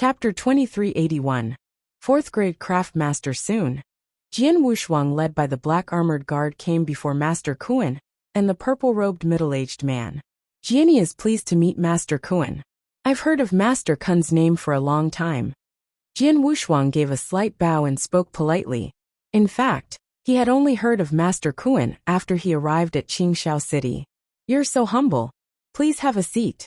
Chapter 2381. 4th Grade Craft Master Soon. Jian Wushuang, led by the black-armored guard, came before Master Kuan and the purple-robed middle-aged man. Jianyi is pleased to meet Master Kuan. I've heard of Master Kun's name for a long time. Jian Wushuang gave a slight bow and spoke politely. In fact, he had only heard of Master Kuan after he arrived at Qingxiao City. You're so humble. Please have a seat.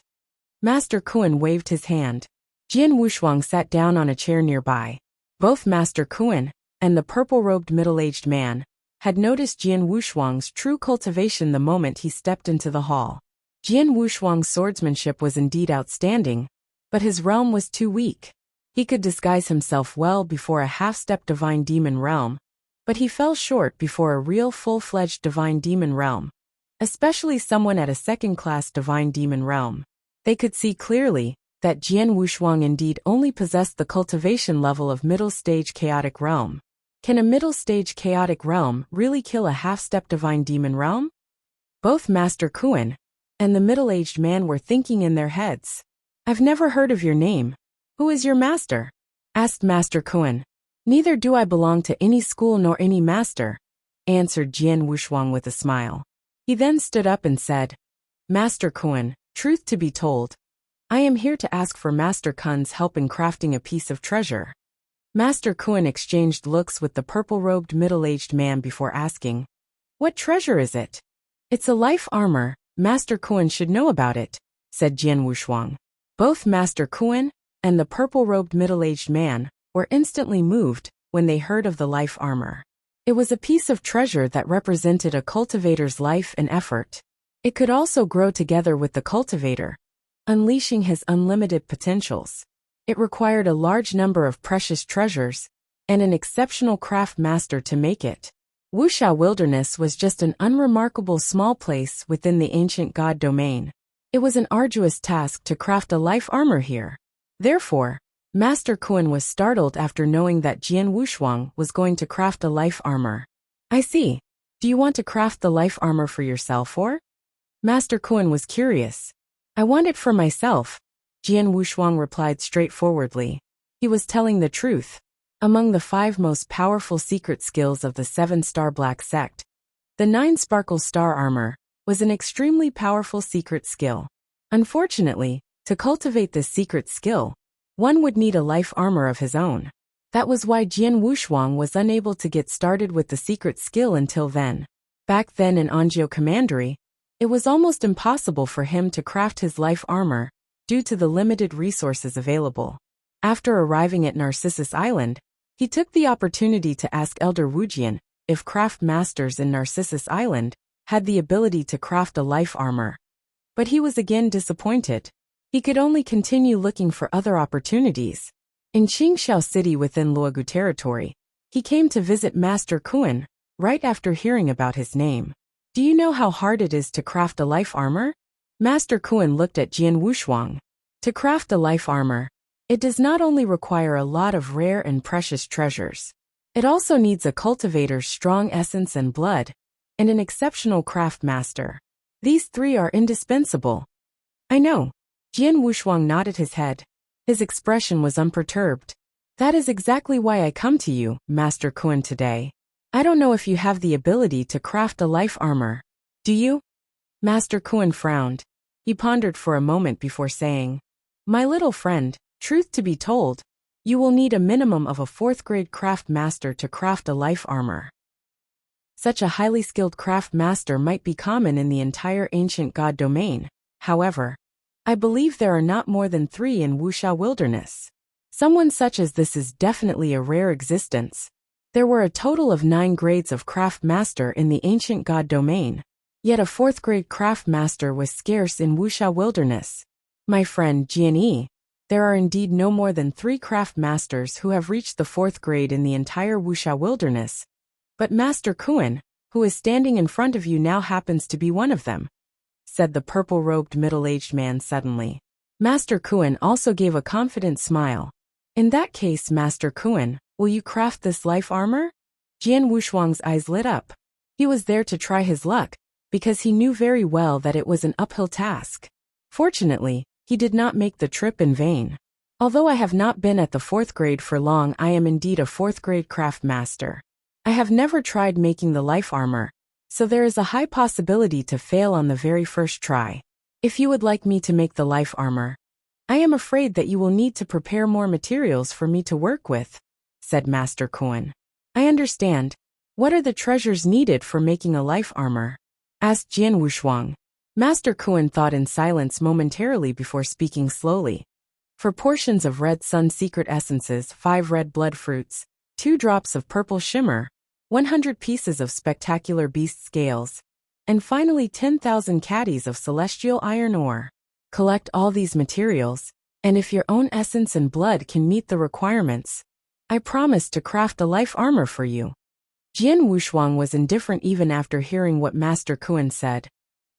Master Kuan waved his hand. Jian Wushuang sat down on a chair nearby. Both Master Kuan and the purple-robed middle-aged man had noticed Jian Wushuang's true cultivation the moment he stepped into the hall. Jian Wushuang's swordsmanship was indeed outstanding, but his realm was too weak. He could disguise himself well before a half-step divine demon realm, but he fell short before a real full-fledged divine demon realm, especially someone at a second-class divine demon realm. They could see clearly that Jian Wushuang indeed only possessed the cultivation level of middle-stage chaotic realm. Can a middle-stage chaotic realm really kill a half-step divine demon realm? Both Master Kuan and the middle-aged man were thinking in their heads. I've never heard of your name. Who is your master? Asked Master Kuan. Neither do I belong to any school nor any master, answered Jian Wushuang with a smile. He then stood up and said, Master Kuan, truth to be told, I am here to ask for Master Kun's help in crafting a piece of treasure. Master Kuan exchanged looks with the purple-robed middle-aged man before asking, What treasure is it? It's a life armor. Master Kuan should know about it, said Jian Wushuang. Both Master Kuan and the purple-robed middle-aged man were instantly moved when they heard of the life armor. It was a piece of treasure that represented a cultivator's life and effort. It could also grow together with the cultivator, unleashing his unlimited potentials. It required a large number of precious treasures and an exceptional craft master to make it. Wuxia Wilderness was just an unremarkable small place within the ancient god domain. It was an arduous task to craft a life armor here. Therefore, Master Kuan was startled after knowing that Jian Wushuang was going to craft a life armor. I see. Do you want to craft the life armor for yourself or? Master Kuan was curious. I want it for myself, Jian Wushuang replied straightforwardly. He was telling the truth. Among the 5 most powerful secret skills of the 7-star Black Sect, the 9-sparkle star armor was an extremely powerful secret skill. Unfortunately, to cultivate this secret skill, one would need a life armor of his own. That was why Jian Wushuang was unable to get started with the secret skill until then. Back then in Anzhou Commandery, it was almost impossible for him to craft his life armor due to the limited resources available. After arriving at Narcissus Island, he took the opportunity to ask Elder Wujian if craft masters in Narcissus Island had the ability to craft a life armor. But he was again disappointed. He could only continue looking for other opportunities. In Qingxiao City within Luogu territory, he came to visit Master Kuan right after hearing about his name. Do you know how hard it is to craft a life armor? Master Kuan looked at Jian Wushuang. To craft a life armor, it does not only require a lot of rare and precious treasures. It also needs a cultivator's strong essence and blood, and an exceptional craft master. These 3 are indispensable. I know. Jian Wushuang nodded his head. His expression was unperturbed. That is exactly why I come to you, Master Kuan, today. I don't know if you have the ability to craft a life armor. Do you? Master Kuan frowned. He pondered for a moment before saying, My little friend, truth to be told, you will need a minimum of a 4th grade craft master to craft a life armor. Such a highly skilled craft master might be common in the entire ancient god domain. However, I believe there are not more than 3 in Wuxia Wilderness. Someone such as this is definitely a rare existence. There were a total of 9 grades of craft master in the ancient god domain, yet a 4th grade craft master was scarce in Wuxia Wilderness. My friend Jianyi, there are indeed no more than 3 craft masters who have reached the 4th grade in the entire Wuxia Wilderness, but Master Kuan, who is standing in front of you now, happens to be one of them, said the purple-robed middle-aged man suddenly. Master Kuan also gave a confident smile. In that case, Master Kuan, will you craft this life armor? Jian Wushuang's eyes lit up. He was there to try his luck, because he knew very well that it was an uphill task. Fortunately, he did not make the trip in vain. Although I have not been at the 4th grade for long, I am indeed a 4th grade craft master. I have never tried making the life armor, so there is a high possibility to fail on the very first try. If you would like me to make the life armor, I am afraid that you will need to prepare more materials for me to work with, said Master Kuan. I understand. What are the treasures needed for making a life armor? Asked Jian Wushuang. Master Kuan thought in silence momentarily before speaking slowly. For portions of red sun secret essences, 5 red blood fruits, 2 drops of purple shimmer, 100 pieces of spectacular beast scales, and finally 10,000 caddies of celestial iron ore. Collect all these materials, and if your own essence and blood can meet the requirements, I promise to craft a life armor for you. Jian Wushuang was indifferent even after hearing what Master Kuan said,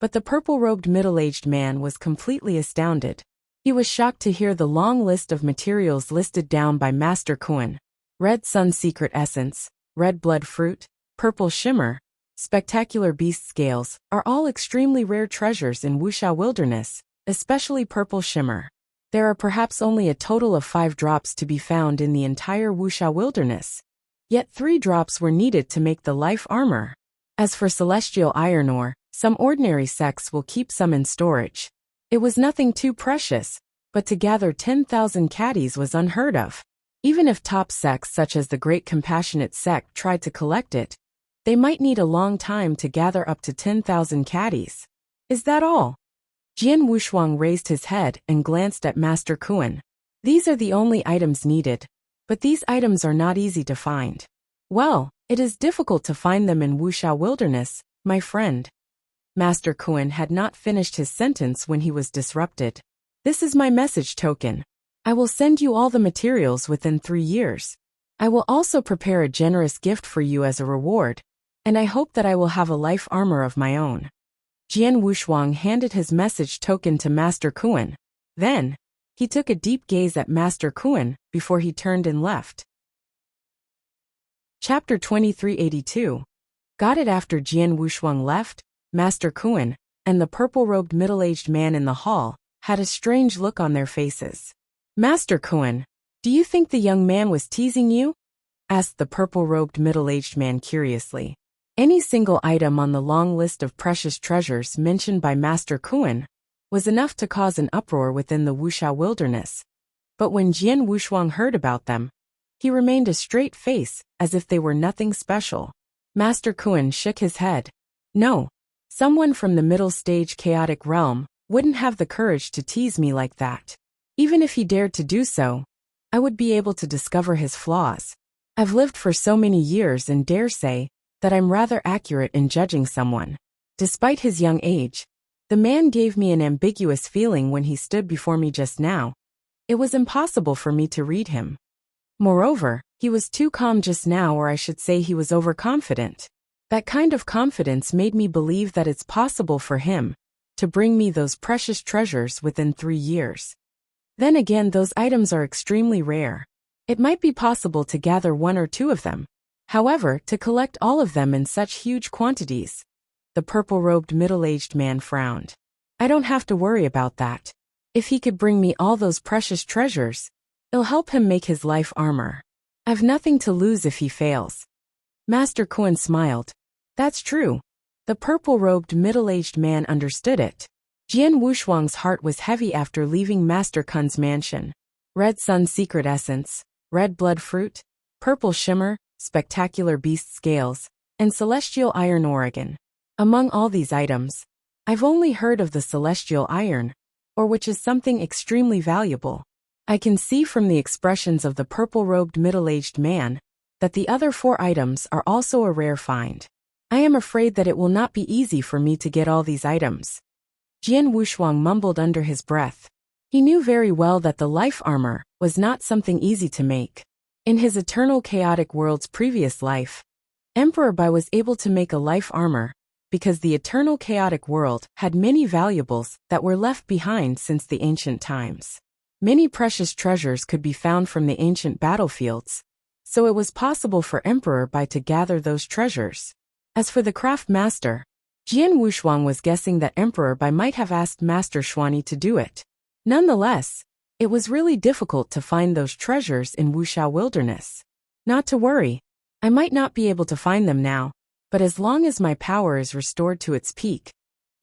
but the purple-robed middle-aged man was completely astounded. He was shocked to hear the long list of materials listed down by Master Kuan. Red sun secret essence, red blood fruit, purple shimmer, spectacular beast scales are all extremely rare treasures in Wuxia wilderness, especially purple shimmer. There are perhaps only a total of 5 drops to be found in the entire Wuxia wilderness. Yet 3 drops were needed to make the life armor. As for celestial iron ore, some ordinary sects will keep some in storage. It was nothing too precious, but to gather 10,000 caddies was unheard of. Even if top sects such as the Great Compassionate sect tried to collect it, they might need a long time to gather up to 10,000 caddies. Is that all? Jian Wushuang raised his head and glanced at Master Kuan. These are the only items needed, but these items are not easy to find. Well, it is difficult to find them in Wuxia wilderness, my friend. Master Kuan had not finished his sentence when he was disrupted. This is my message token. I will send you all the materials within 3 years. I will also prepare a generous gift for you as a reward, and I hope that I will have a life armor of my own. Jian Wushuang handed his message token to Master Kuan. Then, he took a deep gaze at Master Kuan before he turned and left. Chapter 2382. Got it. After Jian Wushuang left, Master Kuan and the purple-robed middle-aged man in the hall had a strange look on their faces. Master Kuan, do you think the young man was teasing you? Asked the purple-robed middle-aged man curiously. Any single item on the long list of precious treasures mentioned by Master Kuan was enough to cause an uproar within the Wuxia wilderness. But when Jian Wushuang heard about them, he remained a straight face, as if they were nothing special. Master Kuan shook his head. No, someone from the middle stage chaotic realm wouldn't have the courage to tease me like that. Even if he dared to do so, I would be able to discover his flaws. I've lived for so many years and dare say that I'm rather accurate in judging someone. Despite his young age, the man gave me an ambiguous feeling when he stood before me just now. It was impossible for me to read him. Moreover, he was too calm just now, or I should say he was overconfident. That kind of confidence made me believe that it's possible for him to bring me those precious treasures within 3 years. Then again, those items are extremely rare. It might be possible to gather 1 or 2 of them. However, to collect all of them in such huge quantities. The purple-robed middle-aged man frowned. I don't have to worry about that. If he could bring me all those precious treasures, it'll help him make his life armor. I've nothing to lose if he fails. Master Kuan smiled. That's true. The purple-robed middle-aged man understood it. Jian Wushuang's heart was heavy after leaving Master Kun's mansion. Red sun secret essence, red blood fruit, purple shimmer, spectacular beast scales, and celestial iron ore. Among all these items, I've only heard of the celestial iron, or which is something extremely valuable. I can see from the expressions of the purple-robed middle-aged man that the other 4 items are also a rare find. I am afraid that it will not be easy for me to get all these items. Jian Wushuang mumbled under his breath. He knew very well that the life armor was not something easy to make. In his eternal chaotic world's previous life, Emperor Bai was able to make a life armor because the eternal chaotic world had many valuables that were left behind since the ancient times. Many precious treasures could be found from the ancient battlefields, so it was possible for Emperor Bai to gather those treasures. As for the craft master, Jian Wushuang was guessing that Emperor Bai might have asked Master Xuani to do it. Nonetheless, It was really difficult to find those treasures in Wuxia wilderness. Not to worry. I might not be able to find them now, but as long as my power is restored to its peak,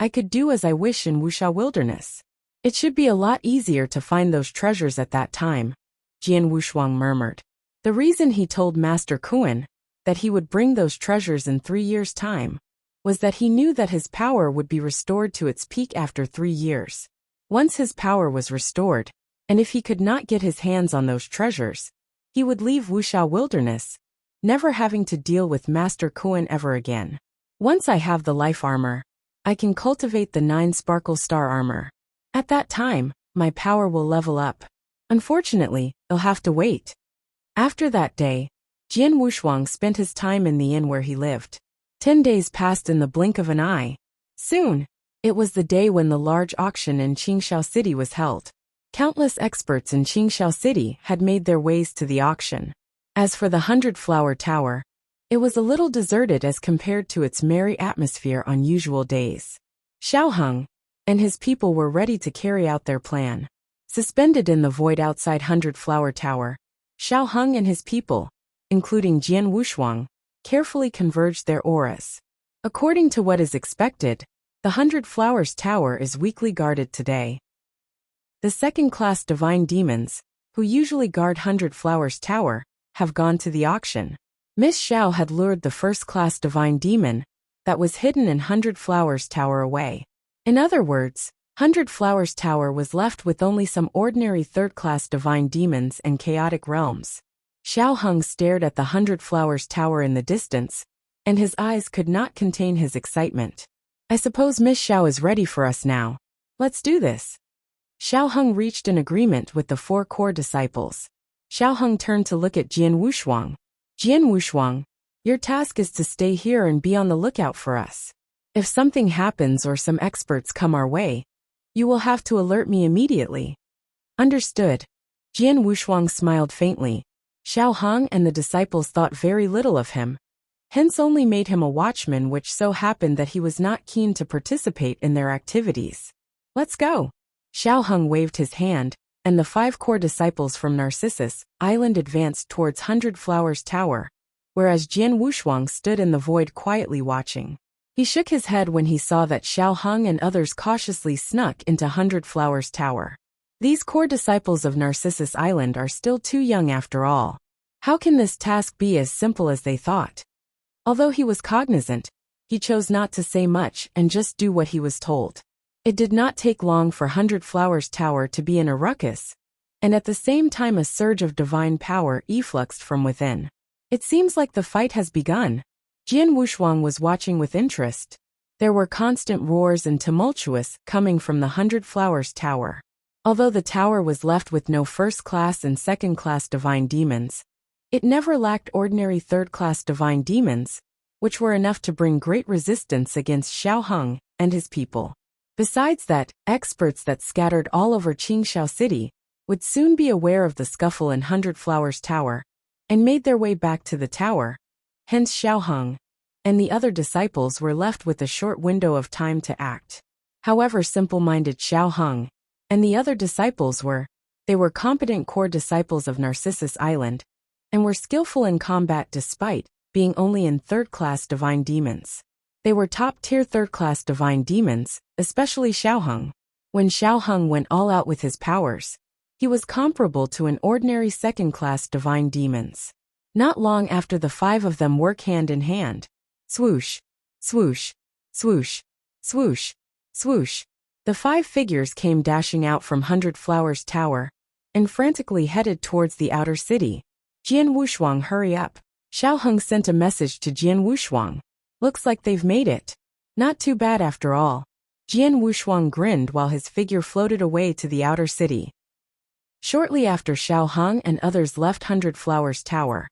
I could do as I wish in Wuxia wilderness. It should be a lot easier to find those treasures at that time, Jian Wushuang murmured. The reason he told Master Kuan that he would bring those treasures in 3 years' time was that he knew that his power would be restored to its peak after 3 years. Once his power was restored, and if he could not get his hands on those treasures, he would leave Wuxia wilderness, never having to deal with Master Kuan ever again. Once I have the life armor, I can cultivate the 9 sparkle star armor. At that time, my power will level up. Unfortunately, I'll have to wait. After that day, Jian Wushuang spent his time in the inn where he lived. 10 days passed in the blink of an eye. Soon, it was the day when the large auction in Qingxiao City was held. Countless experts in Qingxiao City had made their ways to the auction. As for the 100-flower tower, it was a little deserted as compared to its merry atmosphere on usual days. Xiao Heng and his people were ready to carry out their plan. Suspended in the void outside 100-flower tower, Xiao Heng and his people, including Jian Wushuang, carefully converged their auras. According to what is expected, the 100 Flowers Tower is weakly guarded today. The second-class divine demons, who usually guard 100 Flowers Tower, have gone to the auction. Miss Xiao had lured the first-class divine demon that was hidden in 100 Flowers Tower away. In other words, 100 Flowers Tower was left with only some ordinary third-class divine demons and chaotic realms. Xiao Heng stared at the 100 Flowers Tower in the distance, and his eyes could not contain his excitement. I suppose Miss Xiao is ready for us now. Let's do this. Xiao Heng reached an agreement with the 4 core disciples. Xiao Heng turned to look at Jian Wushuang. Jian Wushuang, your task is to stay here and be on the lookout for us. If something happens or some experts come our way, you will have to alert me immediately. Understood. Jian Wushuang smiled faintly. Xiao Heng and the disciples thought very little of him, hence only made him a watchman, which so happened that he was not keen to participate in their activities. Let's go. Xiao Heng waved his hand, and the 5 core disciples from Narcissus Island advanced towards 100 Flowers Tower, whereas Jian Wushuang stood in the void quietly watching. He shook his head when he saw that Xiao Heng and others cautiously snuck into 100 Flowers Tower. These core disciples of Narcissus Island are still too young after all. How can this task be as simple as they thought? Although he was cognizant, he chose not to say much and just do what he was told. It did not take long for 100 Flowers Tower to be in a ruckus, and at the same time a surge of divine power effluxed from within. It seems like the fight has begun. Jian Wushuang was watching with interest. There were constant roars and tumultuous coming from the 100 Flowers Tower. Although the tower was left with no first-class and second-class divine demons, it never lacked ordinary third-class divine demons, which were enough to bring great resistance against Xiao Heng and his people. Besides that, experts that scattered all over Qingxiao City would soon be aware of the scuffle in 100 Flowers Tower and made their way back to the tower. Hence Xiao Heng and the other disciples were left with a short window of time to act. However simple-minded Xiao Heng and the other disciples were, they were competent core disciples of Narcissus Island and were skillful in combat despite being only in third-class divine demons. They were top-tier third-class divine demons, especially Xiao Heng. When Xiao Heng went all out with his powers, he was comparable to an ordinary second-class divine demons. Not long after, the 5 of them worked hand in hand. Swoosh, swoosh, swoosh, swoosh, swoosh. The 5 figures came dashing out from 100 Flowers Tower and frantically headed towards the outer city. Jian Wushuang, hurry up. Xiao Heng sent a message to Jian Wushuang. Looks like they've made it. Not too bad after all. Jian Wushuang grinned while his figure floated away to the outer city. Shortly after Xiao Heng and others left 100 Flowers Tower,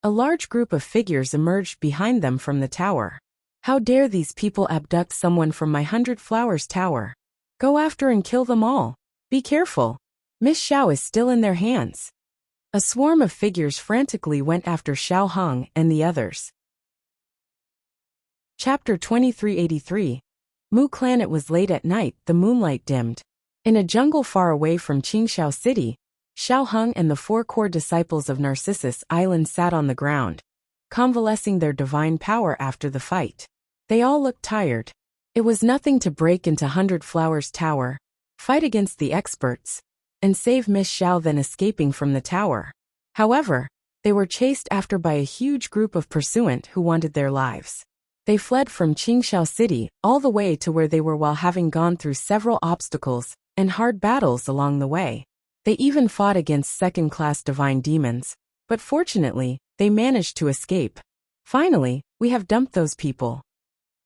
a large group of figures emerged behind them from the tower. How dare these people abduct someone from my 100 Flowers Tower? Go after and kill them all. Be careful. Miss Xiao is still in their hands. A swarm of figures frantically went after Xiao Heng and the others. Chapter 2383. Mu Clan. It was late at night, the moonlight dimmed. In a jungle far away from Qingxiao City, Xiao Heng and the 4 core disciples of Narcissus Island sat on the ground, convalescing their divine power after the fight. They all looked tired. It was nothing to break into 100 Flowers Tower, fight against the experts, and save Miss Xiao then escaping from the tower. However, they were chased after by a huge group of pursuant who wanted their lives. They fled from Qingxiao City all the way to where they were while having gone through several obstacles and hard battles along the way. They even fought against second-class divine demons, but fortunately, they managed to escape. Finally, we have dumped those people.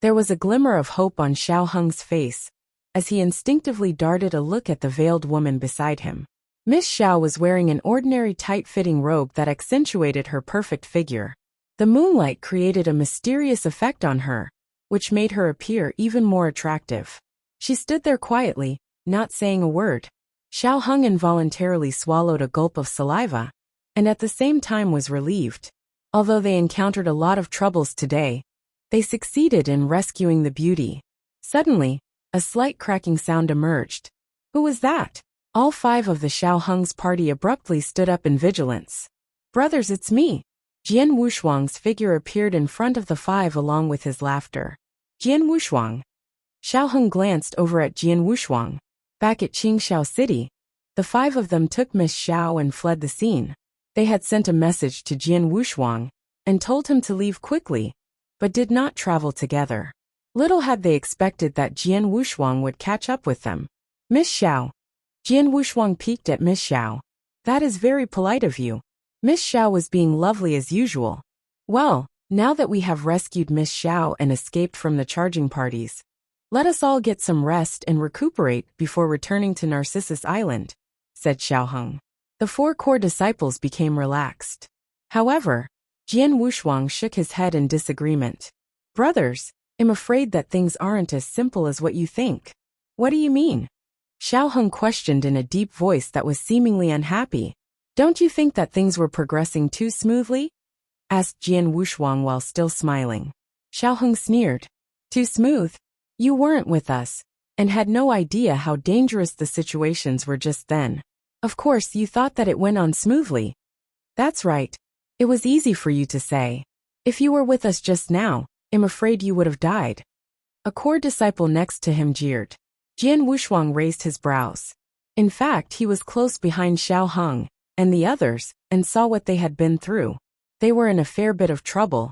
There was a glimmer of hope on Xiao Heng's face, as he instinctively darted a look at the veiled woman beside him. Miss Xiao was wearing an ordinary tight-fitting robe that accentuated her perfect figure. The moonlight created a mysterious effect on her, which made her appear even more attractive. She stood there quietly, not saying a word. Xiao Heng involuntarily swallowed a gulp of saliva, and at the same time was relieved. Although they encountered a lot of troubles today, they succeeded in rescuing the beauty. Suddenly, a slight cracking sound emerged. Who was that? All 5 of the Xiao Heng's party abruptly stood up in vigilance. Brothers, it's me. Jian Wushuang's figure appeared in front of the 5 along with his laughter. Jian Wushuang. Xiao Heng glanced over at Jian Wushuang. Back at Qingxiao City, the 5 of them took Miss Xiao and fled the scene. They had sent a message to Jian Wushuang and told him to leave quickly, but did not travel together. Little had they expected that Jian Wushuang would catch up with them. Miss Xiao. Jian Wushuang peeked at Miss Xiao. That is very polite of you. Miss Xiao was being lovely as usual. Well, now that we have rescued Miss Xiao and escaped from the charging parties, let us all get some rest and recuperate before returning to Narcissus Island, said Xiao Heng. The 4 core disciples became relaxed. However, Jian Wushuang shook his head in disagreement. Brothers, I'm afraid that things aren't as simple as what you think. What do you mean? Xiao Heng questioned in a deep voice that was seemingly unhappy. Don't you think that things were progressing too smoothly? Asked Jian Wushuang while still smiling. Xiao Heng sneered. Too smooth? You weren't with us, and had no idea how dangerous the situations were just then. Of course you thought that it went on smoothly. That's right. It was easy for you to say. If you were with us just now, I'm afraid you would have died. A core disciple next to him jeered. Jian Wushuang raised his brows. In fact, he was close behind Xiao Heng and the others, and saw what they had been through. They were in a fair bit of trouble,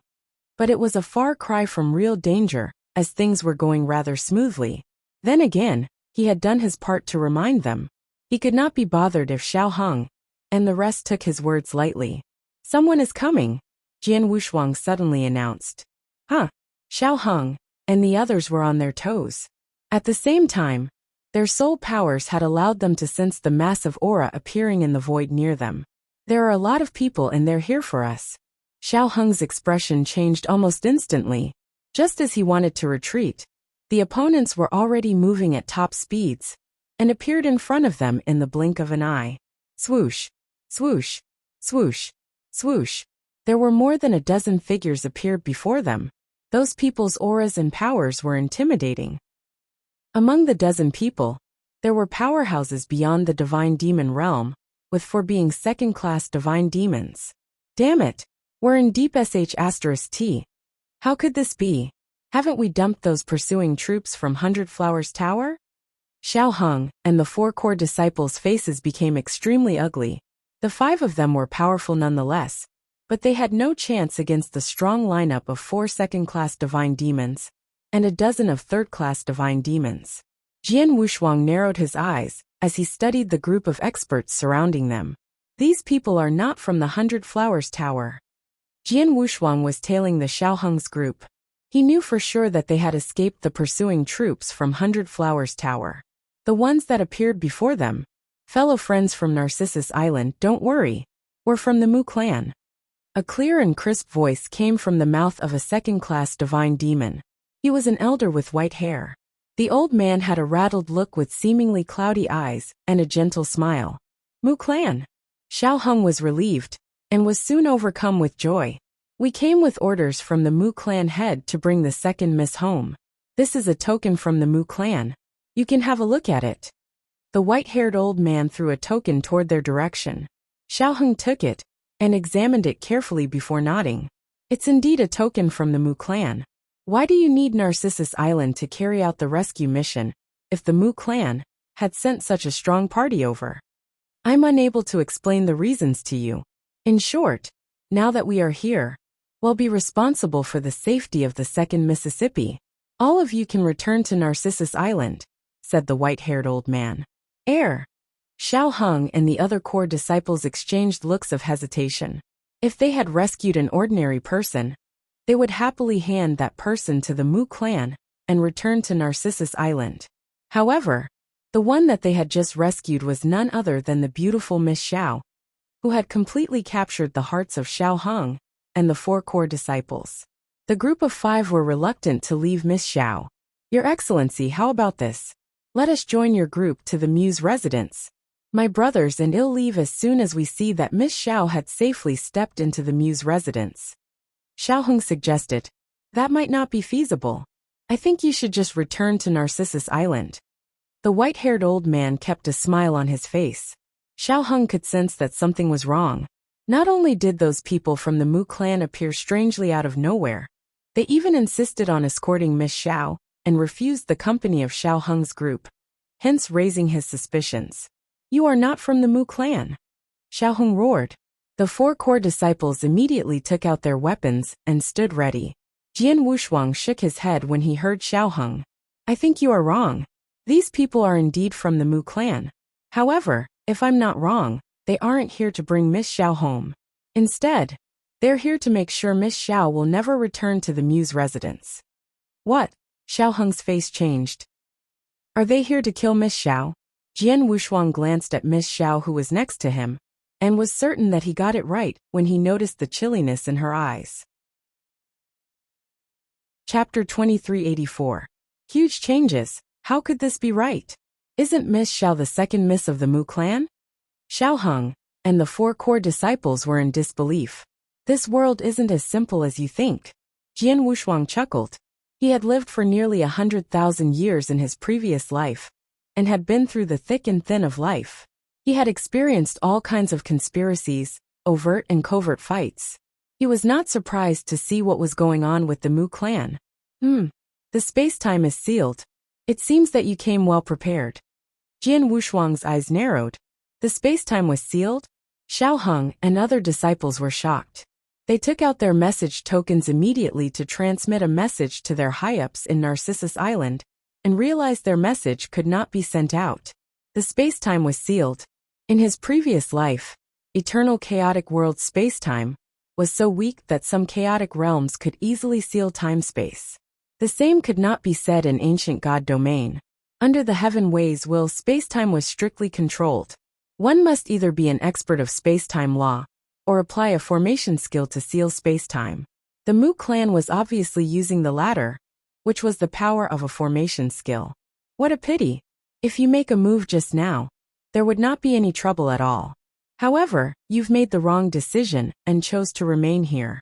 but it was a far cry from real danger, as things were going rather smoothly. Then again, he had done his part to remind them. He could not be bothered if Xiao Heng and the rest took his words lightly. Someone is coming, Jian Wushuang suddenly announced. Huh? Xiao Heng and the others were on their toes. At the same time, their soul powers had allowed them to sense the massive aura appearing in the void near them. There are a lot of people and they're here for us. Xiao Heng's expression changed almost instantly. Just as he wanted to retreat, the opponents were already moving at top speeds and appeared in front of them in the blink of an eye. Swoosh, swoosh, swoosh, swoosh. There were more than a dozen figures appeared before them. Those people's auras and powers were intimidating. Among the dozen people, there were powerhouses beyond the divine demon realm, with 4 being second-class divine demons. Damn it, we're in deep sh*T. How could this be? Haven't we dumped those pursuing troops from 100 Flowers Tower? Xiao Heng and the 4 core disciples' faces became extremely ugly. The 5 of them were powerful nonetheless, but they had no chance against the strong lineup of 4 second-class divine demons and a dozen of third-class divine demons. Jian Wushuang narrowed his eyes as he studied the group of experts surrounding them. These people are not from the 100 Flowers Tower. Jian Wushuang was tailing the Xiao Heng's group. He knew for sure that they had escaped the pursuing troops from 100 Flowers Tower. The ones that appeared before them, fellow friends from Narcissus Island, don't worry. We're from the Mu clan. A clear and crisp voice came from the mouth of a second-class divine demon. He was an elder with white hair. The old man had a rattled look with seemingly cloudy eyes and a gentle smile. Mu clan. Xiao Heng was relieved and was soon overcome with joy. We came with orders from the Mu clan head to bring the second miss home. This is a token from the Mu clan. You can have a look at it. The white-haired old man threw a token toward their direction. Xiaoheng took it and examined it carefully before nodding. It's indeed a token from the Mu clan. Why do you need Narcissus Island to carry out the rescue mission, if the Mu clan had sent such a strong party over? I'm unable to explain the reasons to you. In short, now that we are here, we'll be responsible for the safety of the second Mississippi. All of you can return to Narcissus Island, said the white-haired old man. Xiaoheng and the other core disciples exchanged looks of hesitation. If they had rescued an ordinary person, they would happily hand that person to the Mu clan and return to Narcissus Island. However, the one that they had just rescued was none other than the beautiful Miss Xiao, who had completely captured the hearts of Xiaoheng and the 4 core disciples. The group of 5 were reluctant to leave Miss Xiao. Your Excellency, how about this? Let us join your group to the Mu's residence. My brothers and I'll leave as soon as we see that Miss Xiao had safely stepped into the Mu's residence. Xiaoheng suggested. That might not be feasible. I think you should just return to Narcissus Island. The white-haired old man kept a smile on his face. Xiaoheng could sense that something was wrong. Not only did those people from the Mu clan appear strangely out of nowhere, they even insisted on escorting Miss Xiao and refused the company of Xiaoheng's group, hence raising his suspicions. You are not from the Mu clan, Xiaoheng roared. The 4 core disciples immediately took out their weapons and stood ready. Jian Wushuang shook his head when he heard Xiaoheng. I think you are wrong. These people are indeed from the Mu clan. However, if I'm not wrong, they aren't here to bring Miss Xiao home. Instead, they're here to make sure Miss Xiao will never return to the Mu's residence. What? Xiaoheng's face changed. Are they here to kill Miss Xiao? Jian Wushuang glanced at Miss Xiao, who was next to him, and was certain that he got it right when he noticed the chilliness in her eyes. Chapter 2384. Huge changes. How could this be right? Isn't Miss Xiao the second miss of the Mu clan? Xiaoheng and the 4 core disciples were in disbelief. This world isn't as simple as you think. Jian Wushuang chuckled. He had lived for nearly 100,000 years in his previous life, and had been through the thick and thin of life. He had experienced all kinds of conspiracies, overt and covert fights. He was not surprised to see what was going on with the Mu clan. The space-time is sealed. It seems that you came well prepared. Jian Wushuang's eyes narrowed. The space-time was sealed? Xiaoheng and other disciples were shocked. They took out their message tokens immediately to transmit a message to their high-ups in Narcissus Island, and realized their message could not be sent out. The space-time was sealed. In his previous life, eternal chaotic world space-time was so weak that some chaotic realms could easily seal time-space. The same could not be said in ancient god domain. Under the heaven ways will space-time was strictly controlled. One must either be an expert of space-time law, or apply a formation skill to seal space-time. The Mu clan was obviously using the latter, which was the power of a formation skill. What a pity. If you make a move just now, there would not be any trouble at all. However, you've made the wrong decision and chose to remain here.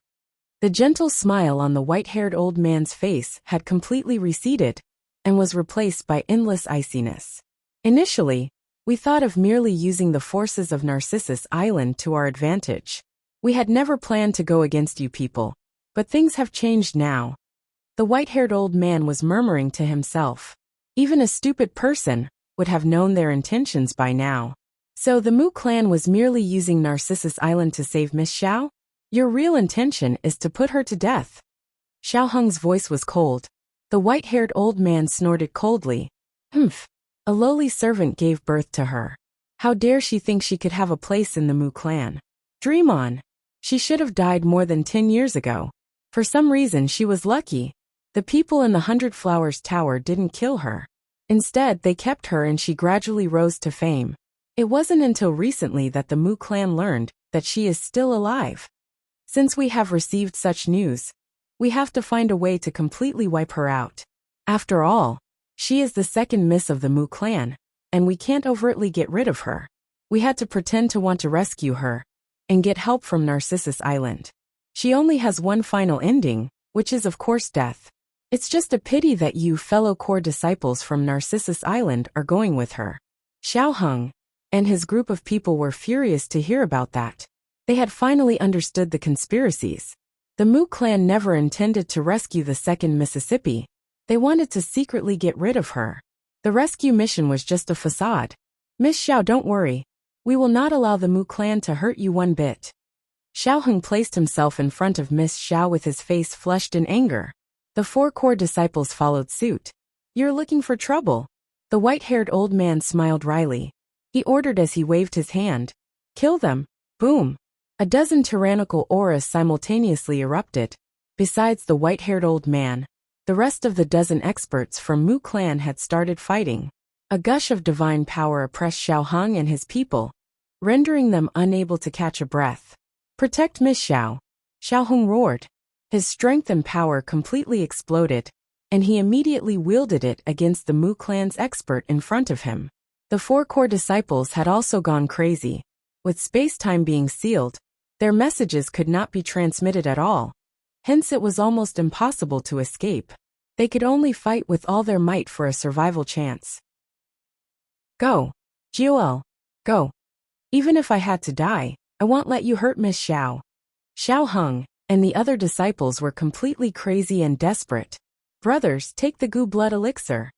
The gentle smile on the white-haired old man's face had completely receded and was replaced by endless iciness. Initially, we thought of merely using the forces of Narcissus Island to our advantage. We had never planned to go against you people, but things have changed now. The white-haired old man was murmuring to himself. Even a stupid person would have known their intentions by now. So the Mu clan was merely using Narcissus Island to save Miss Xiao? Your real intention is to put her to death. Xiaoheng's voice was cold. The white-haired old man snorted coldly. Humph. A lowly servant gave birth to her. How dare she think she could have a place in the Mu clan? Dream on. She should have died more than 10 years ago. For some reason she was lucky. The people in the 100 Flowers Tower didn't kill her. Instead, they kept her and she gradually rose to fame. It wasn't until recently that the Mu clan learned that she is still alive. Since we have received such news, we have to find a way to completely wipe her out. After all, she is the second miss of the Mu clan, and we can't overtly get rid of her. We had to pretend to want to rescue her and get help from Narcissus Island. She only has one final ending, which is of course death. It's just a pity that you fellow core disciples from Narcissus Island are going with her. Xiao Heng and his group of people were furious to hear about that. They had finally understood the conspiracies. The Mu clan never intended to rescue the second Mississippi. They wanted to secretly get rid of her. The rescue mission was just a facade. Miss Xiao, don't worry. We will not allow the Mu clan to hurt you one bit. Xiao Heng placed himself in front of Miss Xiao with his face flushed in anger. The 4 core disciples followed suit. You're looking for trouble. The white-haired old man smiled wryly. He ordered as he waved his hand. Kill them. Boom. A dozen tyrannical auras simultaneously erupted. Besides the white-haired old man, the rest of the dozen experts from Mu clan had started fighting. A gush of divine power oppressed Xiao Heng and his people, rendering them unable to catch a breath. Protect Miss Xiao. Xiao Heng roared. His strength and power completely exploded, and he immediately wielded it against the Mu clan's expert in front of him. The 4 core disciples had also gone crazy. With space-time being sealed, their messages could not be transmitted at all. Hence it was almost impossible to escape. They could only fight with all their might for a survival chance. Go. Joel. Go. Even if I had to die, I won't let you hurt Miss Xiao. Xiao Heng and the other disciples were completely crazy and desperate. Brothers, take the goo blood elixir.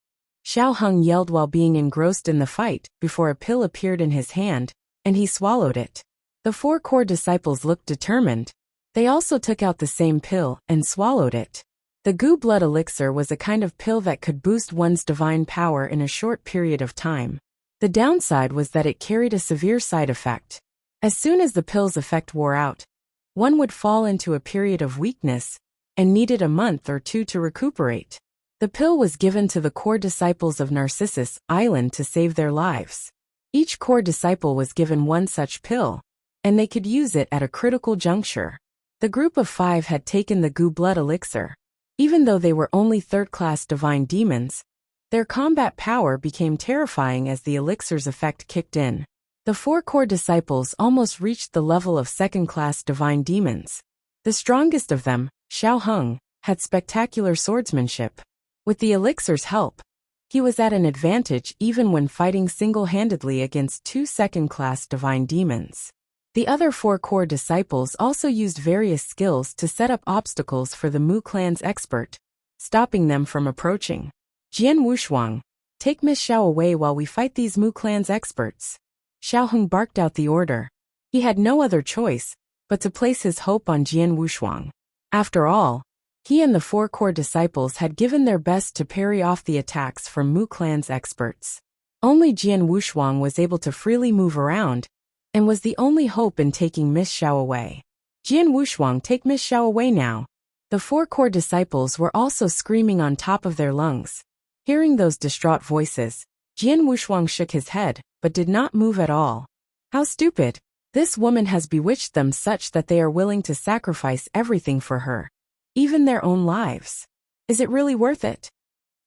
Xiao Heng yelled while being engrossed in the fight before a pill appeared in his hand, and he swallowed it. The 4 core disciples looked determined. They also took out the same pill and swallowed it. The goo blood elixir was a kind of pill that could boost one's divine power in a short period of time. The downside was that it carried a severe side effect. As soon as the pill's effect wore out, one would fall into a period of weakness and needed a month or 2 to recuperate. The pill was given to the core disciples of Narcissus Island to save their lives. Each core disciple was given one such pill, and they could use it at a critical juncture. The group of 5 had taken the goo blood elixir. Even though they were only 3rd-class divine demons, their combat power became terrifying as the elixir's effect kicked in. The 4 core disciples almost reached the level of 2nd-class divine demons. The strongest of them, Xiao Heng, had spectacular swordsmanship. With the elixir's help, he was at an advantage even when fighting single-handedly against 2 2nd-class divine demons. The other 4 core disciples also used various skills to set up obstacles for the Mu clan's expert, stopping them from approaching. Jian Wushuang, take Miss Xiao away while we fight these Mu clan's experts. Xiao Heng barked out the order. He had no other choice but to place his hope on Jian Wushuang. After all, he and the 4 core disciples had given their best to parry off the attacks from Mu clan's experts. Only Jian Wushuang was able to freely move around, and was the only hope in taking Miss Xiao away. Jian Wushuang, take Miss Xiao away now. The 4 core disciples were also screaming on top of their lungs. Hearing those distraught voices, Jian Wushuang shook his head, but did not move at all. How stupid! This woman has bewitched them such that they are willing to sacrifice everything for her, even their own lives. Is it really worth it?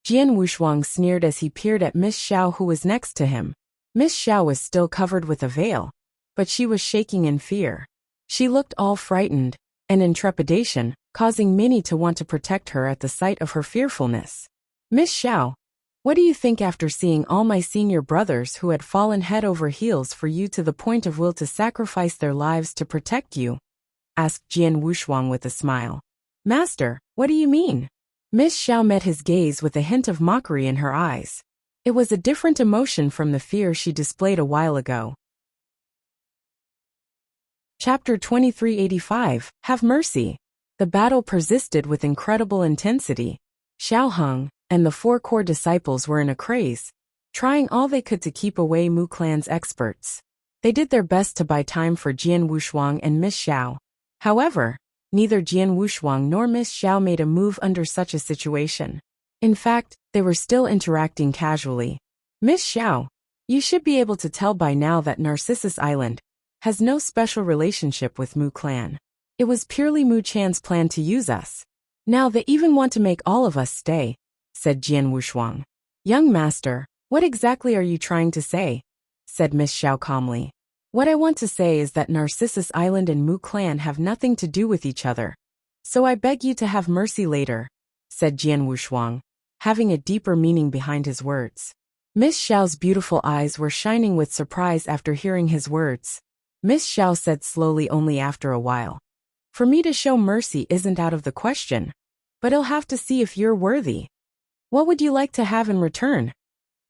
Jian Wushuang sneered as he peered at Miss Xiao, who was next to him. Miss Xiao was still covered with a veil, but she was shaking in fear. She looked all frightened and in trepidation, causing many to want to protect her at the sight of her fearfulness. Miss Xiao, what do you think after seeing all my senior brothers who had fallen head over heels for you to the point of will to sacrifice their lives to protect you? Asked Jian Wushuang with a smile. Master, what do you mean? Miss Xiao met his gaze with a hint of mockery in her eyes. It was a different emotion from the fear she displayed a while ago. Chapter 2385, Have Mercy. The battle persisted with incredible intensity. Xiao Heng and the 4 core disciples were in a craze, trying all they could to keep away Mu clan's experts. They did their best to buy time for Jian Wushuang and Miss Xiao. However, neither Jian Wushuang nor Miss Xiao made a move under such a situation. In fact, they were still interacting casually. Miss Xiao, you should be able to tell by now that Narcissus Island has no special relationship with Mu clan. It was purely Mu Chan's plan to use us. Now they even want to make all of us stay, said Jian Wushuang. Young master, what exactly are you trying to say? Said Miss Xiao calmly. What I want to say is that Narcissus Island and Mu clan have nothing to do with each other. So I beg you to have mercy later, said Jian Wushuang, having a deeper meaning behind his words. Miss Xiao's beautiful eyes were shining with surprise after hearing his words. Miss Xiao said slowly only after a while. For me to show mercy isn't out of the question, but I'll have to see if you're worthy. What would you like to have in return?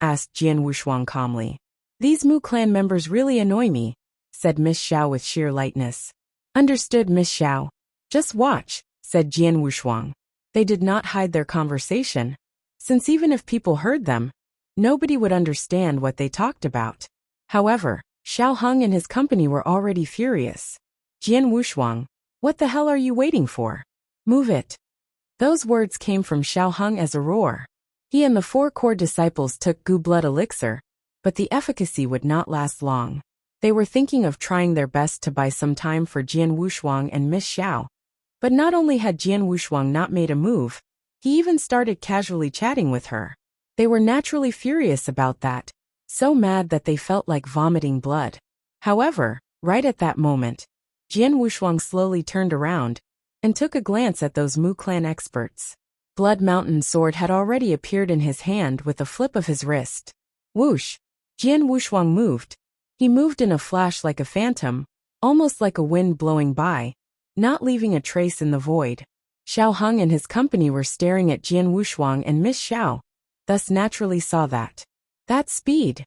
Asked Jian Wushuang calmly. These Mu clan members really annoy me, said Miss Xiao with sheer lightness. Understood, Miss Xiao. Just watch, said Jian Wushuang. They did not hide their conversation, since even if people heard them, nobody would understand what they talked about. However, Xiao Heng and his company were already furious. Jian Wushuang, what the hell are you waiting for? Move it. Those words came from Xiao Heng as a roar. He and the 4 core disciples took Gu blood elixir, but the efficacy would not last long. They were thinking of trying their best to buy some time for Jian Wushuang and Miss Xiao. But not only had Jian Wushuang not made a move, he even started casually chatting with her. They were naturally furious about that, so mad that they felt like vomiting blood. However, right at that moment, Jian Wushuang slowly turned around and took a glance at those Mu clan experts. Blood Mountain sword had already appeared in his hand with a flip of his wrist. Whoosh! Jian Wushuang moved. He moved in a flash like a phantom, almost like a wind blowing by, not leaving a trace in the void. Xiao Heng and his company were staring at Jian Wushuang and Miss Xiao, thus naturally saw that. That speed!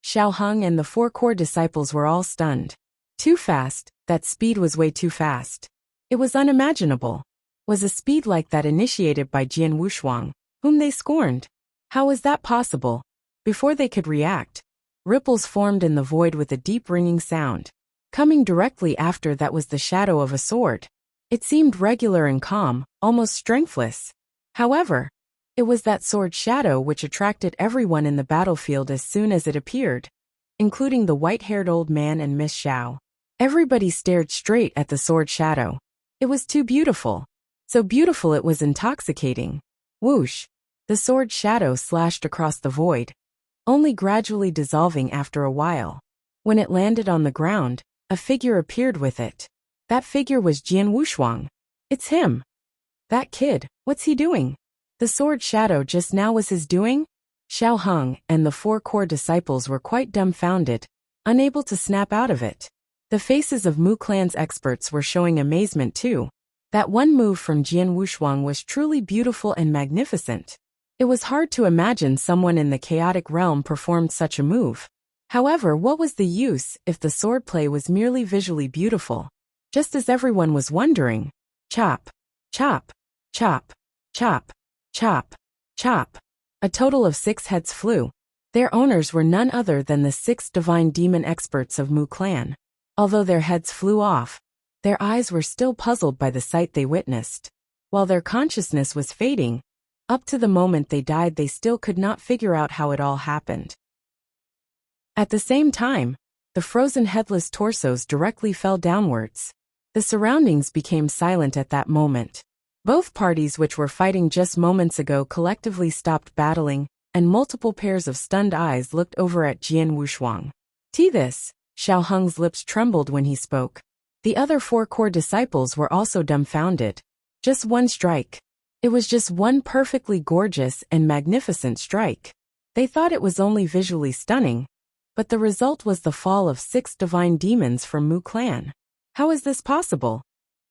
Xiao Heng and the 4 core disciples were all stunned. Too fast, that speed was way too fast. It was unimaginable. Was a speed like that initiated by Jian Wushuang, whom they scorned? How was that possible? Before they could react, ripples formed in the void with a deep ringing sound. Coming directly after that was the shadow of a sword. It seemed regular and calm, almost strengthless. However, it was that sword shadow which attracted everyone in the battlefield as soon as it appeared, including the white-haired old man and Miss Xiao. Everybody stared straight at the sword shadow. It was too beautiful. So beautiful it was intoxicating. Whoosh! The sword shadow slashed across the void, only gradually dissolving after a while. When it landed on the ground, a figure appeared with it. That figure was Jian Wushuang. It's him. That kid, what's he doing? The sword shadow just now was his doing? Xiao Heng and the 4 core disciples were quite dumbfounded, unable to snap out of it. The faces of Mu clan's experts were showing amazement too. That one move from Jian Wushuang was truly beautiful and magnificent. It was hard to imagine someone in the chaotic realm performed such a move. However, what was the use if the swordplay was merely visually beautiful? Just as everyone was wondering. Chop, chop, chop, chop, chop, chop. A total of 6 heads flew. Their owners were none other than the 6 divine demon experts of Mu clan. Although their heads flew off, their eyes were still puzzled by the sight they witnessed. While their consciousness was fading, up to the moment they died they still could not figure out how it all happened. At the same time, the frozen headless torsos directly fell downwards. The surroundings became silent at that moment. Both parties which were fighting just moments ago collectively stopped battling, and multiple pairs of stunned eyes looked over at Jian Wushuang. This, Xiao Heng's lips trembled when he spoke. The other 4 core disciples were also dumbfounded. Just one strike. It was just one perfectly gorgeous and magnificent strike. They thought it was only visually stunning, but the result was the fall of 6 divine demons from Mu clan. How is this possible?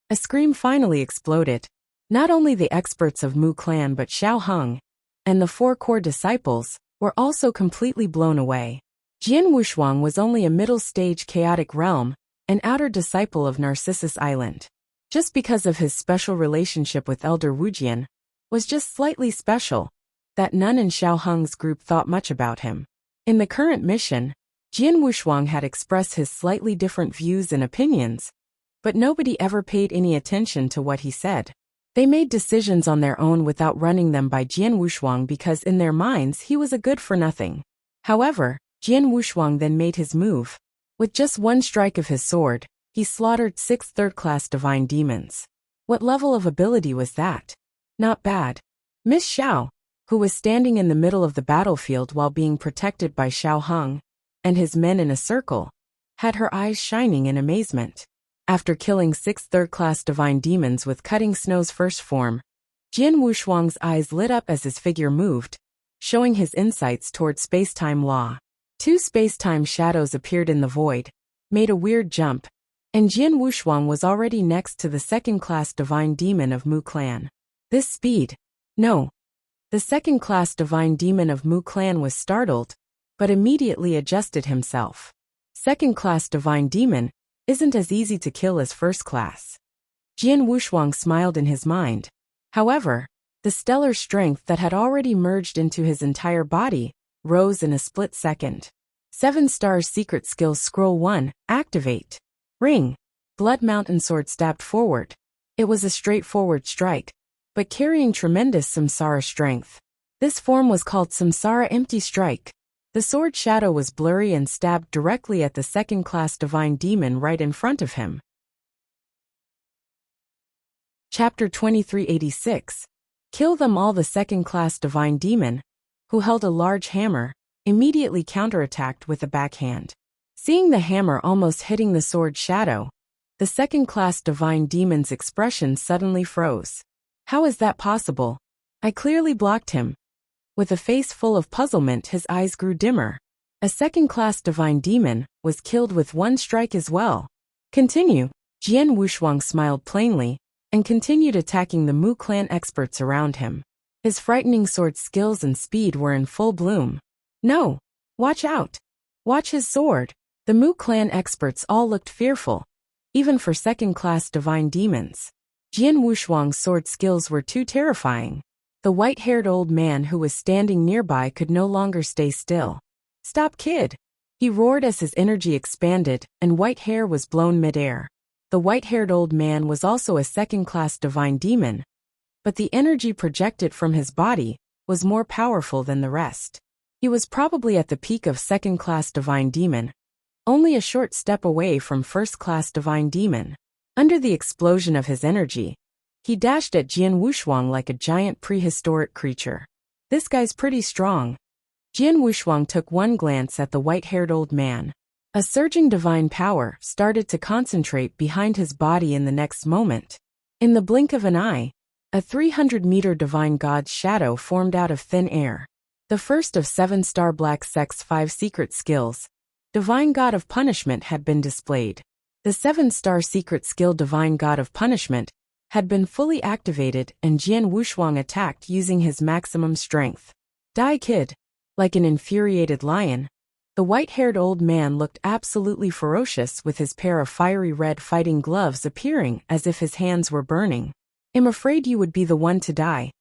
A scream finally exploded. Not only the experts of Mu clan but Xiao Heng and the 4 core disciples were also completely blown away. Jian Wushuang was only a middle-stage chaotic realm, an outer disciple of Narcissus Island. Just because of his special relationship with Elder Wujian, was just slightly special, that none in Xiao Heng's group thought much about him. In the current mission, Jian Wushuang had expressed his slightly different views and opinions, but nobody ever paid any attention to what he said. They made decisions on their own without running them by Jian Wushuang because in their minds he was a good-for-nothing. However, Jian Wushuang then made his move. With just one strike of his sword, he slaughtered 6 third-class divine demons. What level of ability was that? Not bad. Miss Xiao, who was standing in the middle of the battlefield while being protected by Xiao Heng and his men in a circle, had her eyes shining in amazement. After killing 6 third-class divine demons with Cutting Snow's first form, Jian Wushuang's eyes lit up as his figure moved, showing his insights toward space-time law. Two space-time shadows appeared in the void, made a weird jump, and Jian Wushuang was already next to the second-class divine demon of Mu Clan. This speed? No. The second-class divine demon of Mu Clan was startled, but immediately adjusted himself. Second-class divine demon isn't as easy to kill as first-class. Jian Wushuang smiled in his mind. However, the stellar strength that had already merged into his entire body rose in a split second. 7 stars secret skill scroll 1, activate. Ring. Blood Mountain Sword stabbed forward. It was a straightforward strike, but carrying tremendous samsara strength. This form was called Samsara Empty Strike. The sword shadow was blurry and stabbed directly at the second-class divine demon right in front of him. Chapter 2386. Kill them all. The second-class divine demon, who held a large hammer, immediately counterattacked with a backhand. Seeing the hammer almost hitting the sword shadow, the second-class divine demon's expression suddenly froze. How is that possible? I clearly blocked him. With a face full of puzzlement, his eyes grew dimmer. A second-class divine demon was killed with one strike as well. Continue. Jian Wushuang smiled plainly and continued attacking the Mu Clan experts around him. His frightening sword skills and speed were in full bloom. No! Watch out! Watch his sword! The Mu Clan experts all looked fearful, even for second-class divine demons. Jian Wushuang's sword skills were too terrifying. The white-haired old man who was standing nearby could no longer stay still. Stop, kid! He roared as his energy expanded and white hair was blown midair. The white-haired old man was also a second-class divine demon, but the energy projected from his body was more powerful than the rest. He was probably at the peak of second-class divine demon, only a short step away from first-class divine demon. Under the explosion of his energy, he dashed at Jian Wushuang like a giant prehistoric creature. This guy's pretty strong. Jian Wushuang took one glance at the white-haired old man. A surging divine power started to concentrate behind his body in the next moment. In the blink of an eye, a 300-meter divine god's shadow formed out of thin air. The first of 7-star Black Sect's 5 secret skills, Divine God of Punishment, had been displayed. The 7-star secret skill Divine God of Punishment had been fully activated and Jian Wushuang attacked using his maximum strength. Die, kid! Like an infuriated lion, the white-haired old man looked absolutely ferocious with his pair of fiery red fighting gloves appearing as if his hands were burning. I'm afraid you would be the one to die.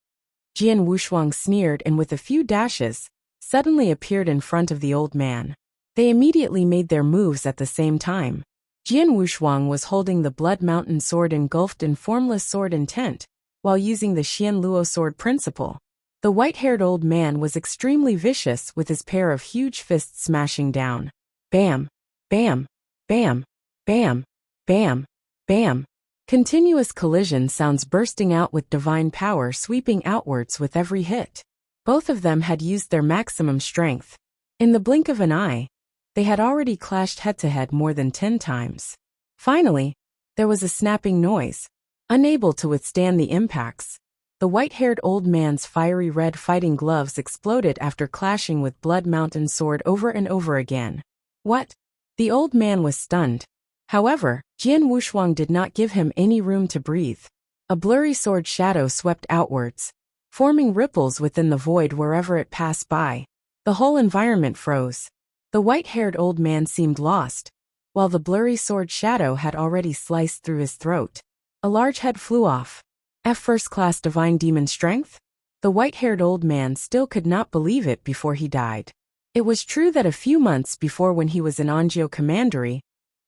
Jian Wushuang sneered and with a few dashes, suddenly appeared in front of the old man. They immediately made their moves at the same time. Jian Wushuang was holding the Blood Mountain Sword engulfed in formless sword intent, while using the Xian Luo sword principle. The white-haired old man was extremely vicious with his pair of huge fists smashing down. Bam! Bam! Bam! Bam! Bam! Bam! Continuous collision sounds bursting out with divine power sweeping outwards with every hit. Both of them had used their maximum strength. In the blink of an eye, they had already clashed head-to-head more than 10 times. Finally, there was a snapping noise. Unable to withstand the impacts, the white-haired old man's fiery red fighting gloves exploded after clashing with Blood Mountain Sword over and over again. What? The old man was stunned. However, Jian Wushuang did not give him any room to breathe. A blurry sword shadow swept outwards, forming ripples within the void wherever it passed by. The whole environment froze. The white-haired old man seemed lost, while the blurry sword shadow had already sliced through his throat. A large head flew off. First-class divine demon strength? The white-haired old man still could not believe it before he died. It was true that a few months before, when he was in Anjiu Commandery,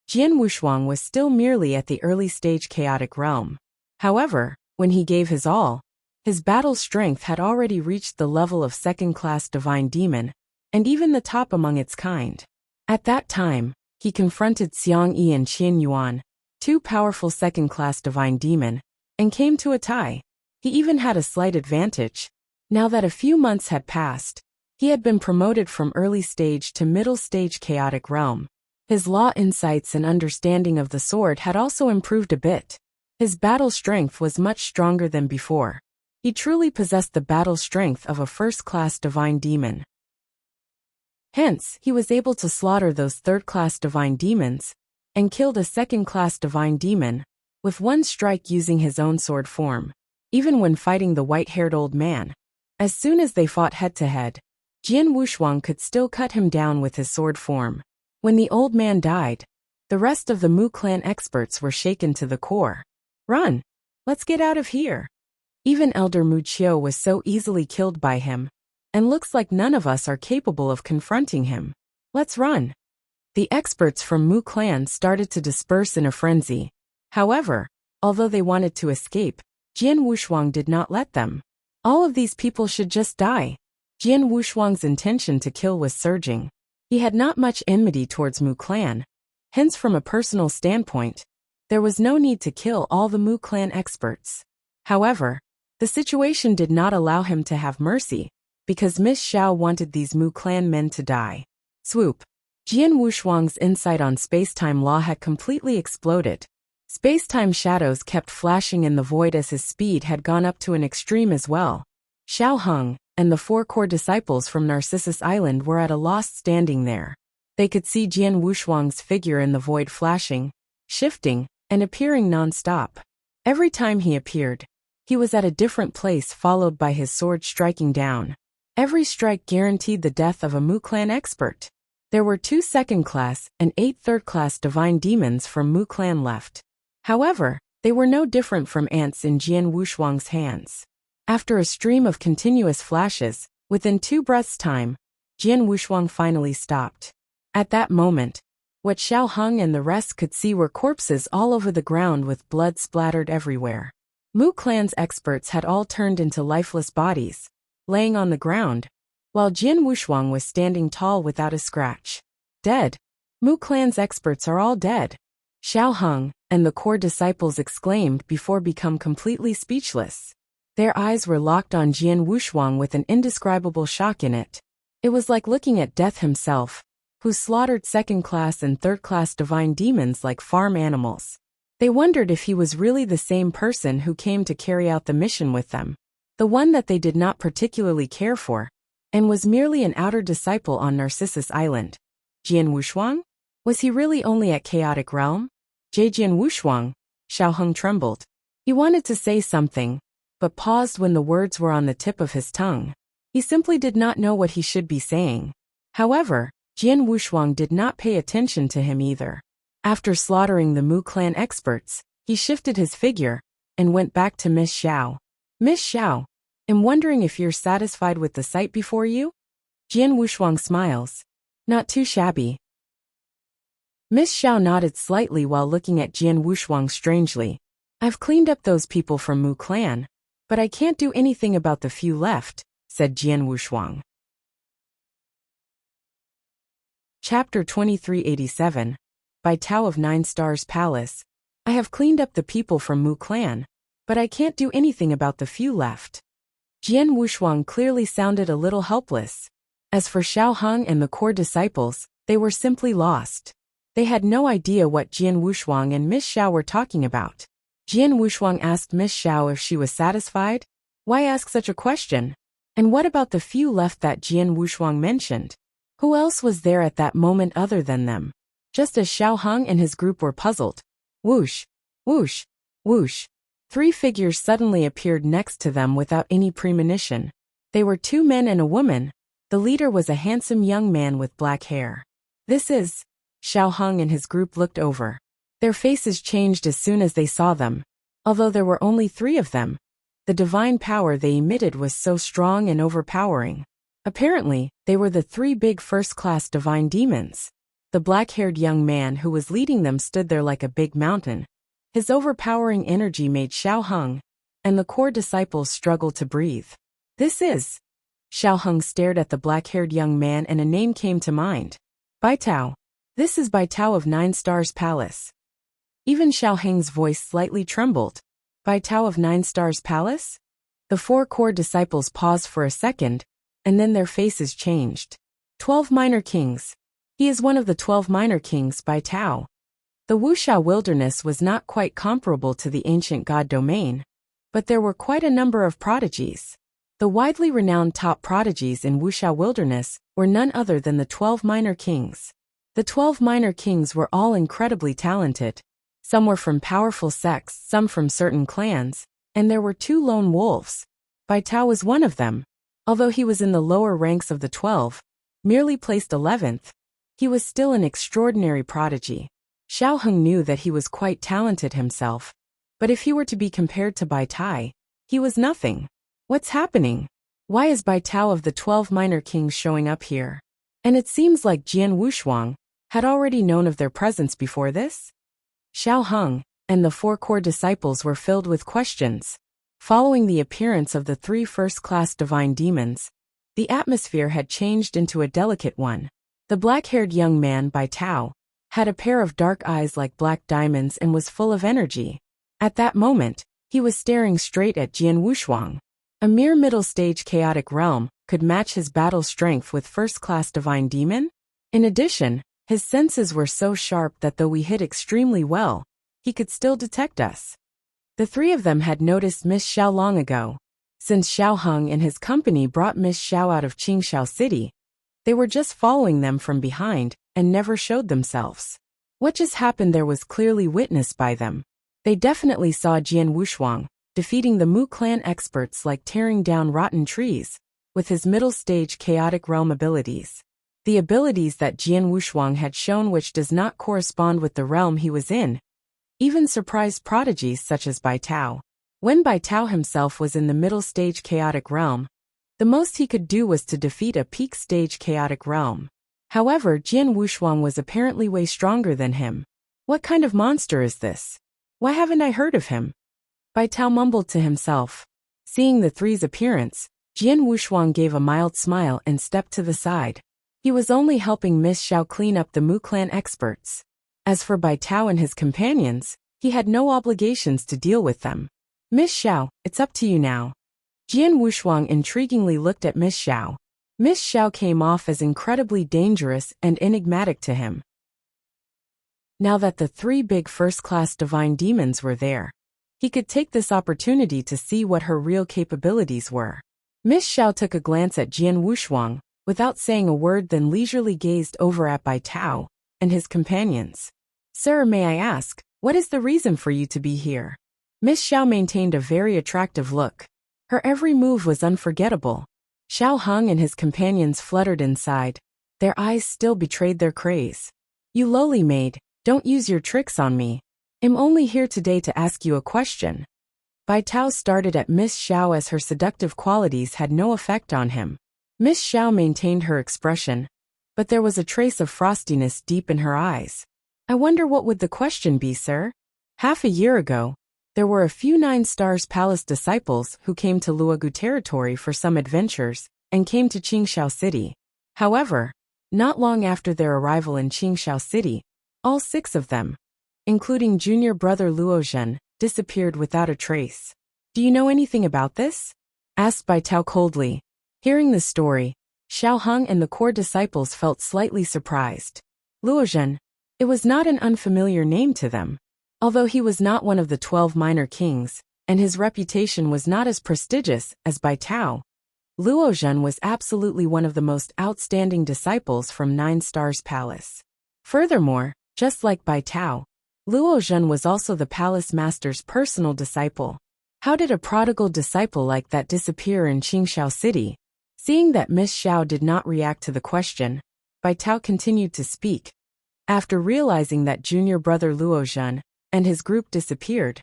Jian Wushuang was still merely at the early stage chaotic realm. However, when he gave his all, his battle strength had already reached the level of second-class divine demon, and even the top among its kind. At that time, he confronted Xiang Yi and Qian Yuan, 2 powerful second-class divine demon, and came to a tie. He even had a slight advantage. Now that a few months had passed, he had been promoted from early stage to middle stage chaotic realm. His law insights and understanding of the sword had also improved a bit. His battle strength was much stronger than before. He truly possessed the battle strength of a first-class divine demon. Hence, he was able to slaughter those third-class divine demons, and killed a second-class divine demon, with one strike using his own sword form. Even when fighting the white-haired old man, as soon as they fought head-to-head, Jian Wushuang could still cut him down with his sword form. When the old man died, the rest of the Mu clan experts were shaken to the core. Run! Let's get out of here! Even Elder Mu Qiu was so easily killed by him, and looks like none of us are capable of confronting him. Let's run! The experts from Mu clan started to disperse in a frenzy. However, although they wanted to escape, Jian Wushuang did not let them. All of these people should just die. Jian Wushuang's intention to kill was surging. He had not much enmity towards Mu clan. Hence, from a personal standpoint, there was no need to kill all the Mu clan experts. However, the situation did not allow him to have mercy, because Miss Xiao wanted these Mu clan men to die. Swoop! Jian Wushuang's insight on space-time law had completely exploded. Space-time shadows kept flashing in the void as his speed had gone up to an extreme as well. Xiao Heng and the 4 core disciples from Narcissus Island were at a loss standing there. They could see Jian Wushuang's figure in the void flashing, shifting, and appearing non-stop. Every time he appeared, he was at a different place, followed by his sword striking down. Every strike guaranteed the death of a Mu clan expert. There were 2 second-class and 8 third-class divine demons from Mu clan left. However, they were no different from ants in Jian Wushuang's hands. After a stream of continuous flashes, within 2 breaths' time, Jian Wushuang finally stopped. At that moment, what Xiao Heng and the rest could see were corpses all over the ground with blood splattered everywhere. Mu clan's experts had all turned into lifeless bodies, laying on the ground, while Jian Wushuang was standing tall without a scratch. Dead. Mu clan's experts are all dead. Xiao Heng and the core disciples exclaimed before become completely speechless. Their eyes were locked on Jian Wushuang with an indescribable shock in it. It was like looking at death himself, who slaughtered second-class and third-class divine demons like farm animals. They wondered if he was really the same person who came to carry out the mission with them, the one that they did not particularly care for, and was merely an outer disciple on Narcissus Island. Jian Wushuang? Was he really only at Chaotic Realm? Jian Wushuang? Xiao Heng trembled. He wanted to say something, but paused when the words were on the tip of his tongue. He simply did not know what he should be saying. However, Jian Wushuang did not pay attention to him either. After slaughtering the Mu clan experts, he shifted his figure and went back to Miss Xiao. Miss Xiao, I'm wondering if you're satisfied with the sight before you? Jian Wushuang smiles. Not too shabby. Miss Xiao nodded slightly while looking at Jian Wushuang strangely. I've cleaned up those people from Mu clan, but I can't do anything about the few left, said Jian Wushuang. Chapter 2387. By Tao of 9 Stars Palace. I have cleaned up the people from Mu clan, but I can't do anything about the few left. Jian Wushuang clearly sounded a little helpless. As for Xiao Heng and the core disciples, they were simply lost. They had no idea what Jian Wushuang and Miss Xiao were talking about. Jian Wushuang asked Miss Xiao if she was satisfied. Why ask such a question? And what about the few left that Jian Wushuang mentioned? Who else was there at that moment other than them? Just as Xiao Heng and his group were puzzled. Whoosh, whoosh, whoosh. 3 figures suddenly appeared next to them without any premonition. They were 2 men and a woman. The leader was a handsome young man with black hair. This is... Xiao Heng and his group looked over. Their faces changed as soon as they saw them. Although there were only 3 of them, the divine power they emitted was so strong and overpowering. Apparently, they were the 3 big first-class divine demons. The black-haired young man who was leading them stood there like a big mountain. His overpowering energy made Xiao Heng and the core disciples struggle to breathe. This is... Xiao Heng stared at the black-haired young man and a name came to mind. Bai Tao. This is Bai Tao of 9 Stars Palace. Even Xiao Heng's voice slightly trembled. Bai Tao of 9 Stars Palace? The 4 core disciples paused for a second, and then their faces changed. 12 Minor Kings. He is one of the 12 Minor Kings Bai Tao. The Wuxia wilderness was not quite comparable to the ancient god domain, but there were quite a number of prodigies. The widely renowned top prodigies in Wuxia wilderness were none other than the 12 minor kings. The 12 minor kings were all incredibly talented. Some were from powerful sects, some from certain clans, and there were 2 lone wolves. Bai Tao was one of them. Although he was in the lower ranks of the 12, merely placed 11th, he was still an extraordinary prodigy. Xiao Heng knew that he was quite talented himself, but if he were to be compared to Bai Tai, he was nothing. What's happening? Why is Bai Tao of the 12 minor kings showing up here? And it seems like Jian Wushuang had already known of their presence before this? Xiao Heng and the 4 core disciples were filled with questions. Following the appearance of the 3 first-class divine demons, the atmosphere had changed into a delicate one. The black-haired young man, Bai Tao, had a pair of dark eyes like black diamonds and was full of energy. At that moment, he was staring straight at Jian Wushuang. A mere middle-stage chaotic realm could match his battle strength with first-class divine demon? In addition, his senses were so sharp that though we hit extremely well, he could still detect us. The 3 of them had noticed Miss Xiao long ago. Since Xiao Heng and his company brought Miss Xiao out of Qingxiao City, they were just following them from behind and never showed themselves. What just happened there was clearly witnessed by them. They definitely saw Jian Wushuang defeating the Mu clan experts like tearing down rotten trees, with his middle-stage chaotic realm abilities. The abilities that Jian Wushuang had shown which does not correspond with the realm he was in, even surprised prodigies such as Bai Tao. When Bai Tao himself was in the middle-stage chaotic realm, the most he could do was to defeat a peak-stage chaotic realm. However, Jian Wushuang was apparently way stronger than him. What kind of monster is this? Why haven't I heard of him? Bai Tao mumbled to himself. Seeing the 3's appearance, Jian Wushuang gave a mild smile and stepped to the side. He was only helping Miss Xiao clean up the Mu clan experts. As for Bai Tao and his companions, he had no obligations to deal with them. Miss Xiao, it's up to you now. Jian Wushuang intriguingly looked at Miss Xiao. Miss Xiao came off as incredibly dangerous and enigmatic to him. Now that the 3 big first-class divine demons were there, he could take this opportunity to see what her real capabilities were. Miss Xiao took a glance at Jian Wushuang, without saying a word, then leisurely gazed over at Bai Tao and his companions. Sir, may I ask, what is the reason for you to be here? Miss Xiao maintained a very attractive look. Her every move was unforgettable. Xiao Heng and his companions fluttered inside. Their eyes still betrayed their craze. You lowly maid, don't use your tricks on me. I'm only here today to ask you a question. Bai Tao started at Miss Xiao as her seductive qualities had no effect on him. Miss Xiao maintained her expression, but there was a trace of frostiness deep in her eyes. I wonder what would the question be, sir? Half a year ago, there were a few 9 Stars Palace disciples who came to Luogu territory for some adventures and came to Qingxiao City. However, not long after their arrival in Qingxiao City, all 6 of them, including junior brother Luozhen, disappeared without a trace. Do you know anything about this? Asked Bai Tao coldly. Hearing the story, Xiao Heng and the core disciples felt slightly surprised. Luozhen, it was not an unfamiliar name to them. Although he was not one of the 12 minor kings, and his reputation was not as prestigious as Bai Tao, Luozhen was absolutely one of the most outstanding disciples from 9 Stars Palace. Furthermore, just like Bai Tao, Luozhen was also the palace master's personal disciple. How did a prodigal disciple like that disappear in Qingxiao City? Seeing that Miss Xiao did not react to the question, Bai Tao continued to speak. After realizing that junior brother Luozhen and his group disappeared,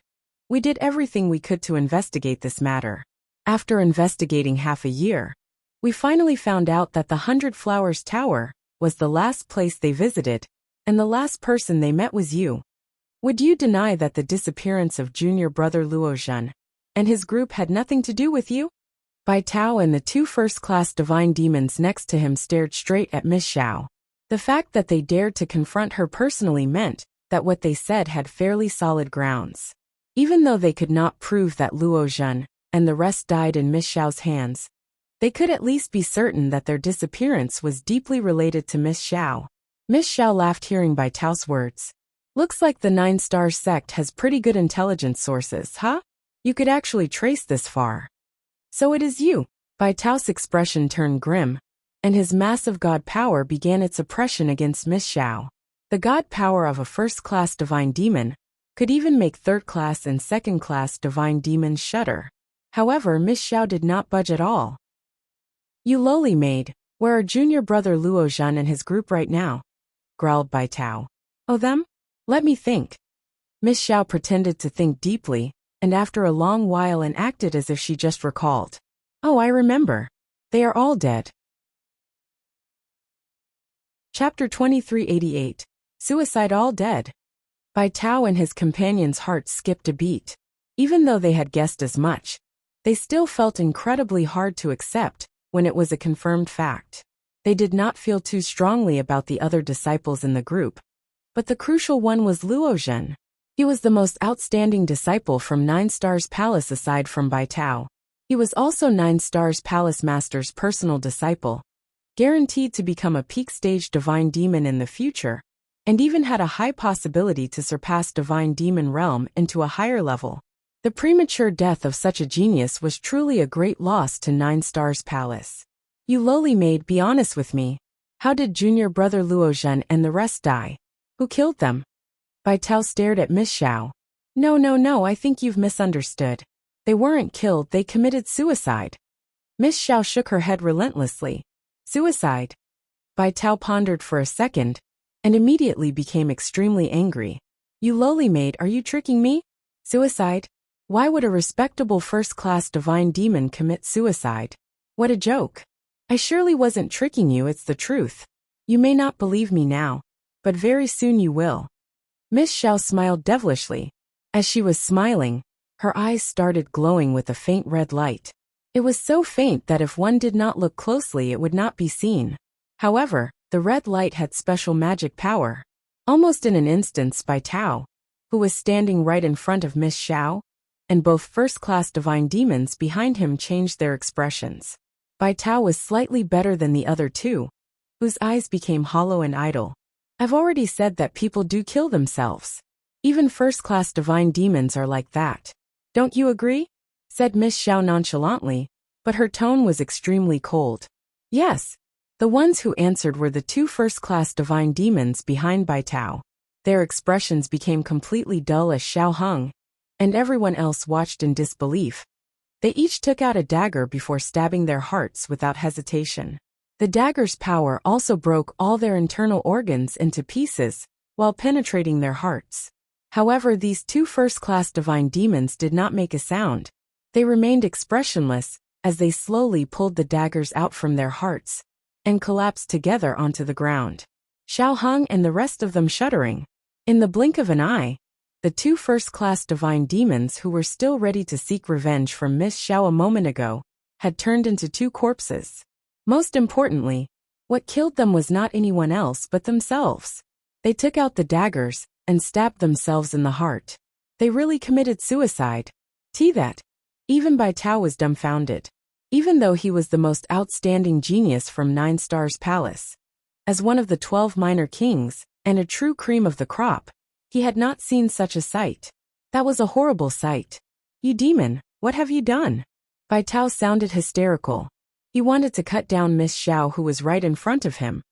we did everything we could to investigate this matter. After investigating half a year, we finally found out that the 100 Flowers Tower was the last place they visited, and the last person they met was you. Would you deny that the disappearance of junior brother Luozhen and his group had nothing to do with you? Bai Tao and the 2 first-class divine demons next to him stared straight at Miss Xiao. The fact that they dared to confront her personally meant that what they said had fairly solid grounds. Even though they could not prove that Luozhen and the rest died in Miss Xiao's hands, they could at least be certain that their disappearance was deeply related to Miss Xiao. Miss Xiao laughed hearing Bai Tao's words. Looks like the 9 Stars sect has pretty good intelligence sources, huh? You could actually trace this far. So it is you. Bai Tao's expression turned grim, and his massive god power began its oppression against Miss Xiao. The god power of a first-class divine demon could even make third-class and second-class divine demons shudder. However, Miss Xiao did not budge at all. You lowly maid, where are junior brother Luo Zhen and his group right now? Growled Bai Tao. Oh, them? Let me think. Miss Xiao pretended to think deeply, and after a long while and acted as if she just recalled. Oh, I remember. They are all dead. Chapter 2388. Suicide all dead. Bai Tao and his companions' hearts skipped a beat. Even though they had guessed as much, they still felt incredibly hard to accept when it was a confirmed fact. They did not feel too strongly about the other disciples in the group, but the crucial one was Luo Zhen. He was the most outstanding disciple from 9 Stars Palace aside from Bai Tao. He was also 9 Stars Palace Master's personal disciple, guaranteed to become a peak-stage divine demon in the future, and even had a high possibility to surpass divine demon realm into a higher level. The premature death of such a genius was truly a great loss to 9 Stars Palace. You lowly maid, be honest with me. How did junior brother Luo Zhen and the rest die? Who killed them? Bai Tao stared at Miss Xiao. No, I think you've misunderstood. They weren't killed, they committed suicide. Miss Xiao shook her head relentlessly. Suicide? Bai Tao pondered for a second, and immediately became extremely angry. You lowly maid, are you tricking me? Suicide? Why would a respectable first-class divine demon commit suicide? What a joke. I surely wasn't tricking you, it's the truth. You may not believe me now, but very soon you will. Miss Xiao smiled devilishly. As she was smiling, her eyes started glowing with a faint red light. It was so faint that if one did not look closely it would not be seen. However, the red light had special magic power. Almost in an instant, Bai Tao, who was standing right in front of Miss Xiao, and both first-class divine demons behind him changed their expressions. Bai Tao was slightly better than the other two, whose eyes became hollow and idle. I've already said that people do kill themselves. Even first-class divine demons are like that. Don't you agree? Said Miss Xiao nonchalantly, but her tone was extremely cold. Yes. The ones who answered were the 2 first-class divine demons behind Bai Tao. Their expressions became completely dull as Xiao Heng, and everyone else watched in disbelief. They each took out a dagger before stabbing their hearts without hesitation. The dagger's power also broke all their internal organs into pieces, while penetrating their hearts. However, these 2 first-class divine demons did not make a sound. They remained expressionless, as they slowly pulled the daggers out from their hearts, and collapsed together onto the ground. Xiao Heng and the rest of them shuddering. In the blink of an eye, the 2 first-class divine demons who were still ready to seek revenge from Miss Xiao a moment ago had turned into 2 corpses. Most importantly, what killed them was not anyone else but themselves. They took out the daggers and stabbed themselves in the heart. They really committed suicide. That. Even Bai Tao was dumbfounded. Even though he was the most outstanding genius from 9 Stars Palace, as one of the 12 minor kings, and a true cream of the crop, he had not seen such a sight. That was a horrible sight. You demon, what have you done? Bai Tao sounded hysterical. He wanted to cut down Miss Xiao, who was right in front of him,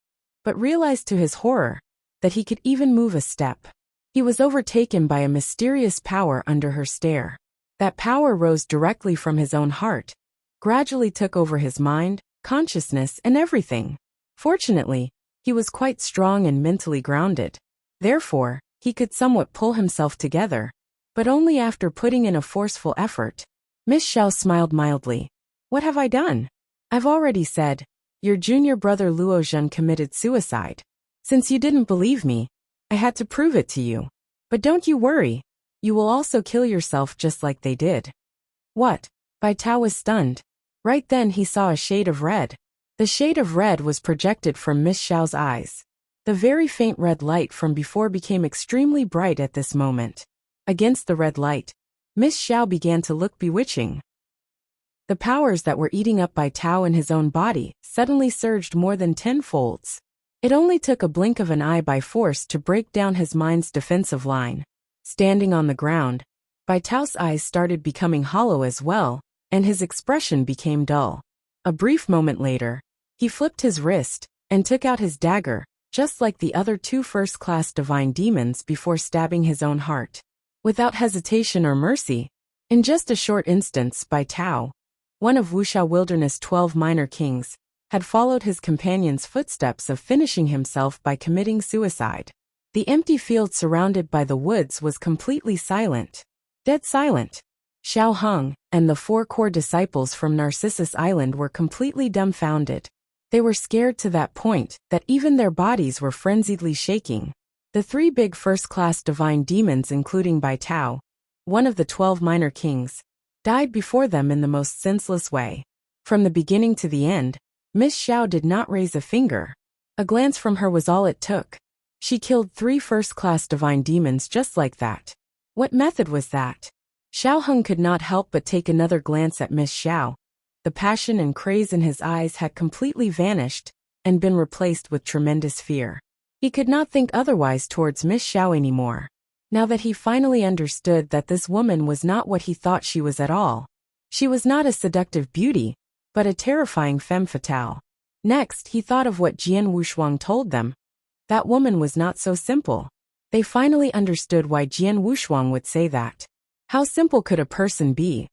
but realized to his horror that he could even move a step. He was overtaken by a mysterious power under her stare. That power rose directly from his own heart, gradually took over his mind, consciousness, and everything. Fortunately, he was quite strong and mentally grounded. Therefore, he could somewhat pull himself together, but only after putting in a forceful effort. Miss Xiao smiled mildly. What have I done? I've already said, your junior brother Luo Zhen committed suicide. Since you didn't believe me, I had to prove it to you. But don't you worry, you will also kill yourself just like they did. What? Bai Tao was stunned. Right then he saw a shade of red. The shade of red was projected from Miss Xiao's eyes. The very faint red light from before became extremely bright at this moment. Against the red light, Miss Xiao began to look bewitching. The powers that were eating up Bai Tao in his own body suddenly surged more than 10 folds. It only took a blink of an eye by force to break down his mind's defensive line. Standing on the ground, Bai Tao's eyes started becoming hollow as well, and his expression became dull. A brief moment later, he flipped his wrist and took out his dagger, just like the other two first-class divine demons before stabbing his own heart. Without hesitation or mercy, in just a short instance, Bai Tao, one of Wuxia Wilderness' 12 minor kings, had followed his companion's footsteps of finishing himself by committing suicide. The empty field surrounded by the woods was completely silent. Dead silent. Xiao Heng and the 4 core disciples from Narcissus Island were completely dumbfounded. They were scared to that point that even their bodies were frenziedly shaking. The 3 big first-class divine demons, including Bai Tao, one of the 12 minor kings, died before them in the most senseless way. From the beginning to the end, Miss Xiao did not raise a finger. A glance from her was all it took. She killed 3 first-class divine demons just like that. What method was that? Xiao Heng could not help but take another glance at Miss Xiao. The passion and craze in his eyes had completely vanished and been replaced with tremendous fear. He could not think otherwise towards Miss Xiao anymore. Now that he finally understood that this woman was not what he thought she was at all. She was not a seductive beauty, but a terrifying femme fatale. Next, he thought of what Jian Wushuang told them. That woman was not so simple. They finally understood why Jian Wushuang would say that. How simple could a person be,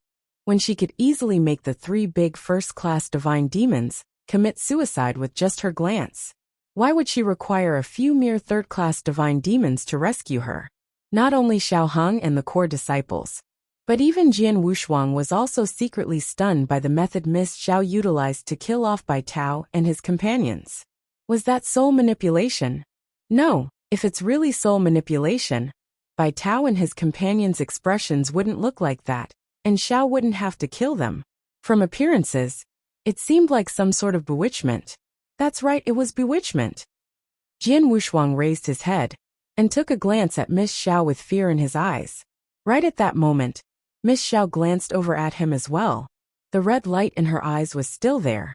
when she could easily make the 3 big first-class divine demons commit suicide with just her glance? Why would she require a few mere third-class divine demons to rescue her? Not only Xiao Heng and the core disciples, but even Jian Wushuang was also secretly stunned by the method Miss Xiao utilized to kill off Bai Tao and his companions. Was that soul manipulation? No, if it's really soul manipulation, Bai Tao and his companions' expressions wouldn't look like that, and Xiao wouldn't have to kill them. From appearances, it seemed like some sort of bewitchment. That's right, it was bewitchment. Jian Wushuang raised his head and took a glance at Miss Xiao with fear in his eyes. Right at that moment, Miss Xiao glanced over at him as well. The red light in her eyes was still there.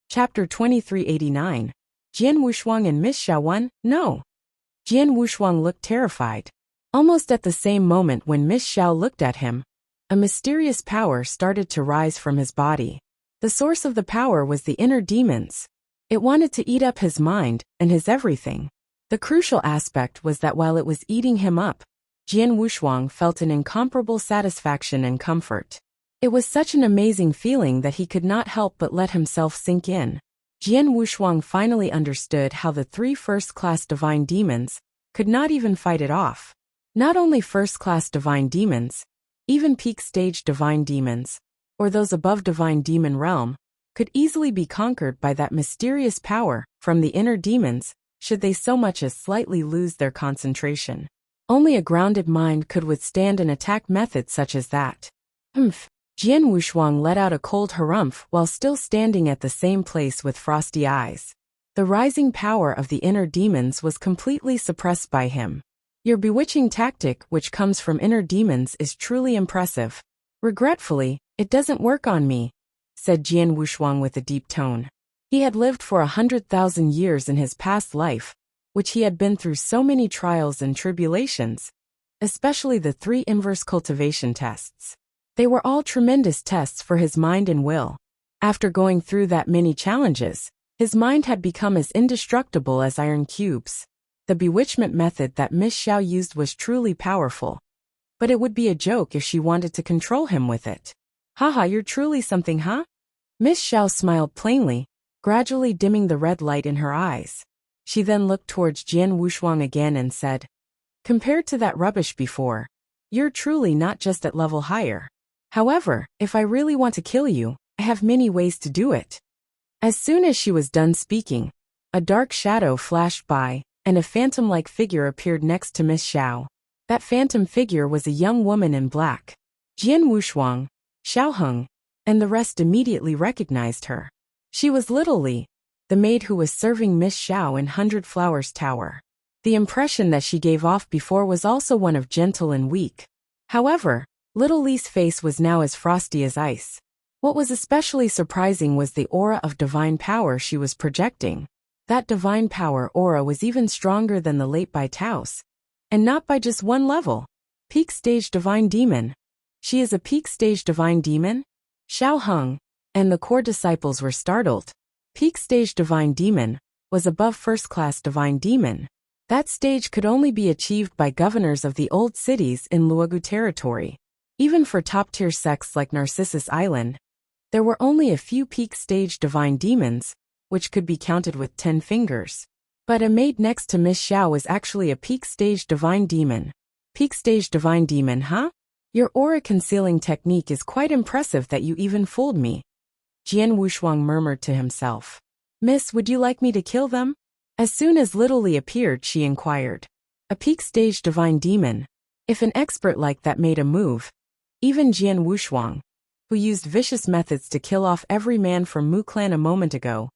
Chapter 2389. Jian Wushuang and Miss Xiao won? No. Jian Wushuang looked terrified. Almost at the same moment when Miss Xiao looked at him, a mysterious power started to rise from his body. The source of the power was the inner demons. It wanted to eat up his mind and his everything. The crucial aspect was that while it was eating him up, Jian Wushuang felt an incomparable satisfaction and comfort. It was such an amazing feeling that he could not help but let himself sink in. Jian Wushuang finally understood how the 3 first-class divine demons could not even fight it off. Not only first-class divine demons, even peak-stage divine demons, or those above divine demon realm, could easily be conquered by that mysterious power from the inner demons, should they so much as slightly lose their concentration. Only a grounded mind could withstand an attack method such as that. Jian Wushuang let out a cold harumph while still standing at the same place with frosty eyes. The rising power of the inner demons was completely suppressed by him. Your bewitching tactic, which comes from inner demons, is truly impressive. Regretfully, it doesn't work on me, said Jian Wushuang with a deep tone. He had lived for 100,000 years in his past life, which he had been through so many trials and tribulations, especially the 3 inverse cultivation tests. They were all tremendous tests for his mind and will. After going through that many challenges, his mind had become as indestructible as iron cubes. The bewitchment method that Miss Xiao used was truly powerful, but it would be a joke if she wanted to control him with it. Haha, you're truly something, huh? Miss Xiao smiled plainly, gradually dimming the red light in her eyes. She then looked towards Jian Wushuang again and said, compared to that rubbish before, you're truly not just at level higher. However, if I really want to kill you, I have many ways to do it. As soon as she was done speaking, a dark shadow flashed by, and a phantom-like figure appeared next to Miss Xiao. That phantom figure was a young woman in black. Jian Wushuang, Xiao Heng, and the rest immediately recognized her. She was Little Li, the maid who was serving Miss Xiao in 100 Flowers Tower. The impression that she gave off before was also one of gentle and weak. However, Little Li's face was now as frosty as ice. What was especially surprising was the aura of divine power she was projecting. That divine power aura was even stronger than the late Bai Tao's. And not by just one level. Peak stage divine demon. She is a peak stage divine demon? Xiao Heng and the core disciples were startled. Peak stage divine demon was above first-class divine demon. That stage could only be achieved by governors of the old cities in Luogu territory. Even for top-tier sects like Narcissus Island, there were only a few peak stage divine demons, which could be counted with 10 fingers. But a maid next to Miss Xiao was actually a peak stage divine demon. Peak stage divine demon, huh? Your aura concealing technique is quite impressive that you even fooled me. Jian Wushuang murmured to himself. Miss, would you like me to kill them? As soon as Little Li appeared, she inquired. A peak stage divine demon. If an expert like that made a move, even Jian Wushuang, who used vicious methods to kill off every man from Mu clan a moment ago,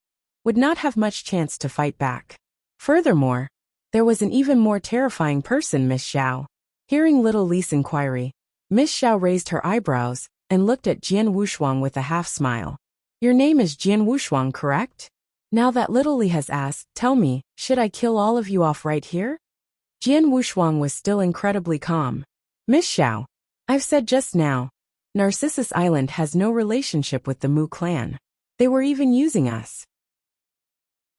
would not have much chance to fight back. Furthermore, there was an even more terrifying person, Miss Xiao. Hearing Little Li's inquiry, Miss Xiao raised her eyebrows and looked at Jian Wushuang with a half-smile. Your name is Jian Wushuang, correct? Now that Little Li has asked, tell me, should I kill all of you off right here? Jian Wushuang was still incredibly calm. Miss Xiao, I've said just now, Narcissus Island has no relationship with the Mu clan. They were even using us.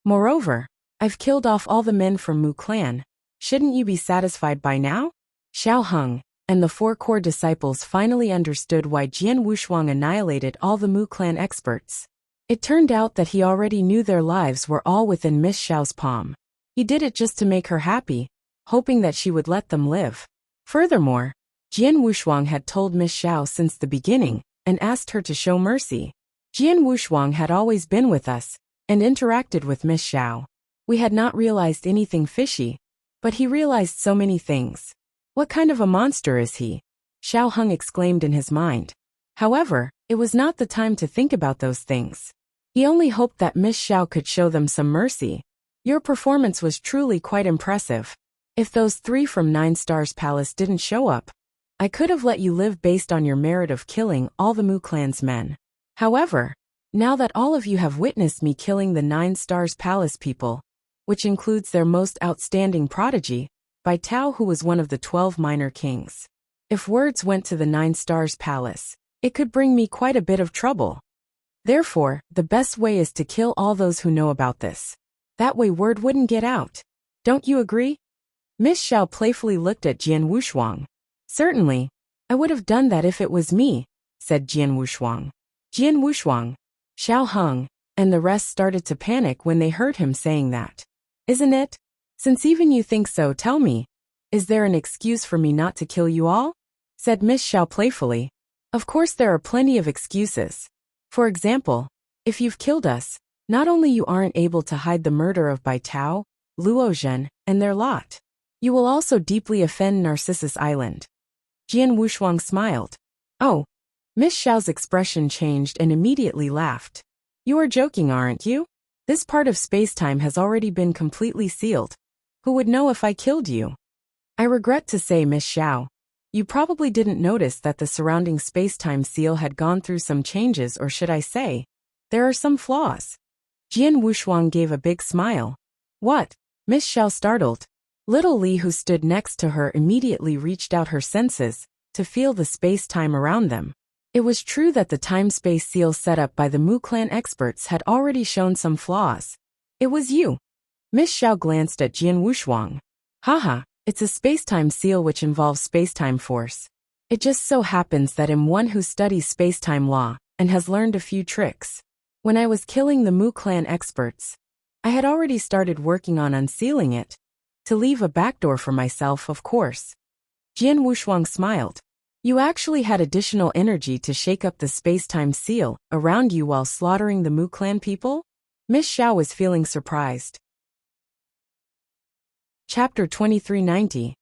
Moreover, I've killed off all the men from Mu clan. Shouldn't you be satisfied by now? Xiao Heng and the 4 core disciples finally understood why Jian Wushuang annihilated all the Mu clan experts. It turned out that he already knew their lives were all within Miss Xiao's palm. He did it just to make her happy, hoping that she would let them live. Furthermore, Jian Wushuang had told Miss Xiao since the beginning and asked her to show mercy. Jian Wushuang had always been with us and interacted with Miss Xiao. We had not realized anything fishy, but he realized so many things. What kind of a monster is he? Xiao Heng exclaimed in his mind. However, it was not the time to think about those things. He only hoped that Miss Xiao could show them some mercy. Your performance was truly quite impressive. If those 3 from 9 Stars Palace didn't show up, I could have let you live based on your merit of killing all the Mu clan's men. However, now that all of you have witnessed me killing the 9 Stars Palace people, which includes their most outstanding prodigy, Bai Tao, who was one of the 12 minor kings. If words went to the 9 Stars Palace, it could bring me quite a bit of trouble. Therefore, the best way is to kill all those who know about this. That way word wouldn't get out. Don't you agree? Miss Xiao playfully looked at Jian Wushuang. Certainly, I would have done that if it was me, said Jian Wushuang. Jian Wushuang, Xiao Heng, and the rest started to panic when they heard him saying that. Isn't it? Since even you think so, tell me, is there an excuse for me not to kill you all? Said Miss Xiao playfully. Of course there are plenty of excuses. For example, if you've killed us, not only you aren't able to hide the murder of Bai Tao, Luozhen, and their lot, you will also deeply offend Narcissus Island. Jian Wushuang smiled. Oh. Miss Xiao's expression changed and immediately laughed. You are joking, aren't you? This part of space-time has already been completely sealed. Who would know if I killed you? I regret to say, Miss Xiao, you probably didn't notice that the surrounding space-time seal had gone through some changes, or should I say, there are some flaws. Jian Wushuang gave a big smile. What? Miss Xiao startled. Little Li, who stood next to her, immediately reached out her senses to feel the space-time around them. It was true that the time-space seal set up by the Mu clan experts had already shown some flaws. It was you. Miss Xiao glanced at Jian Wushuang. Haha, it's a space-time seal which involves space-time force. It just so happens that I'm one who studies space-time law and has learned a few tricks. When I was killing the Mu clan experts, I had already started working on unsealing it, to leave a backdoor for myself, of course. Jian Wushuang smiled. You actually had additional energy to shake up the space-time seal around you while slaughtering the Mu clan people? Miss Xiao was feeling surprised. Chapter 2390.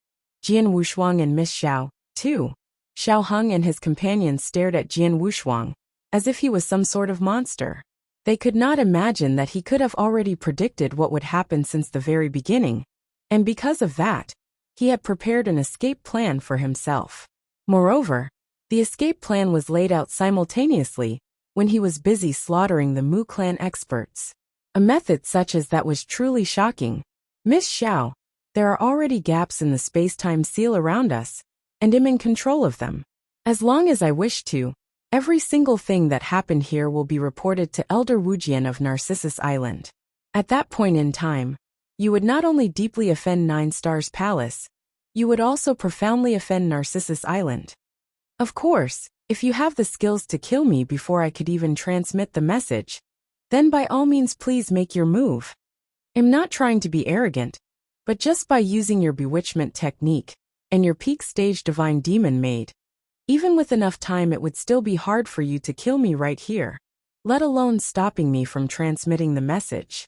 Jian Wushuang and Miss Xiao, 2. Xiao Heng and his companions stared at Jian Wushuang, as if he was some sort of monster. They could not imagine that he could have already predicted what would happen since the very beginning, and because of that, he had prepared an escape plan for himself. Moreover, the escape plan was laid out simultaneously when he was busy slaughtering the Mu clan experts. A method such as that was truly shocking. Miss Xiao, There are already gaps in the space-time seal around us, and I'm in control of them. As long as I wish to, every single thing that happened here will be reported to Elder Wujian of Narcissus Island. At that point in time, you would not only deeply offend Nine Stars Palace, you would also profoundly offend Narcissus Island. Of course, if you have the skills to kill me before I could even transmit the message, then by all means please make your move. I'm not trying to be arrogant, but just by using your bewitchment technique and your peak stage divine demon maid, even with enough time it would still be hard for you to kill me right here, let alone stopping me from transmitting the message.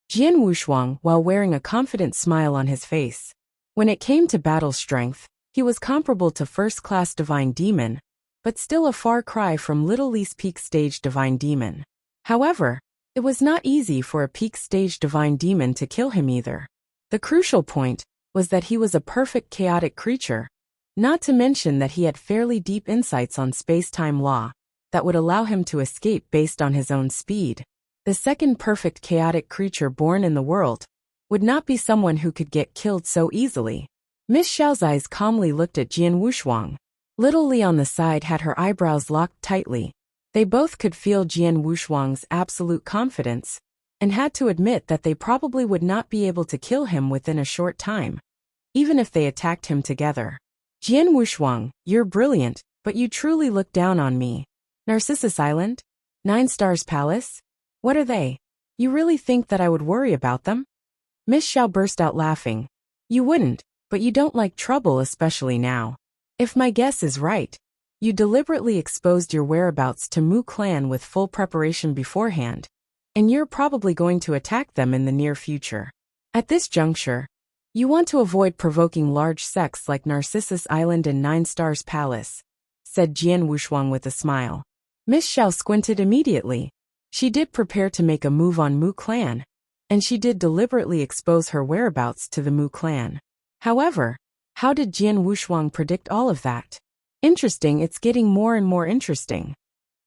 Jian Wushuang, while wearing a confident smile on his face. When it came to battle strength, he was comparable to first-class divine demon, but still a far cry from Little Lee's peak stage divine demon. However, it was not easy for a peak stage divine demon to kill him either. The crucial point was that he was a perfect chaotic creature, not to mention that he had fairly deep insights on space-time law that would allow him to escape based on his own speed. The second perfect chaotic creature born in the world would not be someone who could get killed so easily. Miss Xiao's eyes calmly looked at Jian Wushuang. Little Li on the side had her eyebrows locked tightly. They both could feel Jian Wushuang's absolute confidence, and had to admit that they probably would not be able to kill him within a short time, even if they attacked him together. Jian Wushuang, you're brilliant, but you truly look down on me. Narcissus Island? Nine Stars Palace? What are they? You really think that I would worry about them? Miss Xiao burst out laughing. You wouldn't, but you don't like trouble, especially now. If my guess is right, you deliberately exposed your whereabouts to Mu clan with full preparation beforehand, and you're probably going to attack them in the near future. At this juncture, you want to avoid provoking large sects like Narcissus Island and Nine Stars Palace, said Jian Wushuang with a smile. Miss Xiao squinted immediately. She did prepare to make a move on Mu clan, and she did deliberately expose her whereabouts to the Mu clan. However, how did Jian Wushuang predict all of that? Interesting, it's getting more and more interesting.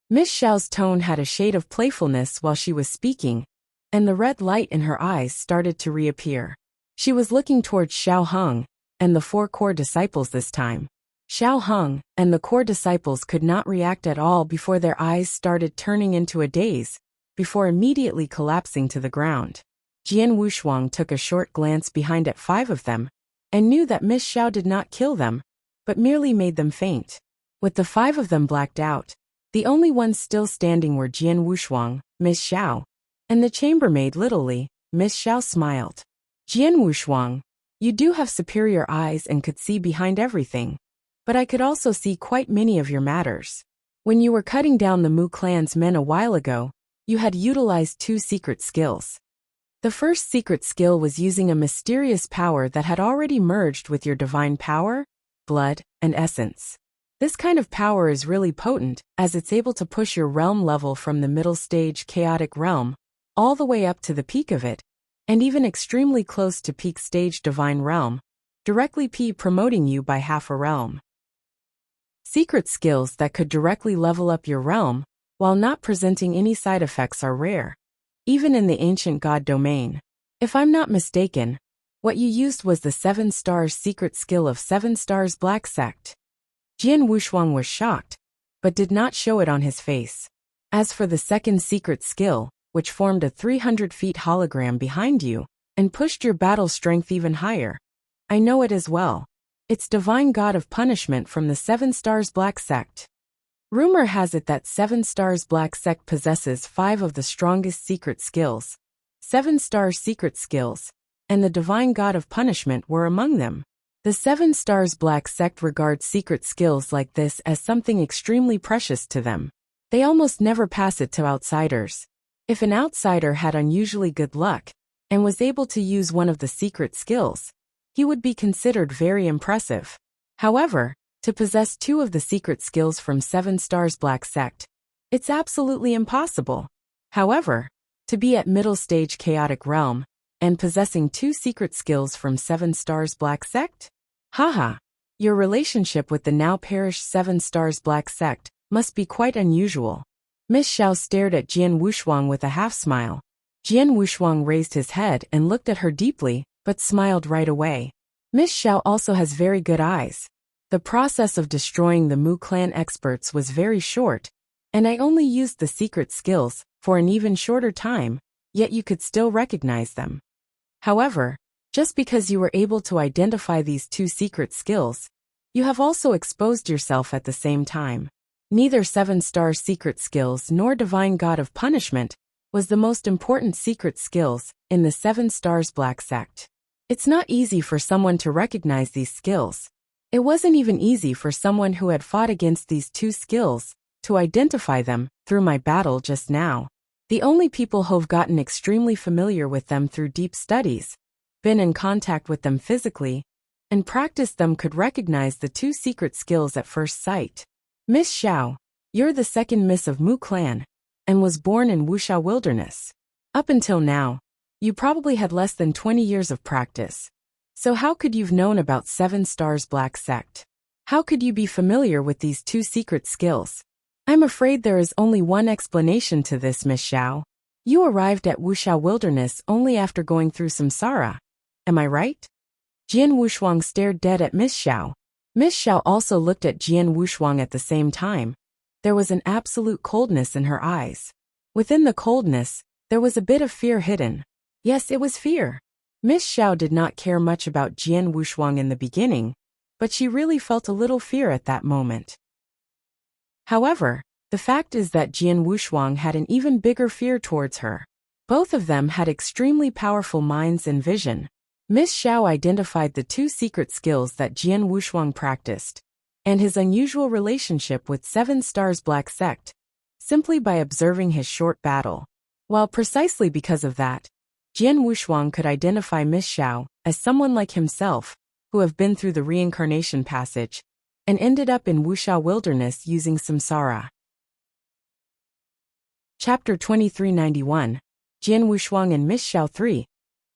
Miss Xiao's tone had a shade of playfulness while she was speaking, and the red light in her eyes started to reappear. She was looking towards Xiao Heng and the 4 core disciples this time. Xiao Heng and the core disciples could not react at all before their eyes started turning into a daze, before immediately collapsing to the ground. Jian Wushuang took a short glance behind at 5 of them, and knew that Miss Xiao did not kill them, but merely made them faint. With the 5 of them blacked out, the only ones still standing were Jian Wushuang, Miss Xiao, and the chambermaid Little Li. Miss Xiao smiled. Jian Wushuang, you do have superior eyes and could see behind everything. But I could also see quite many of your matters. When you were cutting down the Mu clan's men a while ago, you had utilized 2 secret skills. The first secret skill was using a mysterious power that had already merged with your divine power, blood, and essence. This kind of power is really potent, as it's able to push your realm level from the middle stage chaotic realm, all the way up to the peak of it, and even extremely close to peak stage divine realm, directly promoting you by half a realm. Secret skills that could directly level up your realm, while not presenting any side effects, are rare, even in the ancient god domain. If I'm not mistaken, what you used was the 7 stars secret skill of 7 stars Black Sect. Jian Wushuang was shocked, but did not show it on his face. As for the second secret skill, which formed a 300 feet hologram behind you, and pushed your battle strength even higher, I know it as well. It's Divine God of Punishment from the 7 Stars Black Sect. Rumor has it that 7 Stars Black Sect possesses 5 of the strongest secret skills. 7 Stars secret skills, and the Divine God of Punishment were among them. The 7 Stars Black Sect regards secret skills like this as something extremely precious to them. They almost never pass it to outsiders. If an outsider had unusually good luck, and was able to use one of the secret skills, he would be considered very impressive. However, to possess 2 of the secret skills from 7 Stars Black Sect, it's absolutely impossible. However, to be at middle stage chaotic realm, and possessing 2 secret skills from 7 Stars Black Sect? Haha, your relationship with the now perished 7 Stars Black Sect must be quite unusual. Miss Xiao stared at Jian Wushuang with a half-smile. Jian Wushuang raised his head and looked at her deeply, but smiled right away. Miss Xiao also has very good eyes. The process of destroying the Mu clan experts was very short, and I only used the secret skills for an even shorter time, yet you could still recognize them. However, just because you were able to identify these two secret skills, you have also exposed yourself at the same time. Neither 7-star secret skills nor divine god of punishment was the most important secret skills in the 7 stars black sect. It's not easy for someone to recognize these skills. It wasn't even easy for someone who had fought against these two skills to identify them through my battle just now. The only people who've gotten extremely familiar with them through deep studies, been in contact with them physically, and practiced them could recognize the two secret skills at first sight. Miss Xiao, you're the second Miss of Mu Clan, and was born in Wuxia Wilderness. Up until now, you probably had less than 20 years of practice. So how could you've known about 7 stars black sect? How could you be familiar with these two secret skills? I'm afraid there is only one explanation to this, Miss Xiao. You arrived at Wuxia Wilderness only after going through samsara. Am I right? Jian Wushuang stared dead at Miss Xiao. Miss Xiao also looked at Jian Wushuang at the same time. There was an absolute coldness in her eyes. Within the coldness, there was a bit of fear hidden. Yes, it was fear. Miss Xiao did not care much about Jian Wushuang in the beginning, but she really felt a little fear at that moment. However, the fact is that Jian Wushuang had an even bigger fear towards her. Both of them had extremely powerful minds and vision. Miss Xiao identified the two secret skills that Jian Wushuang practiced, and his unusual relationship with 7 stars black sect, simply by observing his short battle. While precisely because of that, Jian Wushuang could identify Miss Xiao as someone like himself, who have been through the reincarnation passage, and ended up in Wuxia Wilderness using samsara. Chapter 2391, Jian Wushuang and Miss Xiao 3.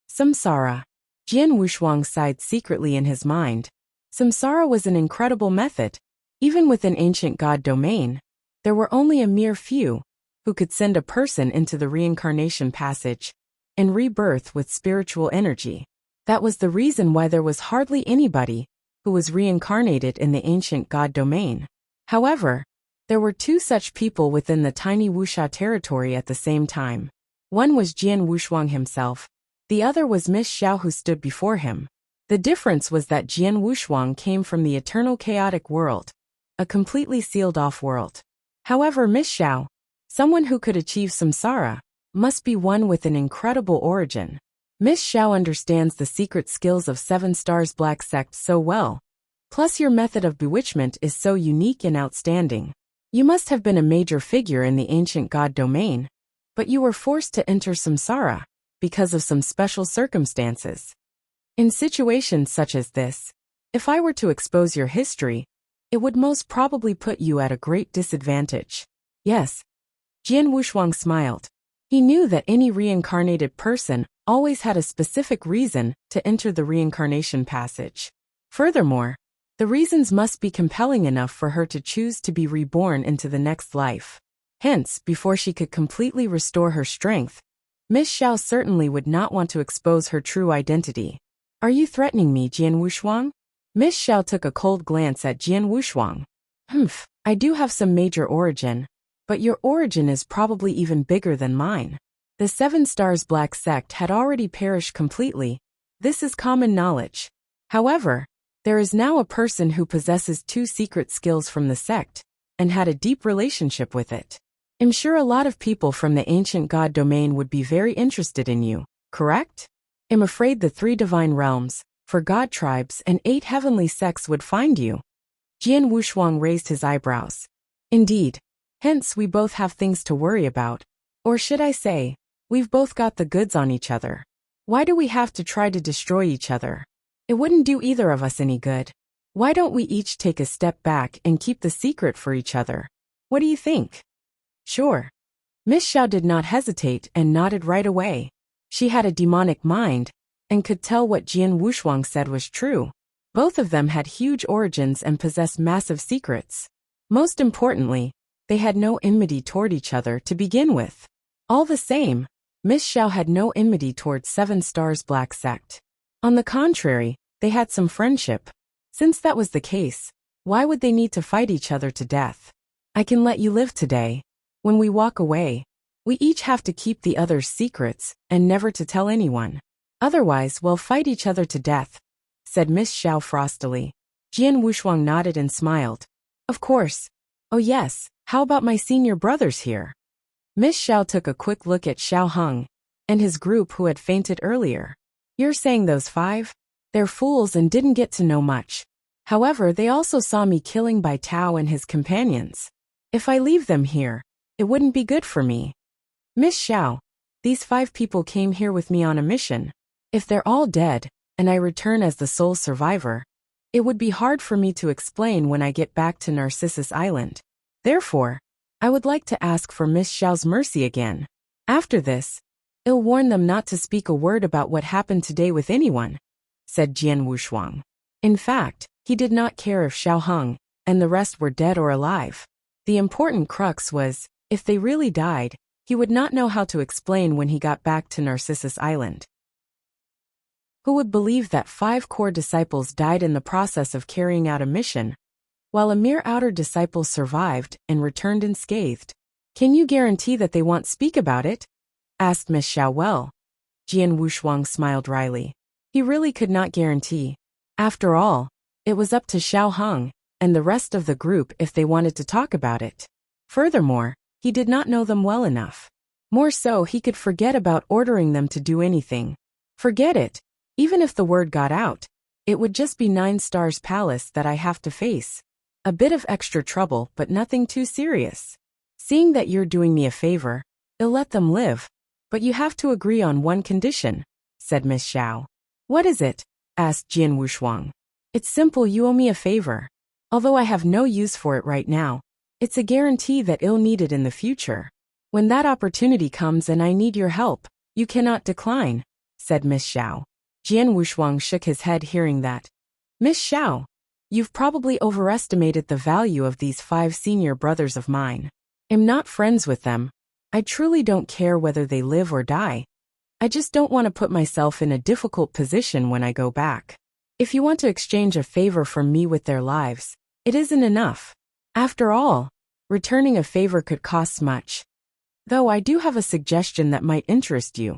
Samsara. Jian Wushuang sighed secretly in his mind. Samsara was an incredible method. Even within ancient god domain, there were only a mere few who could send a person into the reincarnation passage and rebirth with spiritual energy. That was the reason why there was hardly anybody who was reincarnated in the ancient god domain. However, there were two such people within the tiny Wuxia territory at the same time. One was Jian Wushuang himself. The other was Miss Xiao who stood before him. The difference was that Jian Wushuang came from the eternal chaotic world, a completely sealed-off world. However, Miss Xiao, someone who could achieve samsara, must be one with an incredible origin. Miss Xiao understands the secret skills of 7 stars black sect so well. Plus your method of bewitchment is so unique and outstanding. You must have been a major figure in the ancient god domain, but you were forced to enter samsara because of some special circumstances. In situations such as this, if I were to expose your history, it would most probably put you at a great disadvantage. Yes. Jian Wushuang smiled. He knew that any reincarnated person always had a specific reason to enter the reincarnation passage. Furthermore, the reasons must be compelling enough for her to choose to be reborn into the next life. Hence, before she could completely restore her strength, Miss Xiao certainly would not want to expose her true identity. Are you threatening me, Jian Wushuang? Miss Xiao took a cold glance at Jian Wushuang. I do have some major origin, but your origin is probably even bigger than mine. The 7 stars black sect had already perished completely. This is common knowledge. However, there is now a person who possesses 2 secret skills from the sect, and had a deep relationship with it. I'm sure a lot of people from the ancient god domain would be very interested in you, correct? I'm afraid the 3 divine realms, 4 god tribes and 8 heavenly sects would find you. Jian Wushuang raised his eyebrows. Indeed. Hence we both have things to worry about. Or should I say, we've both got the goods on each other. Why do we have to try to destroy each other? It wouldn't do either of us any good. Why don't we each take a step back and keep the secret for each other? What do you think? Sure. Miss Xiao did not hesitate and nodded right away. She had a demonic mind, and could tell what Jian Wushuang said was true. Both of them had huge origins and possessed massive secrets. Most importantly, they had no enmity toward each other to begin with. All the same, Miss Xiao had no enmity towards 7 stars black sect. On the contrary, they had some friendship. Since that was the case, why would they need to fight each other to death? I can let you live today. When we walk away, we each have to keep the other's secrets and never to tell anyone. Otherwise, we'll fight each other to death, said Miss Xiao frostily. Jian Wushuang nodded and smiled. Of course. Oh yes, how about my senior brothers here? Miss Xiao took a quick look at Xiao Heng and his group who had fainted earlier. You're saying those 5? They're fools and didn't get to know much. However, they also saw me killing Bai Tao and his companions. If I leave them here, it wouldn't be good for me. Miss Xiao, these 5 people came here with me on a mission. If they're all dead, and I return as the sole survivor, it would be hard for me to explain when I get back to Narcissus Island. Therefore, I would like to ask for Miss Xiao's mercy again. After this, I'll warn them not to speak a word about what happened today with anyone, said Jian Wushuang. In fact, he did not care if Xiao Heng and the rest were dead or alive. The important crux was, if they really died, he would not know how to explain when he got back to Narcissus Island. Who would believe that 5 core disciples died in the process of carrying out a mission, while a mere outer disciple survived and returned unscathed? Can you guarantee that they won't speak about it? Asked Miss Xiao. Well, Jian Wushuang smiled wryly. He really could not guarantee. After all, it was up to Xiao Heng and the rest of the group if they wanted to talk about it. Furthermore, he did not know them well enough. More so, he could forget about ordering them to do anything. Forget it. Even if the word got out, it would just be 9 Stars Palace that I have to face. A bit of extra trouble, but nothing too serious. Seeing that you're doing me a favor, I'll let them live. But you have to agree on one condition, said Miss Xiao. What is it? Asked Jian Wushuang. It's simple, you owe me a favor. Although I have no use for it right now, it's a guarantee that I'll need it in the future. When that opportunity comes and I need your help, you cannot decline, said Miss Xiao. Jian Wushuang shook his head hearing that. Miss Xiao, you've probably overestimated the value of these 5 senior brothers of mine. I'm not friends with them. I truly don't care whether they live or die. I just don't want to put myself in a difficult position when I go back. If you want to exchange a favor from me with their lives, it isn't enough. After all, returning a favor could cost much. Though I do have a suggestion that might interest you.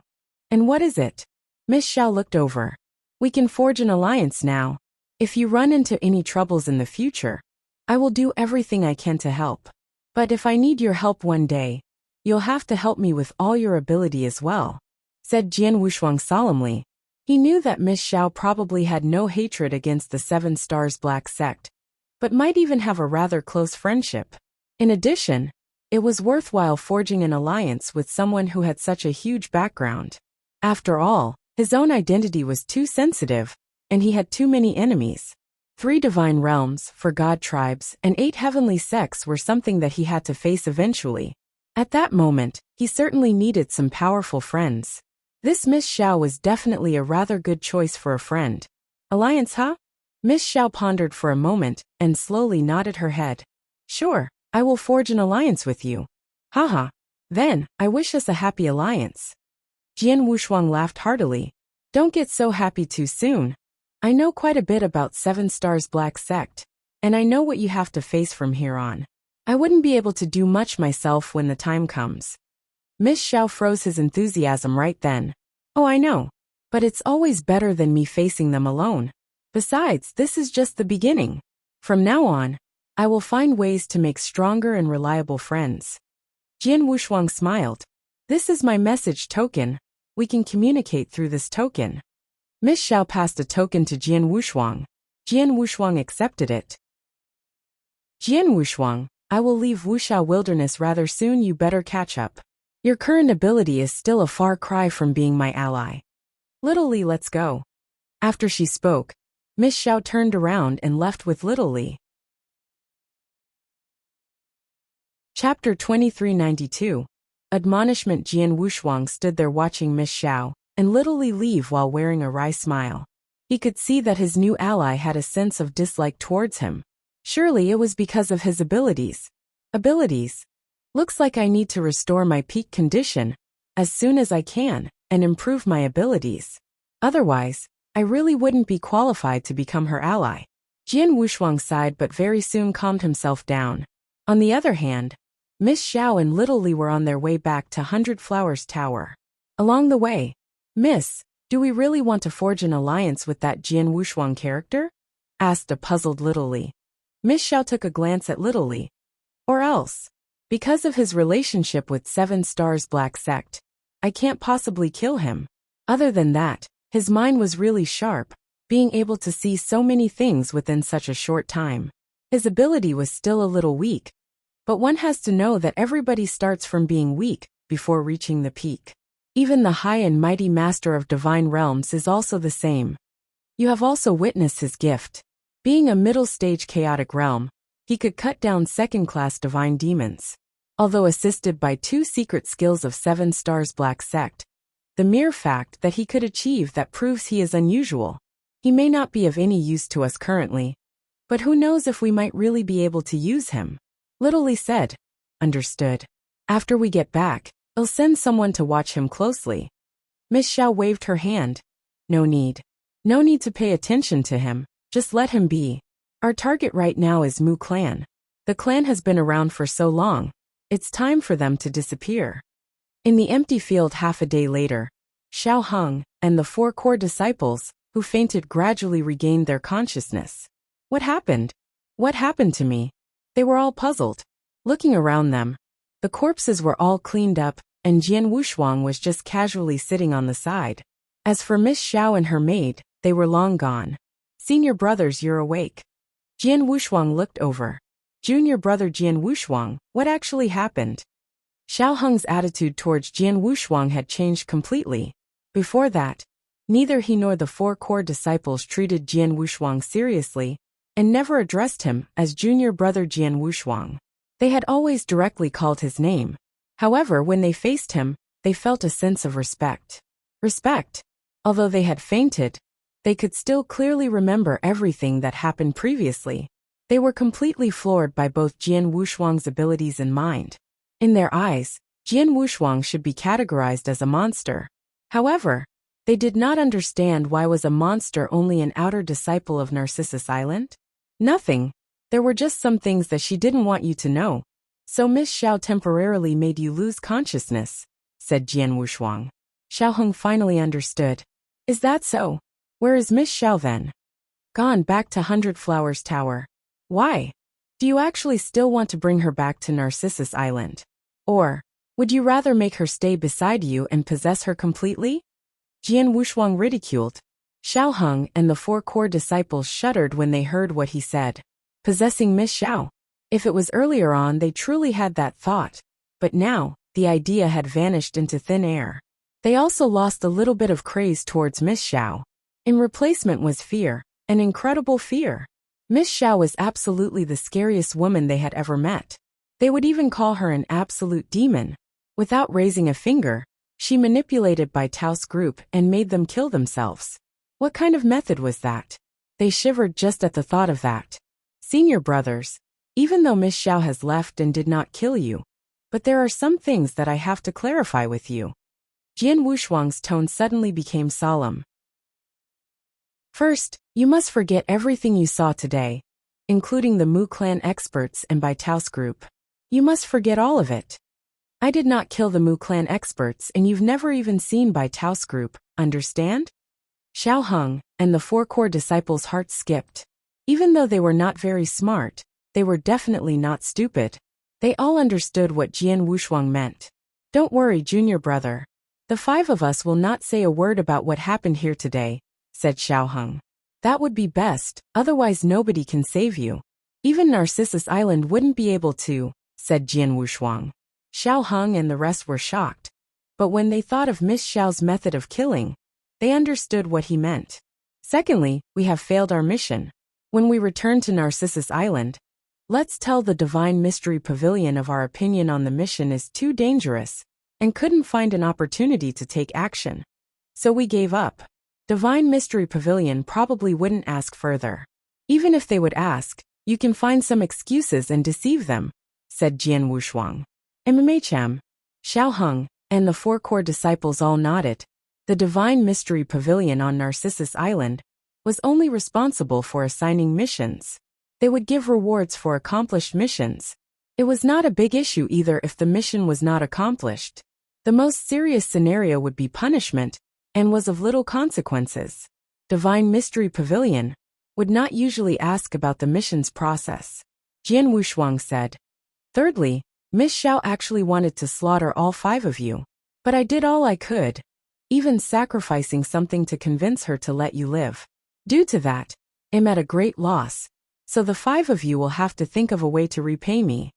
And what is it? Miss Xiao looked over. We can forge an alliance now. If you run into any troubles in the future, I will do everything I can to help. But if I need your help one day, you'll have to help me with all your ability as well, said Jian Wushuang solemnly. He knew that Miss Xiao probably had no hatred against the 7 Stars Black Sect, but might even have a rather close friendship. In addition, it was worthwhile forging an alliance with someone who had such a huge background. After all, his own identity was too sensitive, and he had too many enemies. 3 divine realms, 4 god tribes, and 8 heavenly sects were something that he had to face eventually. At that moment, he certainly needed some powerful friends. This Miss Xiao was definitely a rather good choice for a friend. Alliance, huh? Miss Xiao pondered for a moment and slowly nodded her head. Sure, I will forge an alliance with you. Haha. Then, I wish us a happy alliance. Jian Wushuang laughed heartily. Don't get so happy too soon. I know quite a bit about 7 Stars Black Sect, and I know what you have to face from here on. I wouldn't be able to do much myself when the time comes. Miss Xiao froze his enthusiasm right then. Oh, I know. But it's always better than me facing them alone. Besides, this is just the beginning. From now on, I will find ways to make stronger and reliable friends. Jian Wushuang smiled. This is my message token. We can communicate through this token. Miss Xiao passed a token to Jian Wushuang. Jian Wushuang accepted it. Jian Wushuang, I will leave Wuxia Wilderness rather soon, you better catch up. Your current ability is still a far cry from being my ally. Little Li, let's go. After she spoke, Miss Xiao turned around and left with Little Li. Chapter 2392. Admonishment. Jian Wushuang stood there watching Miss Xiao and Little Li leave while wearing a wry smile. He could see that his new ally had a sense of dislike towards him. Surely it was because of his abilities. Abilities? Looks like I need to restore my peak condition as soon as I can and improve my abilities. Otherwise, I really wouldn't be qualified to become her ally. Jian Wushuang sighed but very soon calmed himself down. On the other hand, Miss Xiao and Little Li were on their way back to 100 Flowers Tower. Along the way, Miss, do we really want to forge an alliance with that Jian Wushuang character? Asked a puzzled Little Li. Miss Xiao took a glance at Little Li. Or else, because of his relationship with 7 Stars Black Sect, I can't possibly kill him. Other than that, his mind was really sharp, being able to see so many things within such a short time. His ability was still a little weak, but one has to know that everybody starts from being weak before reaching the peak. Even the high and mighty master of divine realms is also the same. You have also witnessed his gift. Being a middle-stage chaotic realm, he could cut down second-class divine demons. Although assisted by 2 secret skills of 7 Stars Black Sect, the mere fact that he could achieve that proves he is unusual. He may not be of any use to us currently, but who knows if we might really be able to use him. Little Li said. Understood. After we get back, I'll send someone to watch him closely. Miss Xiao waved her hand. No need. No need to pay attention to him, just let him be. Our target right now is Mu Clan. The clan has been around for so long, it's time for them to disappear. In the empty field half a day later, Xiao Heng and the 4 core disciples, who fainted, gradually regained their consciousness. What happened? What happened to me? They were all puzzled. Looking around them, the corpses were all cleaned up, and Jian Wushuang was just casually sitting on the side. As for Miss Xiao and her maid, they were long gone. Senior brothers, you're awake. Jian Wushuang looked over. Junior brother Jian Wushuang, what actually happened? Xiao Heng's attitude towards Jian Wushuang had changed completely. Before that, neither he nor the 4 core disciples treated Jian Wushuang seriously, and never addressed him as junior brother Jian Wushuang. They had always directly called his name. However, when they faced him, they felt a sense of respect. Respect. Although they had fainted, they could still clearly remember everything that happened previously. They were completely floored by both Jian Wushuang's abilities and mind. In their eyes, Jian Wushuang should be categorized as a monster. However, they did not understand why was a monster only an outer disciple of Narcissus Island? Nothing. There were just some things that she didn't want you to know. So Miss Xiao temporarily made you lose consciousness, said Jian Wushuang. Xiao Heng finally understood. Is that so? Where is Miss Xiao then? Gone back to 100 Flowers Tower. Why? Do you actually still want to bring her back to Narcissus Island? Or, would you rather make her stay beside you and possess her completely? Jian Wushuang ridiculed. Xiao Heng and the 4 core disciples shuddered when they heard what he said. Possessing Miss Xiao. If it was earlier on they truly had that thought, but now, the idea had vanished into thin air. They also lost a little bit of craze towards Miss Xiao. In replacement was fear, an incredible fear. Miss Xiao was absolutely the scariest woman they had ever met. They would even call her an absolute demon. Without raising a finger, she manipulated Bai Tao's group and made them kill themselves. What kind of method was that? They shivered just at the thought of that. Senior brothers, even though Miss Xiao has left and did not kill you, but there are some things that I have to clarify with you. Jian Wushuang's tone suddenly became solemn. First, you must forget everything you saw today, including the Mu Clan experts and Bai Tao's group. You must forget all of it. I did not kill the Mu Clan experts and you've never even seen Bai Tao's group, understand? Xiao Heng and the 4 core disciples' hearts skipped. Even though they were not very smart, they were definitely not stupid. They all understood what Jian Wushuang meant. Don't worry, junior brother. The 5 of us will not say a word about what happened here today, said Xiao Heng. That would be best, otherwise nobody can save you. Even Narcissus Island wouldn't be able to, said Jian Wushuang. Xiao Heng and the rest were shocked. But when they thought of Miss Xiao's method of killing, they understood what he meant. Secondly, we have failed our mission. When we return to Narcissus Island, let's tell the Divine Mystery Pavilion of our opinion on the mission is too dangerous, and couldn't find an opportunity to take action. So we gave up. Divine Mystery Pavilion probably wouldn't ask further. Even if they would ask, you can find some excuses and deceive them, said Jian Wushuang. MMHM, Xiao Heng, and the 4 core disciples all nodded. The Divine Mystery Pavilion on Narcissus Island was only responsible for assigning missions. They would give rewards for accomplished missions. It was not a big issue either if the mission was not accomplished. The most serious scenario would be punishment, and was of little consequences. Divine Mystery Pavilion would not usually ask about the mission's process. Jian Wushuang said. Thirdly, Miss Xiao actually wanted to slaughter all 5 of you. But I did all I could, even sacrificing something to convince her to let you live. Due to that, I'm at a great loss, so the 5 of you will have to think of a way to repay me.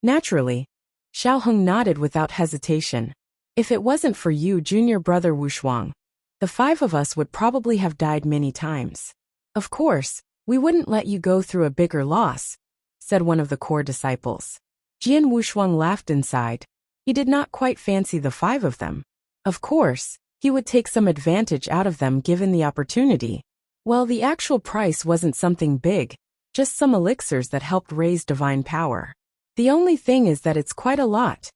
Naturally, Xiao Heng nodded without hesitation. If it wasn't for you, junior brother Wushuang, the 5 of us would probably have died many times. Of course, we wouldn't let you go through a bigger loss, said one of the core disciples. Jian Wushuang laughed inside. He did not quite fancy the 5 of them. Of course, he would take some advantage out of them given the opportunity. Well, the actual price wasn't something big, just some elixirs that helped raise divine power. The only thing is that it's quite a lot.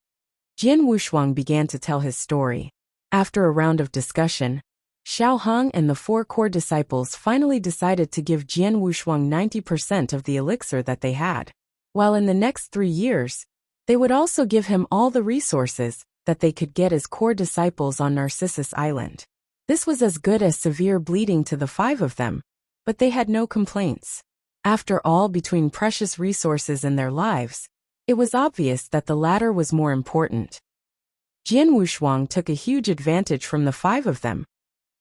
Jian Wushuang began to tell his story. After a round of discussion, Xiao Heng and the 4 core disciples finally decided to give Jian Wushuang 90% of the elixir that they had. While in the next 3 years, they would also give him all the resources that they could get as core disciples on Narcissus Island. This was as good as severe bleeding to the 5 of them, but they had no complaints. After all, between precious resources and their lives, it was obvious that the latter was more important. Jian Wushuang took a huge advantage from the 5 of them.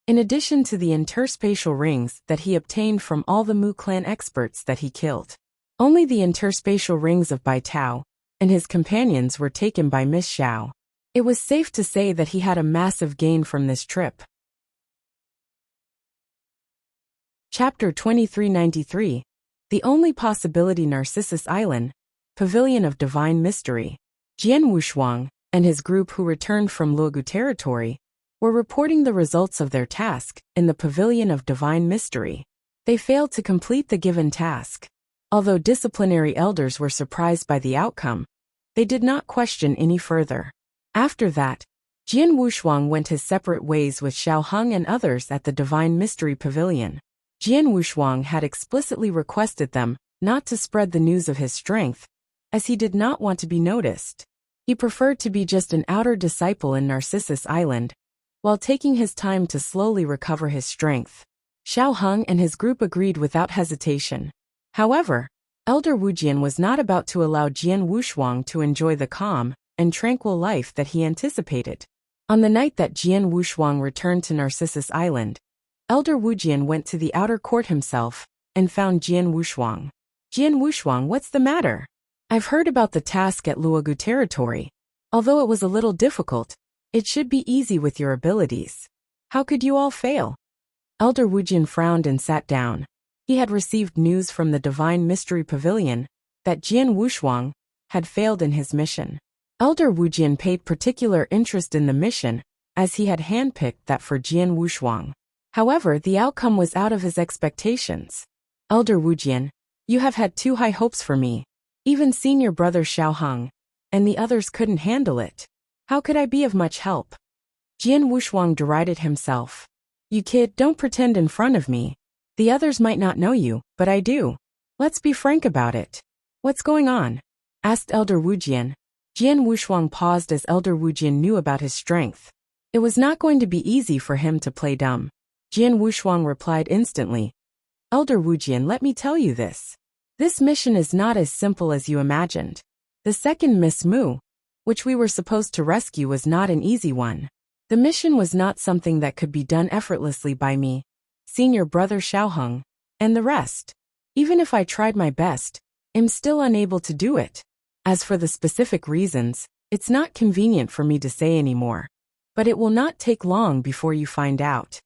In addition to the interspatial rings that he obtained from all the Mu clan experts that he killed, only the interspatial rings of Bai Tao and his companions were taken by Miss Xiao. It was safe to say that he had a massive gain from this trip. Chapter 2393. The Only Possibility. Narcissus Island, Pavilion of Divine Mystery. Jian Wushuang and his group, who returned from Luogu territory, were reporting the results of their task in the Pavilion of Divine Mystery. They failed to complete the given task. Although disciplinary elders were surprised by the outcome, they did not question any further. After that, Jian Wushuang went his separate ways with Xiao Heng and others at the Divine Mystery Pavilion. Jian Wushuang had explicitly requested them not to spread the news of his strength, as he did not want to be noticed. He preferred to be just an outer disciple in Narcissus Island, while taking his time to slowly recover his strength. Xiao Heng and his group agreed without hesitation. However, Elder Wujian was not about to allow Jian Wushuang to enjoy the calm and tranquil life that he anticipated. On the night that Jian Wushuang returned to Narcissus Island, Elder Wujian went to the outer court himself and found Jian Wushuang. Jian Wushuang, what's the matter? I've heard about the task at Luogu territory. Although it was a little difficult, it should be easy with your abilities. How could you all fail? Elder Wujian frowned and sat down. He had received news from the Divine Mystery Pavilion that Jian Wushuang had failed in his mission. Elder Wujian paid particular interest in the mission, as he had handpicked that for Jian Wushuang. However, the outcome was out of his expectations. Elder Wujian, you have had too high hopes for me. Even senior brother Xiao Heng and the others couldn't handle it. How could I be of much help? Jian Wushuang derided himself. You kid, don't pretend in front of me. The others might not know you, but I do. Let's be frank about it. What's going on? Asked Elder Wujian. Jian Wushuang paused as Elder Wujian knew about his strength. It was not going to be easy for him to play dumb. Jian Wushuang replied instantly. Elder Wujian, let me tell you this. This mission is not as simple as you imagined. The second Miss Mu, which we were supposed to rescue, was not an easy one. The mission was not something that could be done effortlessly by me, senior brother Xiao Heng, and the rest. Even if I tried my best, I'm still unable to do it. As for the specific reasons, it's not convenient for me to say anymore. But it will not take long before you find out.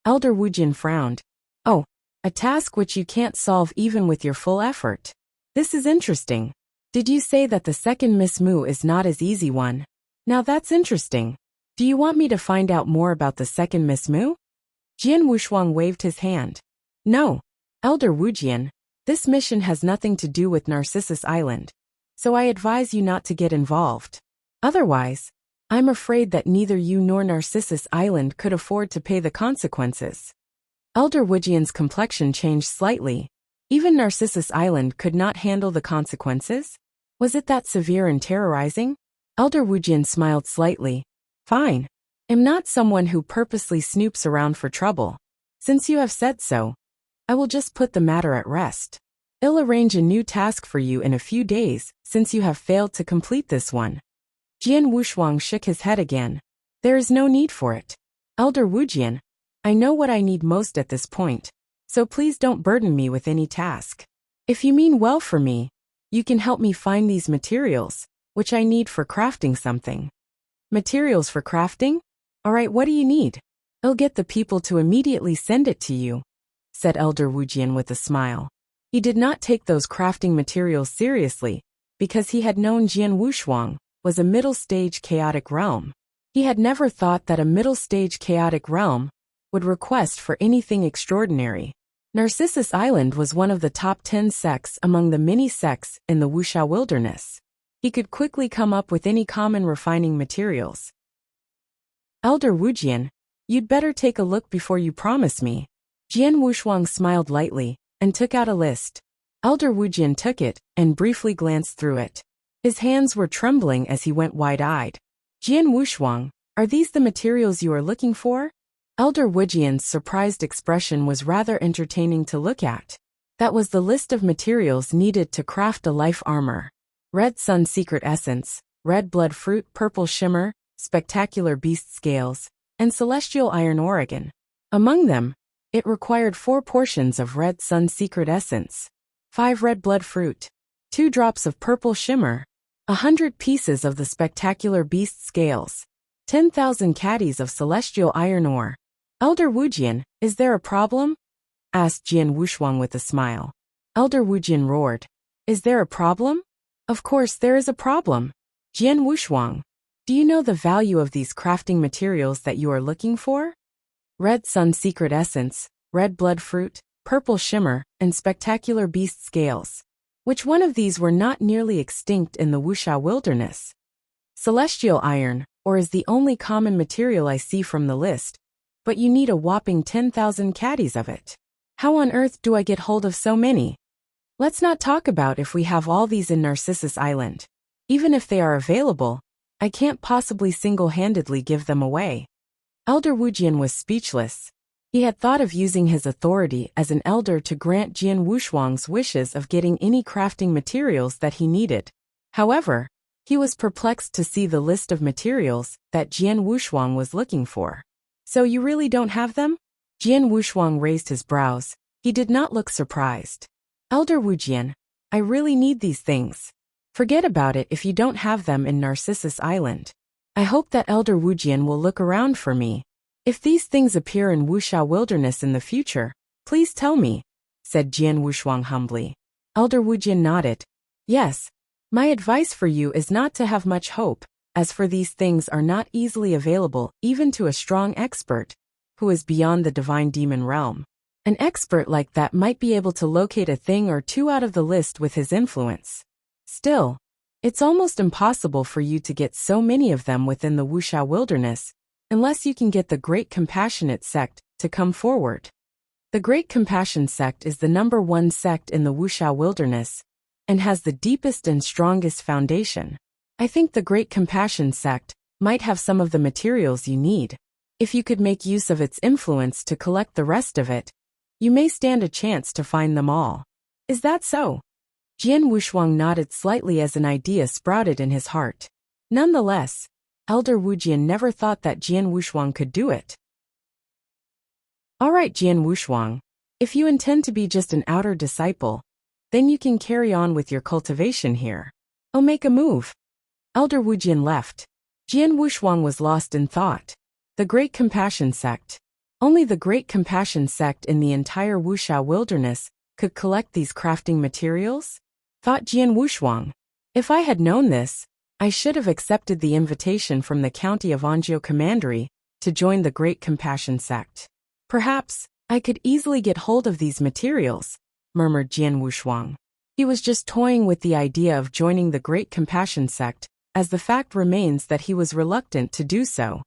Elder Wujian frowned. Oh, a task which you can't solve even with your full effort. This is interesting. Did you say that the second Miss Mu is not as easy one? Now that's interesting. Do you want me to find out more about the second Miss Mu? Jian Wushuang waved his hand. No, Elder Wujian, this mission has nothing to do with Narcissus Island, so I advise you not to get involved. Otherwise, I'm afraid that neither you nor Narcissus Island could afford to pay the consequences. Elder Wujian's complexion changed slightly. Even Narcissus Island could not handle the consequences? Was it that severe and terrorizing? Elder Wujian smiled slightly. Fine. I'm not someone who purposely snoops around for trouble. Since you have said so, I will just put the matter at rest. I'll arrange a new task for you in a few days, since you have failed to complete this one. Jian Wushuang shook his head again. There is no need for it. Elder Wujian, I know what I need most at this point, so please don't burden me with any task. If you mean well for me, you can help me find these materials, which I need for crafting something. Materials for crafting? Alright, what do you need? I'll get the people to immediately send it to you, said Elder Wujian with a smile. He did not take those crafting materials seriously, because he had known Jian Wushuang was a middle-stage chaotic realm. He had never thought that a middle-stage chaotic realm would request for anything extraordinary. Narcissus Island was one of the top 10 sects among the many sects in the Wuxia wilderness. He could quickly come up with any common refining materials. Elder Wujian, you'd better take a look before you promise me. Jian Wushuang smiled lightly and took out a list. Elder Wujian took it and briefly glanced through it. His hands were trembling as he went wide-eyed. Jian Wushuang, are these the materials you are looking for? Elder Wujian's surprised expression was rather entertaining to look at. That was the list of materials needed to craft a life armor. Red Sun Secret Essence, Red Blood Fruit Purple Shimmer, Spectacular Beast Scales, and Celestial Iron Oregon. Among them, it required 4 portions of Red Sun Secret Essence, 5 Red Blood Fruit, 2 drops of Purple Shimmer, 100 pieces of the Spectacular Beast Scales, 10,000 caddies of Celestial Iron Ore. Elder Wujian, is there a problem? Asked Jian Wushuang with a smile. Elder Wujian roared. Is there a problem? Of course there is a problem. Jian Wushuang, do you know the value of these crafting materials that you are looking for? Red Sun Secret Essence, Red Blood Fruit, Purple Shimmer, and Spectacular Beast Scales. Which one of these were not nearly extinct in the Wuxia wilderness? Celestial Iron, or is the only common material I see from the list, but you need a whopping 10,000 caddies of it. How on earth do I get hold of so many? Let's not talk about if we have all these in Narcissus Island. Even if they are available, I can't possibly single-handedly give them away. Elder Wujian was speechless. He had thought of using his authority as an elder to grant Jian Wushuang's wishes of getting any crafting materials that he needed. However, he was perplexed to see the list of materials that Jian Wushuang was looking for. So you really don't have them? Jian Wushuang raised his brows. He did not look surprised. Elder Wujian, I really need these things. Forget about it if you don't have them in Narcissus Island. I hope that Elder Wujian will look around for me. If these things appear in Wuxia wilderness in the future, please tell me, said Jian Wushuang humbly. Elder Wujian nodded. Yes. My advice for you is not to have much hope, as for these things are not easily available even to a strong expert, who is beyond the divine demon realm. An expert like that might be able to locate a thing or two out of the list with his influence. Still, it's almost impossible for you to get so many of them within the Wuxia wilderness, unless you can get the Great Compassionate Sect to come forward. The Great Compassion Sect is the #1 sect in the Wuxia wilderness, and has the deepest and strongest foundation. I think the Great Compassion Sect might have some of the materials you need. If you could make use of its influence to collect the rest of it, you may stand a chance to find them all. Is that so? Jian Wushuang nodded slightly as an idea sprouted in his heart. Nonetheless, Elder Wujian never thought that Jian Wushuang could do it. Alright Jian Wushuang, if you intend to be just an outer disciple, then you can carry on with your cultivation here. I'll make a move. Elder Wujian left. Jian Wushuang was lost in thought. The Great Compassion Sect. Only the Great Compassion Sect in the entire Wuxia wilderness could collect these crafting materials? Thought Jian Wushuang. If I had known this, I should have accepted the invitation from the county of Anzhou Commandery to join the Great Compassion Sect. Perhaps I could easily get hold of these materials, murmured Jian Wushuang. He was just toying with the idea of joining the Great Compassion Sect as the fact remains that he was reluctant to do so.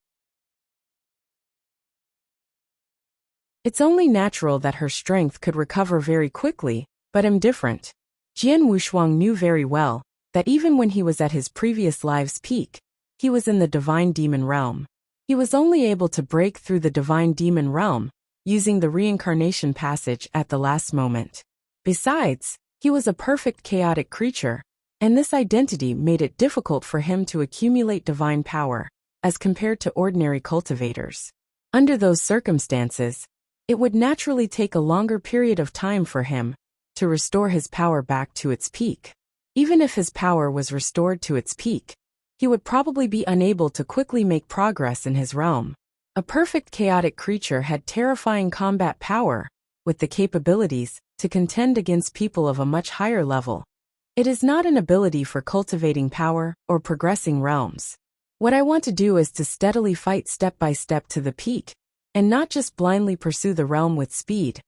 It's only natural that her strength could recover very quickly, but I'm different. Jian Wushuang knew very well that even when he was at his previous life's peak, he was in the divine demon realm. He was only able to break through the divine demon realm using the reincarnation passage at the last moment. Besides, he was a perfect chaotic creature, and this identity made it difficult for him to accumulate divine power, as compared to ordinary cultivators. Under those circumstances, it would naturally take a longer period of time for him to restore his power back to its peak. Even if his power was restored to its peak, he would probably be unable to quickly make progress in his realm. A perfect chaotic creature had terrifying combat power, with the capabilities to contend against people of a much higher level. It is not an ability for cultivating power or progressing realms. What I want to do is to steadily fight step by step to the peak, and not just blindly pursue the realm with speed,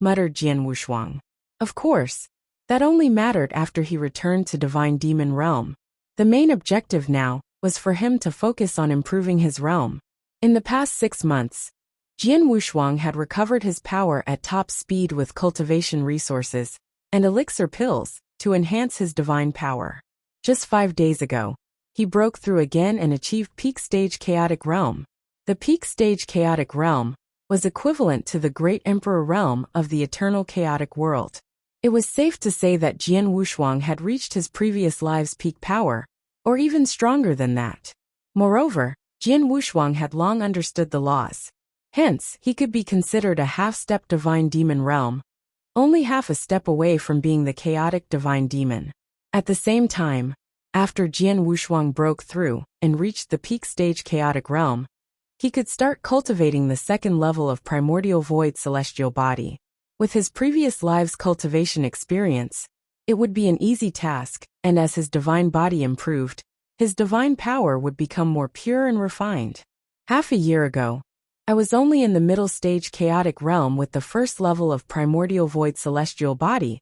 muttered Jian Wushuang. Of course, that only mattered after he returned to Divine Demon Realm. The main objective now was for him to focus on improving his realm. In the past 6 months, Jian Wushuang had recovered his power at top speed with cultivation resources and elixir pills to enhance his divine power. Just 5 days ago, he broke through again and achieved peak stage chaotic realm. The peak stage chaotic realm was equivalent to the Great Emperor realm of the eternal chaotic world. It was safe to say that Jian Wushuang had reached his previous life's peak power, or even stronger than that. Moreover, Jian Wushuang had long understood the laws. Hence, he could be considered a half-step divine demon realm, only half a step away from being the chaotic divine demon. At the same time, after Jian Wushuang broke through and reached the peak stage chaotic realm, he could start cultivating the second level of primordial void celestial body. With his previous lives' cultivation experience, it would be an easy task, and as his divine body improved, his divine power would become more pure and refined. Half a year ago, I was only in the middle stage chaotic realm with the first level of primordial void celestial body,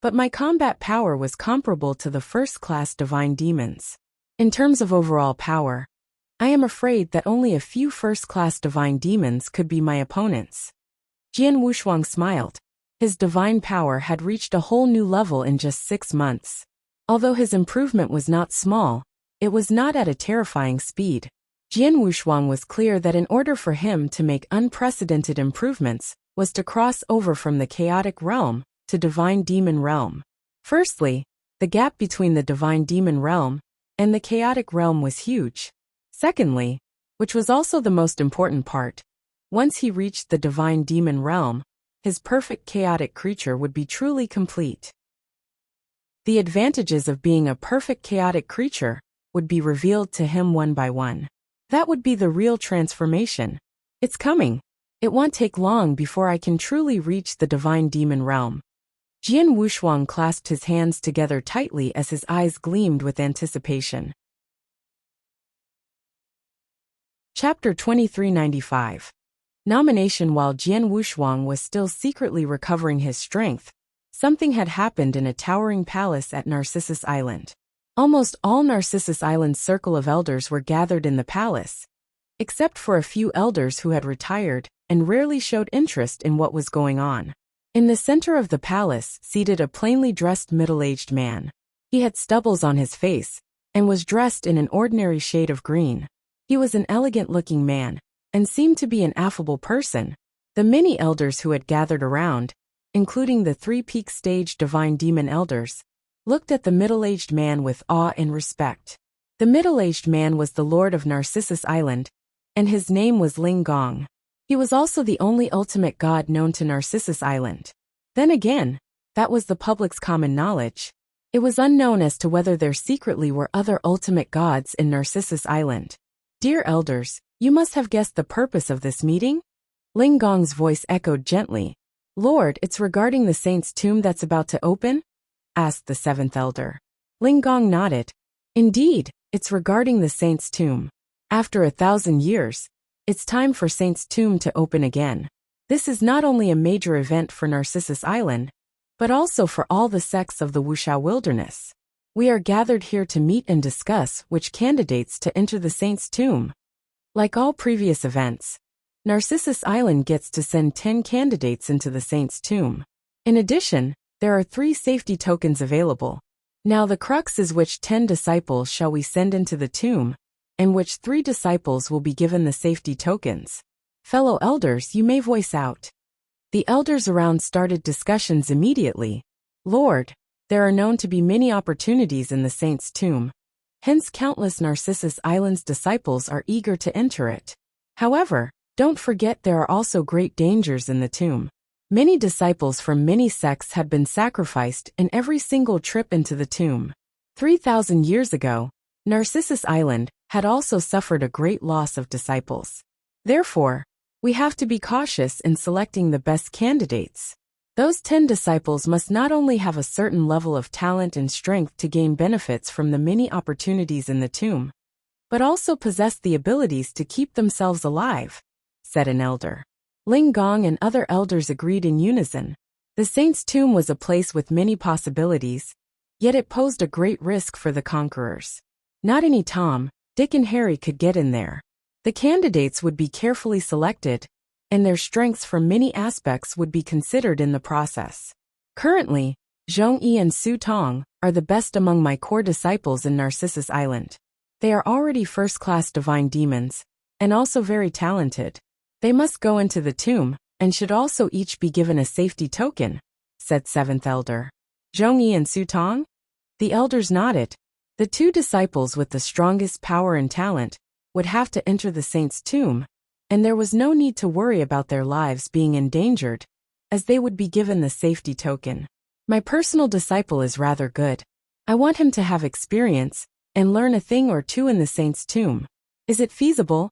but my combat power was comparable to the first-class divine demons. In terms of overall power, I am afraid that only a few first-class divine demons could be my opponents. Jian Wushuang smiled. His divine power had reached a whole new level in just 6 months. Although his improvement was not small, it was not at a terrifying speed. Jian Wushuang was clear that in order for him to make unprecedented improvements was to cross over from the chaotic realm to divine demon realm. Firstly, the gap between the divine demon realm and the chaotic realm was huge. Secondly, which was also the most important part, once he reached the divine demon realm, his perfect chaotic creature would be truly complete. The advantages of being a perfect chaotic creature would be revealed to him one by one. That would be the real transformation. It's coming. It won't take long before I can truly reach the divine demon realm. Jian Wushuang clasped his hands together tightly as his eyes gleamed with anticipation. Chapter 2395. Nomination. While Jian Wushuang was still secretly recovering his strength, something had happened in a towering palace at Narcissus Island. Almost all Narcissus Island's circle of elders were gathered in the palace, except for a few elders who had retired and rarely showed interest in what was going on. In the center of the palace seated a plainly dressed middle-aged man. He had stubbles on his face and was dressed in an ordinary shade of green. He was an elegant-looking man and seemed to be an affable person. The many elders who had gathered around, including the 3 peak stage divine demon elders, looked at the middle-aged man with awe and respect. The middle-aged man was the lord of Narcissus Island, and his name was Ling Gong. He was also the only ultimate god known to Narcissus Island. Then again, that was the public's common knowledge. It was unknown as to whether there secretly were other ultimate gods in Narcissus Island. Dear elders, you must have guessed the purpose of this meeting? Ling Gong's voice echoed gently. Lord, it's regarding the saint's tomb that's about to open? Asked the 7th elder. Ling Gong nodded. Indeed, it's regarding the saint's tomb. After 1,000 years, it's time for Saint's tomb to open again. This is not only a major event for Narcissus Island, but also for all the sects of the Wuxia wilderness. We are gathered here to meet and discuss which candidates to enter the saint's tomb. Like all previous events, Narcissus Island gets to send 10 candidates into the saint's tomb. In addition, there are 3 safety tokens available. Now the crux is which 10 disciples shall we send into the tomb, and which 3 disciples will be given the safety tokens. Fellow elders, you may voice out. The elders around started discussions immediately. Lord, there are known to be many opportunities in the saint's tomb. Hence countless Narcissus Island's disciples are eager to enter it. However, don't forget there are also great dangers in the tomb. Many disciples from many sects have been sacrificed in every single trip into the tomb. 3,000 years ago, Narcissus Island had also suffered a great loss of disciples. Therefore, we have to be cautious in selecting the best candidates. Those 10 disciples must not only have a certain level of talent and strength to gain benefits from the many opportunities in the tomb, but also possess the abilities to keep themselves alive, said an elder. Ling Gong and other elders agreed in unison. The saint's tomb was a place with many possibilities, yet it posed a great risk for the conquerors. Not any Tom, Dick and Harry could get in there. The candidates would be carefully selected, and their strengths from many aspects would be considered in the process. Currently, Zhong Yi and Su Tong are the best among my core disciples in Narcissus Island. They are already first-class divine demons, and also very talented. They must go into the tomb, and should also each be given a safety token, said 7th Elder. Zhong Yi and Su Tong? The elders nodded. The 2 disciples with the strongest power and talent would have to enter the saint's tomb, and there was no need to worry about their lives being endangered, as they would be given the safety token. My personal disciple is rather good. I want him to have experience, and learn a thing or two in the saint's tomb. Is it feasible?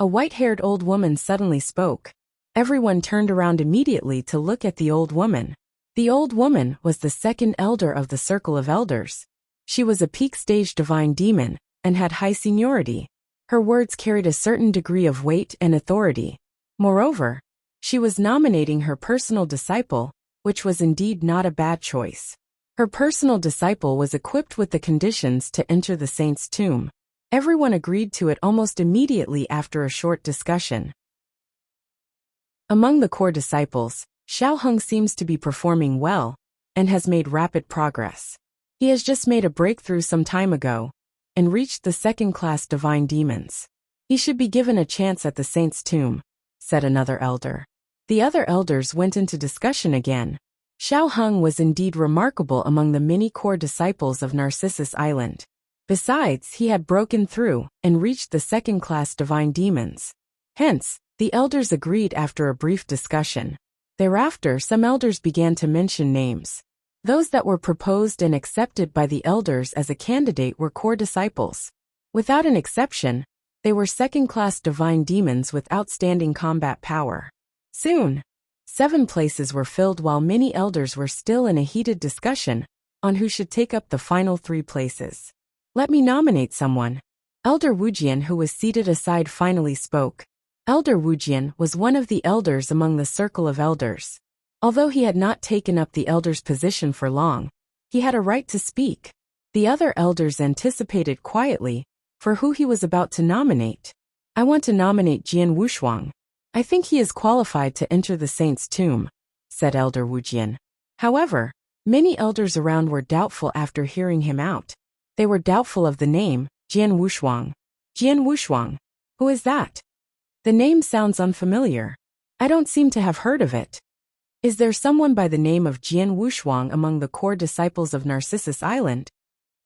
A white-haired old woman suddenly spoke. Everyone turned around immediately to look at the old woman. The old woman was the 2nd elder of the Circle of Elders. She was a peak-stage divine demon, and had high seniority. Her words carried a certain degree of weight and authority. Moreover, she was nominating her personal disciple, which was indeed not a bad choice. Her personal disciple was equipped with the conditions to enter the saint's tomb. Everyone agreed to it almost immediately after a short discussion. Among the core disciples, Xiao Heng seems to be performing well, and has made rapid progress. He has just made a breakthrough some time ago, and reached the 2nd-class divine demons. He should be given a chance at the saint's tomb, said another elder. The other elders went into discussion again. Xiao Heng was indeed remarkable among the many core disciples of Narcissus Island. Besides, he had broken through and reached the 2nd-class divine demons. Hence, the elders agreed after a brief discussion. Thereafter, some elders began to mention names. Those that were proposed and accepted by the elders as a candidate were core disciples. Without an exception, they were 2nd-class divine demons with outstanding combat power. Soon, 7 places were filled while many elders were still in a heated discussion on who should take up the final 3 places. Let me nominate someone. Elder Wujian, who was seated aside, finally spoke. Elder Wujian was one of the elders among the Circle of Elders. Although he had not taken up the elder's position for long, he had a right to speak. The other elders anticipated quietly for who he was about to nominate. I want to nominate Jian Wushuang. I think he is qualified to enter the saint's tomb, said Elder Wujian. However, many elders around were doubtful after hearing him out. They were doubtful of the name, Jian Wushuang. Jian Wushuang? Who is that? The name sounds unfamiliar. I don't seem to have heard of it. Is there someone by the name of Jian Wushuang among the core disciples of Narcissus Island?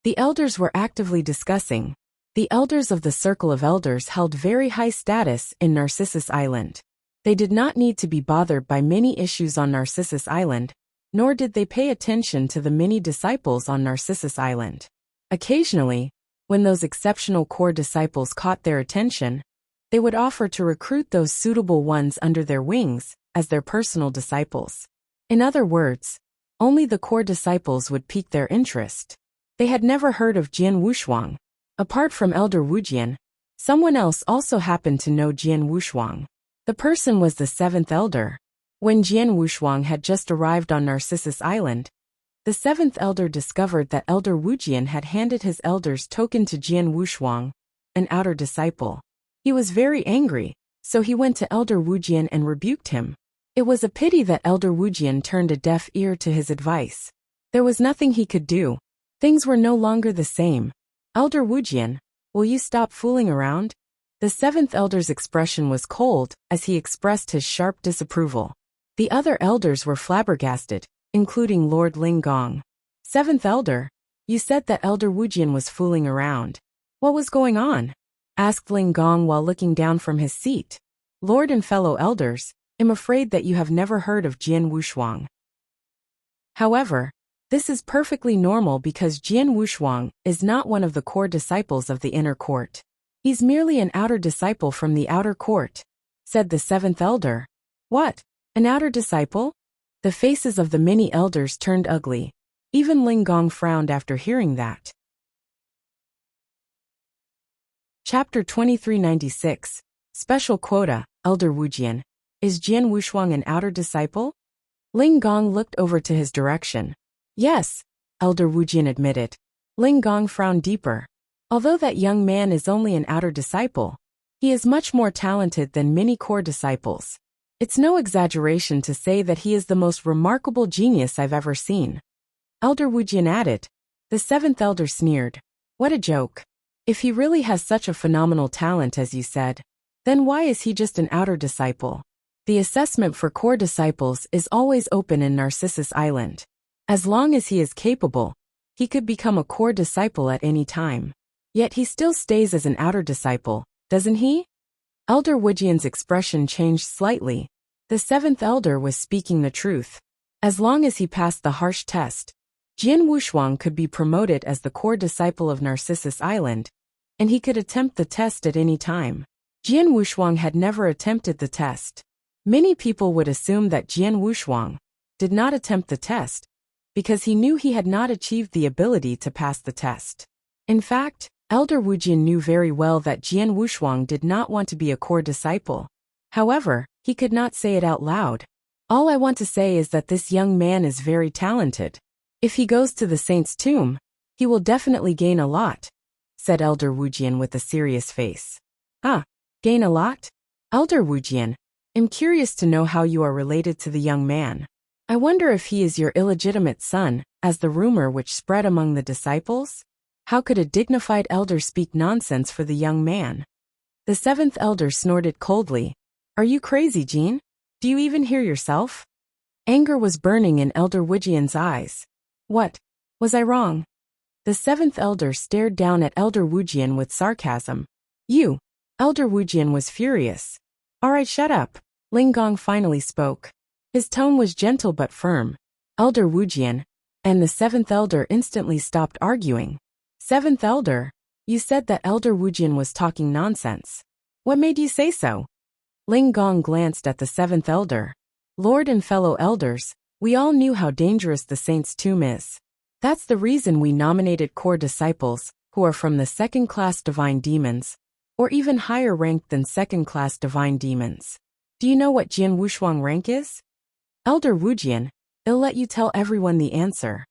The elders were actively discussing. The elders of the Circle of Elders held very high status in Narcissus Island. They did not need to be bothered by many issues on Narcissus Island, nor did they pay attention to the many disciples on Narcissus Island. Occasionally, when those exceptional core disciples caught their attention, they would offer to recruit those suitable ones under their wings as their personal disciples. In other words, only the core disciples would pique their interest. They had never heard of Jian Wushuang. Apart from Elder Wujian, someone else also happened to know Jian Wushuang. The person was the 7th elder. When Jian Wushuang had just arrived on Narcissus Island, The seventh elder discovered that Elder Wujian had handed his elder's token to Jian Wushuang, an outer disciple. He was very angry, so he went to Elder Wujian and rebuked him. It was a pity that Elder Wujian turned a deaf ear to his advice. There was nothing he could do. Things were no longer the same. Elder Wujian, will you stop fooling around? The seventh elder's expression was cold as he expressed his sharp disapproval. The other elders were flabbergasted, including Lord Linggong. Seventh elder, you said that Elder Wujian was fooling around. What was going on? Asked Linggong while looking down from his seat. Lord and fellow elders, I'm afraid that you have never heard of Jian Wushuang. However, this is perfectly normal because Jian Wushuang is not one of the core disciples of the inner court. He's merely an outer disciple from the outer court, said the seventh elder. What? An outer disciple? The faces of the many elders turned ugly. Even Linggong frowned after hearing that. Chapter 2396. Special Quota, Elder Wujian. Is Jian Wushuang an outer disciple? Linggong looked over to his direction. Yes, Elder Wujian admitted. Linggong frowned deeper. Although that young man is only an outer disciple, he is much more talented than many core disciples. It's no exaggeration to say that he is the most remarkable genius I've ever seen. Elder Wujian added. The seventh elder sneered. What a joke. If he really has such a phenomenal talent as you said, then why is he just an outer disciple? The assessment for core disciples is always open in Narcissus Island. As long as he is capable, he could become a core disciple at any time. Yet he still stays as an outer disciple, doesn't he? Elder Wujian's expression changed slightly. The seventh elder was speaking the truth. As long as he passed the harsh test, Jian Wushuang could be promoted as the core disciple of Narcissus Island, and he could attempt the test at any time. Jian Wushuang had never attempted the test. Many people would assume that Jian Wushuang did not attempt the test because he knew he had not achieved the ability to pass the test. In fact, Elder Wujian knew very well that Jian Wushuang did not want to be a core disciple. However, he could not say it out loud. All I want to say is that this young man is very talented. If he goes to the saint's tomb, he will definitely gain a lot, said Elder Wujian with a serious face. Ah, gain a lot? Elder Wujian, I'm curious to know how you are related to the young man. I wonder if he is your illegitimate son, as the rumor which spread among the disciples? How could a dignified elder speak nonsense for the young man? The seventh elder snorted coldly. Are you crazy, Jean? Do you even hear yourself? Anger was burning in Elder Wujian's eyes. What? Was I wrong? The seventh elder stared down at Elder Wujian with sarcasm. You! Elder Wujian was furious. Alright, shut up. Linggong finally spoke. His tone was gentle but firm. Elder Wujian, and the seventh elder instantly stopped arguing. Seventh elder, you said that Elder Wujian was talking nonsense. What made you say so? Linggong glanced at the seventh elder. Lord and fellow elders, we all knew how dangerous the saint's tomb is. That's the reason we nominated core disciples, who are from the second-class divine demons, or even higher ranked than second-class divine demons. Do you know what Jian Wushuang rank is? Elder Wujian, I'll let you tell everyone the answer.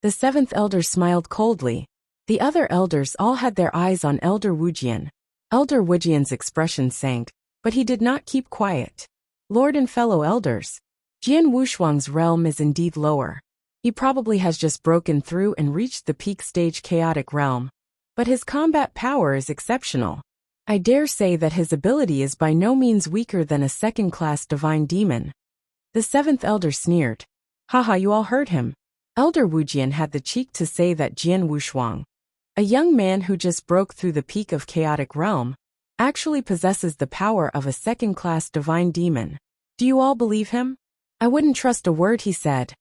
The seventh elder smiled coldly. The other elders all had their eyes on Elder Wujian. Elder Wujian's expression sank, but he did not keep quiet. Lord and fellow elders, Jian Wushuang's realm is indeed lower. He probably has just broken through and reached the peak stage chaotic realm, but his combat power is exceptional. I dare say that his ability is by no means weaker than a second-class divine demon. The seventh elder sneered. Haha, you all heard him. Elder Wujian had the cheek to say that Jian Wushuang, a young man who just broke through the peak of chaotic realm, actually possesses the power of a second-class divine demon. Do you all believe him? I wouldn't trust a word he said.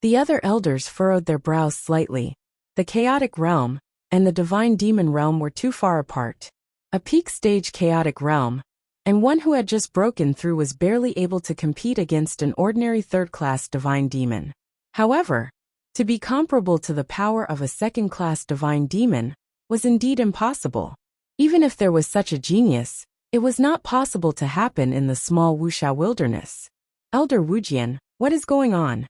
The other elders furrowed their brows slightly. The chaotic realm and the divine demon realm were too far apart. A peak stage chaotic realm, and one who had just broken through was barely able to compete against an ordinary third-class divine demon. However, to be comparable to the power of a second-class divine demon was indeed impossible. Even if there was such a genius, it was not possible to happen in the small Wuxia wilderness. Elder Wujian, what is going on?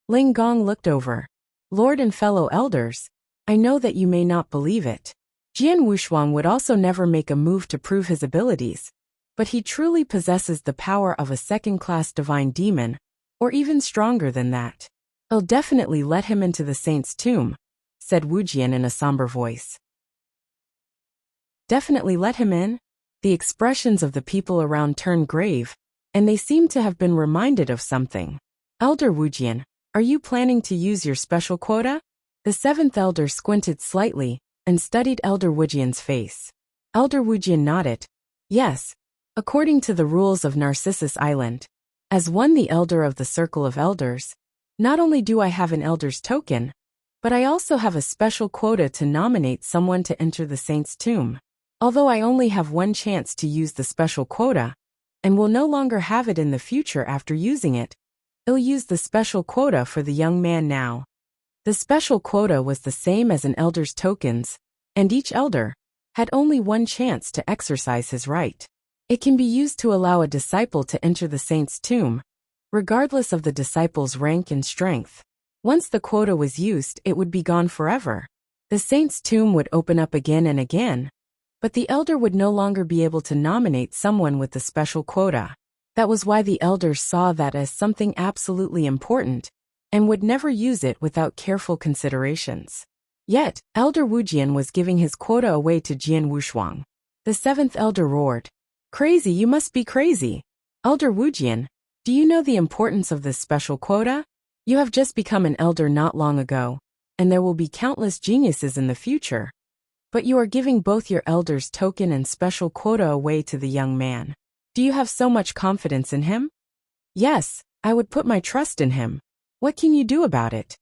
Linggong looked over. Lord and fellow elders, I know that you may not believe it. Jian Wushuang would also never make a move to prove his abilities, but he truly possesses the power of a second-class divine demon, or even stronger than that. I'll definitely let him into the saint's tomb, said Wu Jian in a somber voice. Definitely let him in? The expressions of the people around turned grave, and they seemed to have been reminded of something. Elder Wu Jian, are you planning to use your special quota? The seventh elder squinted slightly and studied Elder Wu Jian's face. Elder Wu Jian nodded. Yes, according to the rules of Narcissus Island. As the elder of the Circle of Elders, not only do I have an elder's token, but I also have a special quota to nominate someone to enter the saint's tomb. Although I only have one chance to use the special quota, and will no longer have it in the future after using it, I'll use the special quota for the young man now. The special quota was the same as an elder's tokens, and each elder had only one chance to exercise his right. It can be used to allow a disciple to enter the saint's tomb, regardless of the disciple's rank and strength. Once the quota was used, it would be gone forever. The saint's tomb would open up again and again, but the elder would no longer be able to nominate someone with the special quota. That was why the elders saw that as something absolutely important, and would never use it without careful considerations. Yet, Elder Wu Jian was giving his quota away to Jian Wushuang. The seventh elder roared, "Crazy, you must be crazy! Elder Wu Jian, do you know the importance of this special quota? You have just become an elder not long ago, and there will be countless geniuses in the future. But you are giving both your elder's token and special quota away to the young man. Do you have so much confidence in him?" "Yes, I would put my trust in him. What can you do about it?"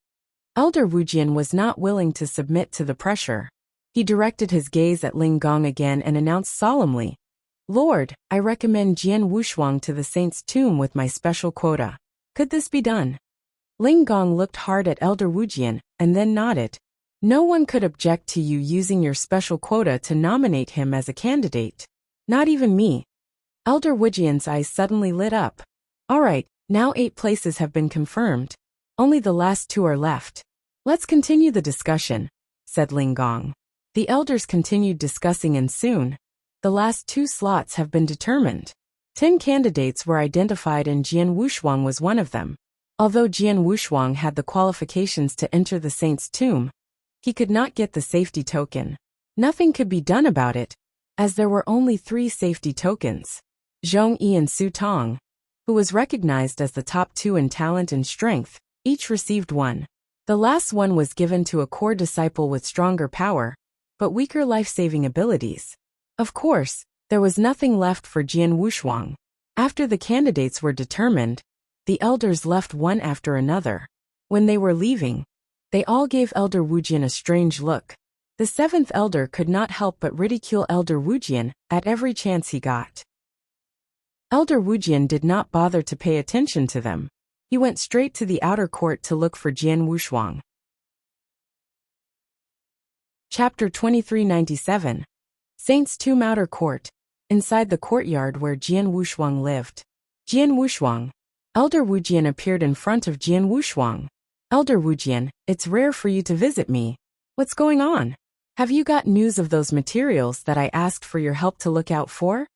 Elder Wu Jian was not willing to submit to the pressure. He directed his gaze at Ling Gong again and announced solemnly, "Lord, I recommend Jian Wushuang to the saint's tomb with my special quota. Could this be done?" Ling Gong looked hard at Elder Wu Jian and then nodded. "No one could object to you using your special quota to nominate him as a candidate. Not even me." Elder Wu Jian's eyes suddenly lit up. "All right, now 8 places have been confirmed. Only the last 2 are left. Let's continue the discussion," said Ling Gong. The elders continued discussing, and soon, the last 2 slots have been determined. 10 candidates were identified and Jian Wushuang was one of them. Although Jian Wushuang had the qualifications to enter the saint's tomb, he could not get the safety token. Nothing could be done about it, as there were only 3 safety tokens. Zhong Yi and Su Tong, who was recognized as the top 2 in talent and strength, each received one. The last one was given to a core disciple with stronger power, but weaker life-saving abilities. Of course, there was nothing left for Jian Wushuang. After the candidates were determined, the elders left one after another. When they were leaving, they all gave Elder Wu Jian a strange look. The 7th elder could not help but ridicule Elder Wu Jian at every chance he got. Elder Wu Jian did not bother to pay attention to them. He went straight to the outer court to look for Jian Wushuang. Chapter 2397. Saint's Tomb Outer Court. Inside the courtyard where Jian Wushuang lived. Jian Wushuang. Elder Wu Jian appeared in front of Jian Wushuang. "Elder Wu Jian, it's rare for you to visit me. What's going on? Have you got news of those materials that I asked for your help to look out for?"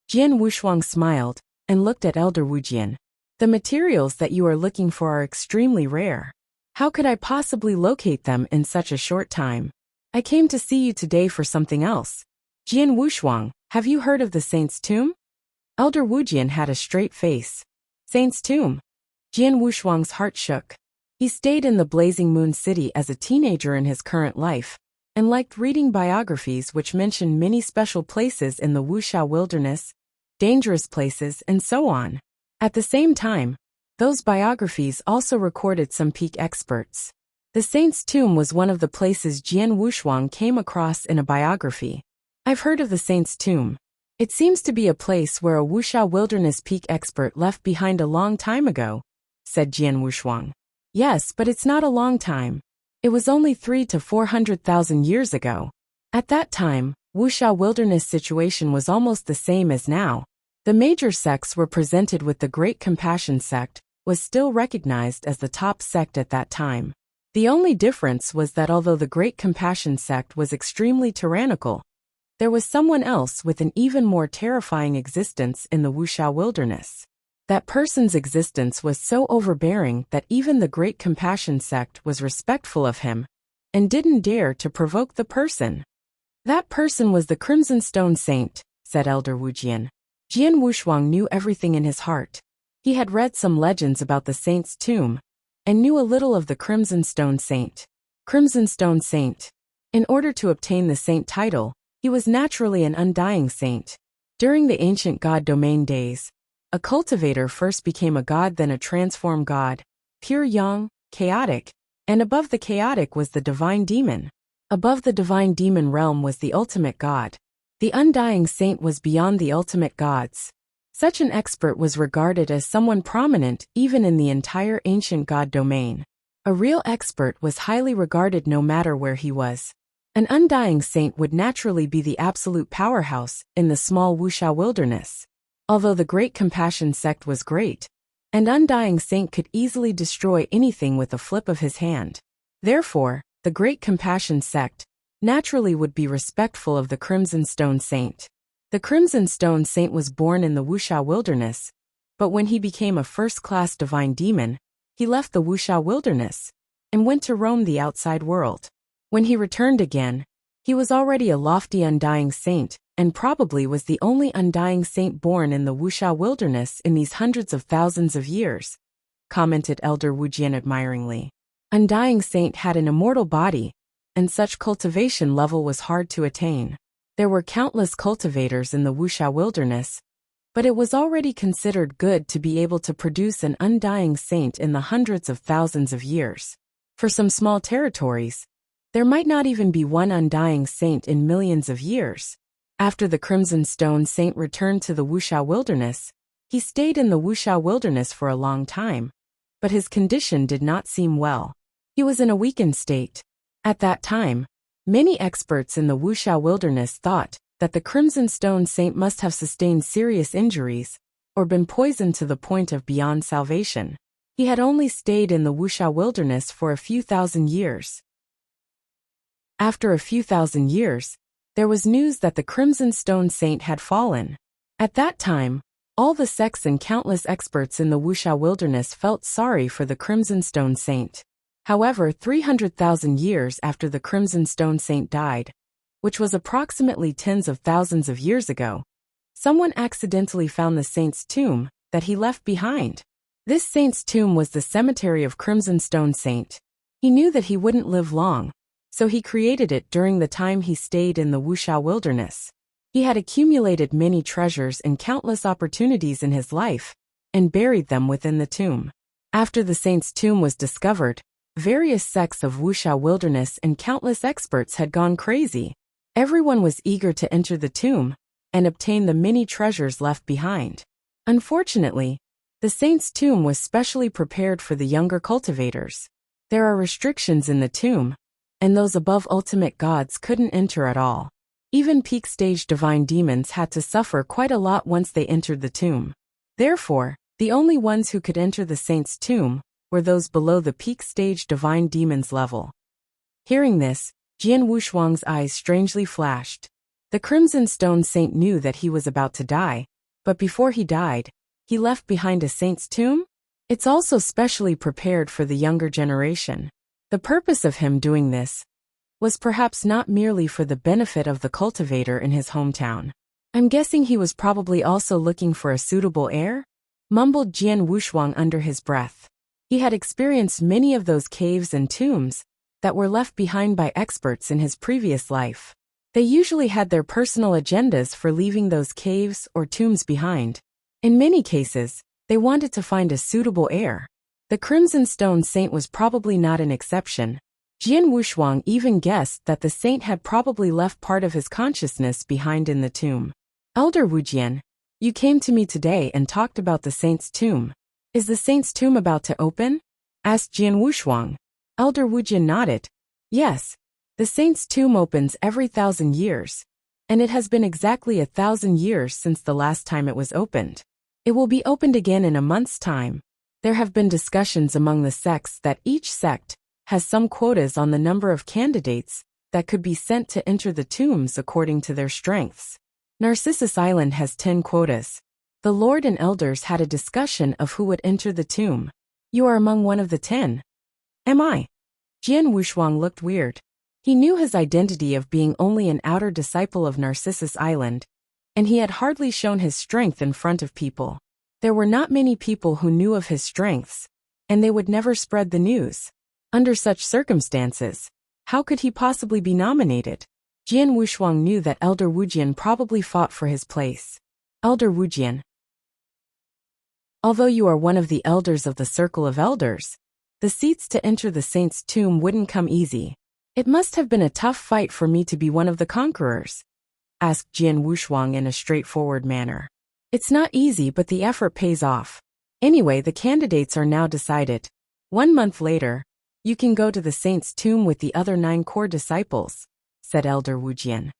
Jian Wushuang smiled and looked at Elder Wu Jian. "The materials that you are looking for are extremely rare. How could I possibly locate them in such a short time? I came to see you today for something else. Jian Wushuang, have you heard of the saint's tomb?" Elder Wu Jian had a straight face. Saint's tomb? Jian Wushuang's heart shook. He stayed in the Blazing Moon City as a teenager in his current life, and liked reading biographies which mentioned many special places in the Wuxia wilderness, dangerous places, and so on. At the same time, those biographies also recorded some peak experts. The saint's tomb was one of the places Jian Wushuang came across in a biography. "I've heard of the saint's tomb. It seems to be a place where a Wuxia wilderness peak expert left behind a long time ago," said Jian Wushuang. "Yes, but it's not a long time. It was only 300,000 to 400,000 years ago. At that time, Wuxia wilderness situation was almost the same as now. The major sects were presented with the Great Compassion sect, was still recognized as the top sect at that time. The only difference was that although the Great Compassion sect was extremely tyrannical, there was someone else with an even more terrifying existence in the Wuxia wilderness. That person's existence was so overbearing that even the Great Compassion sect was respectful of him and didn't dare to provoke the person. That person was the Crimson Stone Saint, said Elder Wujian. Jian Wushuang knew everything in his heart. He had read some legends about the saint's tomb and knew a little of the Crimson Stone Saint. Crimson Stone Saint. In order to obtain the saint title, he was naturally an undying saint. During the ancient god domain days, a cultivator first became a god, then a transformed god, pure yang, chaotic, and above the chaotic was the divine demon. Above the divine demon realm was the ultimate god. The undying saint was beyond the ultimate gods. Such an expert was regarded as someone prominent even in the entire ancient god domain. A real expert was highly regarded no matter where he was. An undying saint would naturally be the absolute powerhouse in the small Wuxia wilderness. Although the Great Compassion sect was great, an undying saint could easily destroy anything with a flip of his hand. Therefore, the Great Compassion sect naturally would be respectful of the Crimson Stone Saint. The Crimson Stone Saint was born in the Wuxia wilderness, but when he became a first-class divine demon, he left the Wuxia wilderness and went to roam the outside world. When he returned again, he was already a lofty undying saint, and probably was the only undying saint born in the Wuxia wilderness in these hundreds of thousands of years, commented Elder Wujian admiringly. Undying saint had an immortal body, and such cultivation level was hard to attain. There were countless cultivators in the Wuxia wilderness, but it was already considered good to be able to produce an undying saint in the hundreds of thousands of years. For some small territories, there might not even be one undying saint in millions of years. After the Crimson Stone Saint returned to the Wuxia wilderness, he stayed in the Wuxia wilderness for a long time, but his condition did not seem well. He was in a weakened state. At that time, many experts in the Wuxia wilderness thought that the Crimson Stone Saint must have sustained serious injuries or been poisoned to the point of beyond salvation. He had only stayed in the Wuxia wilderness for a few thousand years. After a few thousand years, there was news that the Crimson Stone Saint had fallen. At that time, all the sects and countless experts in the Wuxia wilderness felt sorry for the Crimson Stone Saint. However, 300,000 years after the Crimson Stone Saint died, which was approximately tens of thousands of years ago, someone accidentally found the saint's tomb that he left behind. This saint's tomb was the cemetery of Crimson Stone Saint. He knew that he wouldn't live long, so he created it during the time he stayed in the Wuxia wilderness. He had accumulated many treasures and countless opportunities in his life, and buried them within the tomb. After the saint's tomb was discovered, various sects of Wuxia wilderness and countless experts had gone crazy. Everyone was eager to enter the tomb and obtain the many treasures left behind. Unfortunately, the saint's tomb was specially prepared for the younger cultivators. There are restrictions in the tomb, and those above ultimate gods couldn't enter at all. Even peak-stage divine demons had to suffer quite a lot once they entered the tomb. Therefore, the only ones who could enter the saint's tomb were those below the peak-stage divine demons level. Hearing this, Jian Wushuang's eyes strangely flashed. The Crimson Stone Saint knew that he was about to die, but before he died, he left behind a saint's tomb? It's also specially prepared for the younger generation. The purpose of him doing this was perhaps not merely for the benefit of the cultivator in his hometown. I'm guessing he was probably also looking for a suitable heir, mumbled Jian Wushuang under his breath. He had experienced many of those caves and tombs that were left behind by experts in his previous life. They usually had their personal agendas for leaving those caves or tombs behind. In many cases, they wanted to find a suitable heir. The Crimson Stone Saint was probably not an exception. Jian Wushuang even guessed that the saint had probably left part of his consciousness behind in the tomb. Elder Wujian, you came to me today and talked about the saint's tomb. Is the saint's tomb about to open? Asked Jian Wushuang. Elder Wujian nodded. Yes, the saint's tomb opens every 1,000 years, and it has been exactly 1,000 years since the last time it was opened. It will be opened again in a month's time. There have been discussions among the sects that each sect has some quotas on the number of candidates that could be sent to enter the tombs according to their strengths. Narcissus Island has 10 quotas. The Lord and elders had a discussion of who would enter the tomb. You are among one of the 10. Am I? Jian Wushuang looked weird. He knew his identity of being only an outer disciple of Narcissus Island, and he had hardly shown his strength in front of people. There were not many people who knew of his strengths, and they would never spread the news. Under such circumstances, how could he possibly be nominated? Jian Wushuang knew that Elder Wujian probably fought for his place. Elder Wujian. Although you are one of the elders of the Circle of Elders, the seats to enter the saint's tomb wouldn't come easy. It must have been a tough fight for me to be one of the conquerors, asked Jian Wushuang in a straightforward manner. It's not easy, but the effort pays off. Anyway, the candidates are now decided. 1 month later, you can go to the saint's tomb with the other 9 core disciples, said Elder Wujian.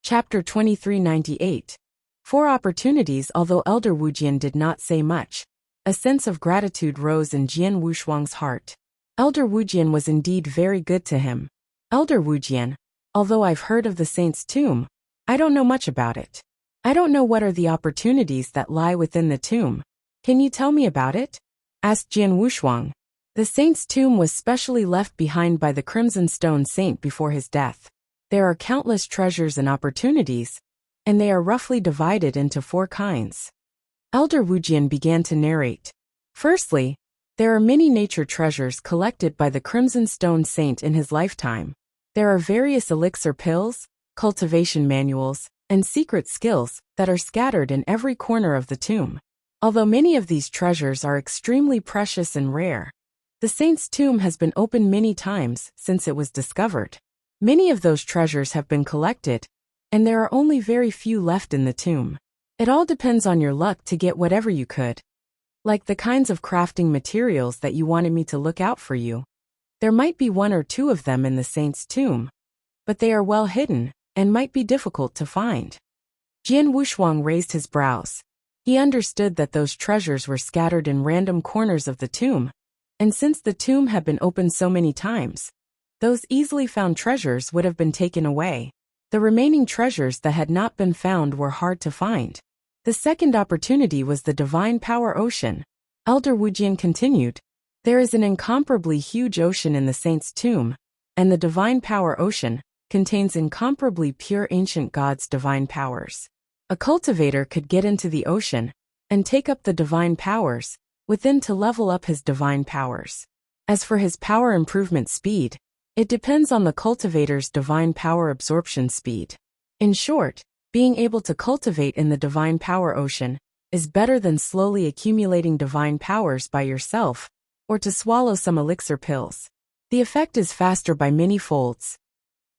Chapter 2398. 4 opportunities. Although Elder Wujian did not say much, a sense of gratitude rose in Jian Wushuang's heart. Elder Wujian was indeed very good to him. Elder Wujian, although I've heard of the saint's tomb, I don't know much about it. I don't know what are the opportunities that lie within the tomb. Can you tell me about it? Asked Jian Wushuang. The saint's tomb was specially left behind by the Crimson Stone Saint before his death. There are countless treasures and opportunities, and they are roughly divided into 4 kinds. Elder Wujian began to narrate. Firstly, there are many nature treasures collected by the Crimson Stone Saint in his lifetime. There are various elixir pills, cultivation manuals, and secret skills that are scattered in every corner of the tomb. Although many of these treasures are extremely precious and rare, the saint's tomb has been opened many times since it was discovered. Many of those treasures have been collected, and there are only very few left in the tomb. It all depends on your luck to get whatever you could. Like the kinds of crafting materials that you wanted me to look out for you. There might be 1 or 2 of them in the saint's tomb, but they are well hidden and might be difficult to find. Jian Wushuang raised his brows. He understood that those treasures were scattered in random corners of the tomb, and since the tomb had been opened so many times, those easily found treasures would have been taken away. The remaining treasures that had not been found were hard to find. The second opportunity was the Divine Power Ocean. Elder Wujian continued. There is an incomparably huge ocean in the saint's tomb, and the Divine Power Ocean contains incomparably pure ancient gods' divine powers. A cultivator could get into the ocean and take up the divine powers within to level up his divine powers. As for his power improvement speed, it depends on the cultivator's divine power absorption speed. In short, being able to cultivate in the Divine Power Ocean is better than slowly accumulating divine powers by yourself, or to swallow some elixir pills. The effect is faster by many folds.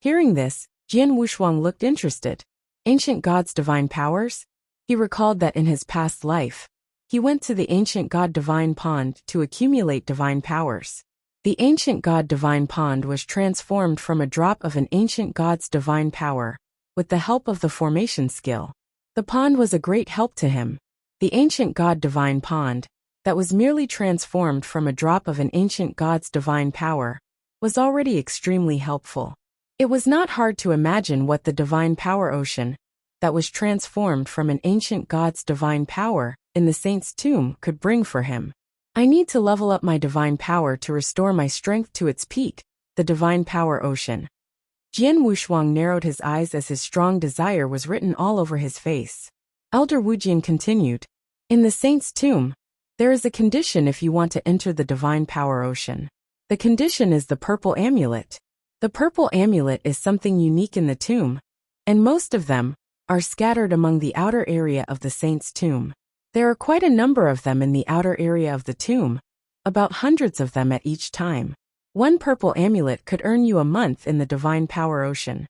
Hearing this, Jian Wushuang looked interested. Ancient gods' divine powers? He recalled that in his past life, he went to the ancient god Divine Pond to accumulate divine powers. The ancient god Divine Pond was transformed from a drop of an ancient god's divine power, with the help of the formation skill. The pond was a great help to him. The ancient god Divine Pond, that was merely transformed from a drop of an ancient god's divine power, was already extremely helpful. It was not hard to imagine what the Divine Power Ocean, that was transformed from an ancient god's divine power, in the saint's tomb could bring for him. I need to level up my divine power to restore my strength to its peak, the Divine Power Ocean. Jian Wushuang narrowed his eyes as his strong desire was written all over his face. Elder Wujian continued. In the saint's tomb, there is a condition if you want to enter the Divine Power Ocean. The condition is the purple amulet. The purple amulet is something unique in the tomb, and most of them are scattered among the outer area of the saint's tomb. There are quite a number of them in the outer area of the tomb, about hundreds of them at each time. 1 purple amulet could earn you a month in the Divine Power Ocean.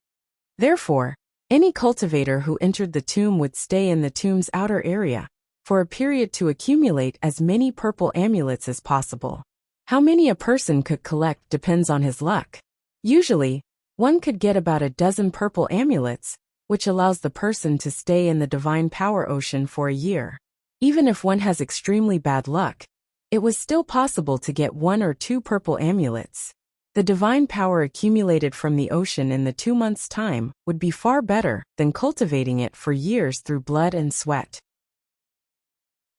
Therefore, any cultivator who entered the tomb would stay in the tomb's outer area for a period to accumulate as many purple amulets as possible. How many a person could collect depends on his luck. Usually, one could get about a dozen purple amulets, which allows the person to stay in the Divine Power Ocean for a year. Even if one has extremely bad luck, it was still possible to get 1 or 2 purple amulets. The divine power accumulated from the ocean in the 2 months' time would be far better than cultivating it for years through blood and sweat.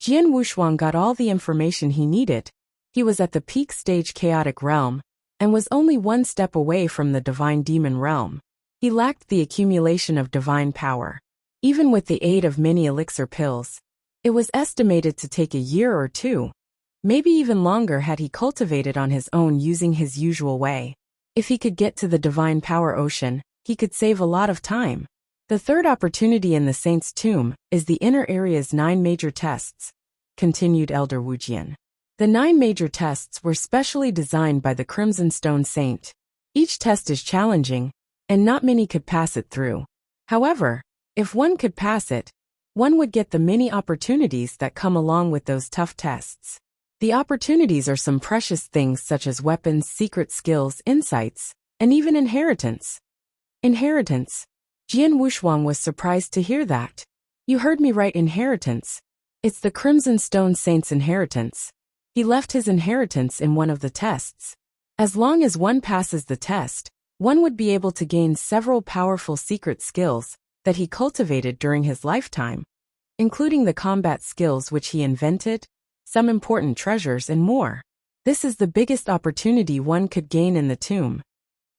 Jian Wushuang got all the information he needed. He was at the peak stage chaotic realm, and was only 1 step away from the divine demon realm. He lacked the accumulation of divine power. Even with the aid of many elixir pills, it was estimated to take a year or 2, maybe even longer had he cultivated on his own using his usual way. If he could get to the divine power ocean, he could save a lot of time. The third opportunity in the Saint's Tomb is the inner area's 9 major tests, continued Elder Wujian. The 9 major tests were specially designed by the Crimson Stone Saint. Each test is challenging, and not many could pass it through. However, if one could pass it, one would get the many opportunities that come along with those tough tests. The opportunities are some precious things such as weapons, secret skills, insights, and even inheritance. Inheritance. Jian Wushuang was surprised to hear that. You heard me right, inheritance. It's the Crimson Stone Saint's inheritance. He left his inheritance in one of the tests. As long as one passes the test, one would be able to gain several powerful secret skills that he cultivated during his lifetime, including the combat skills which he invented, some important treasures, and more. This is the biggest opportunity one could gain in the tomb.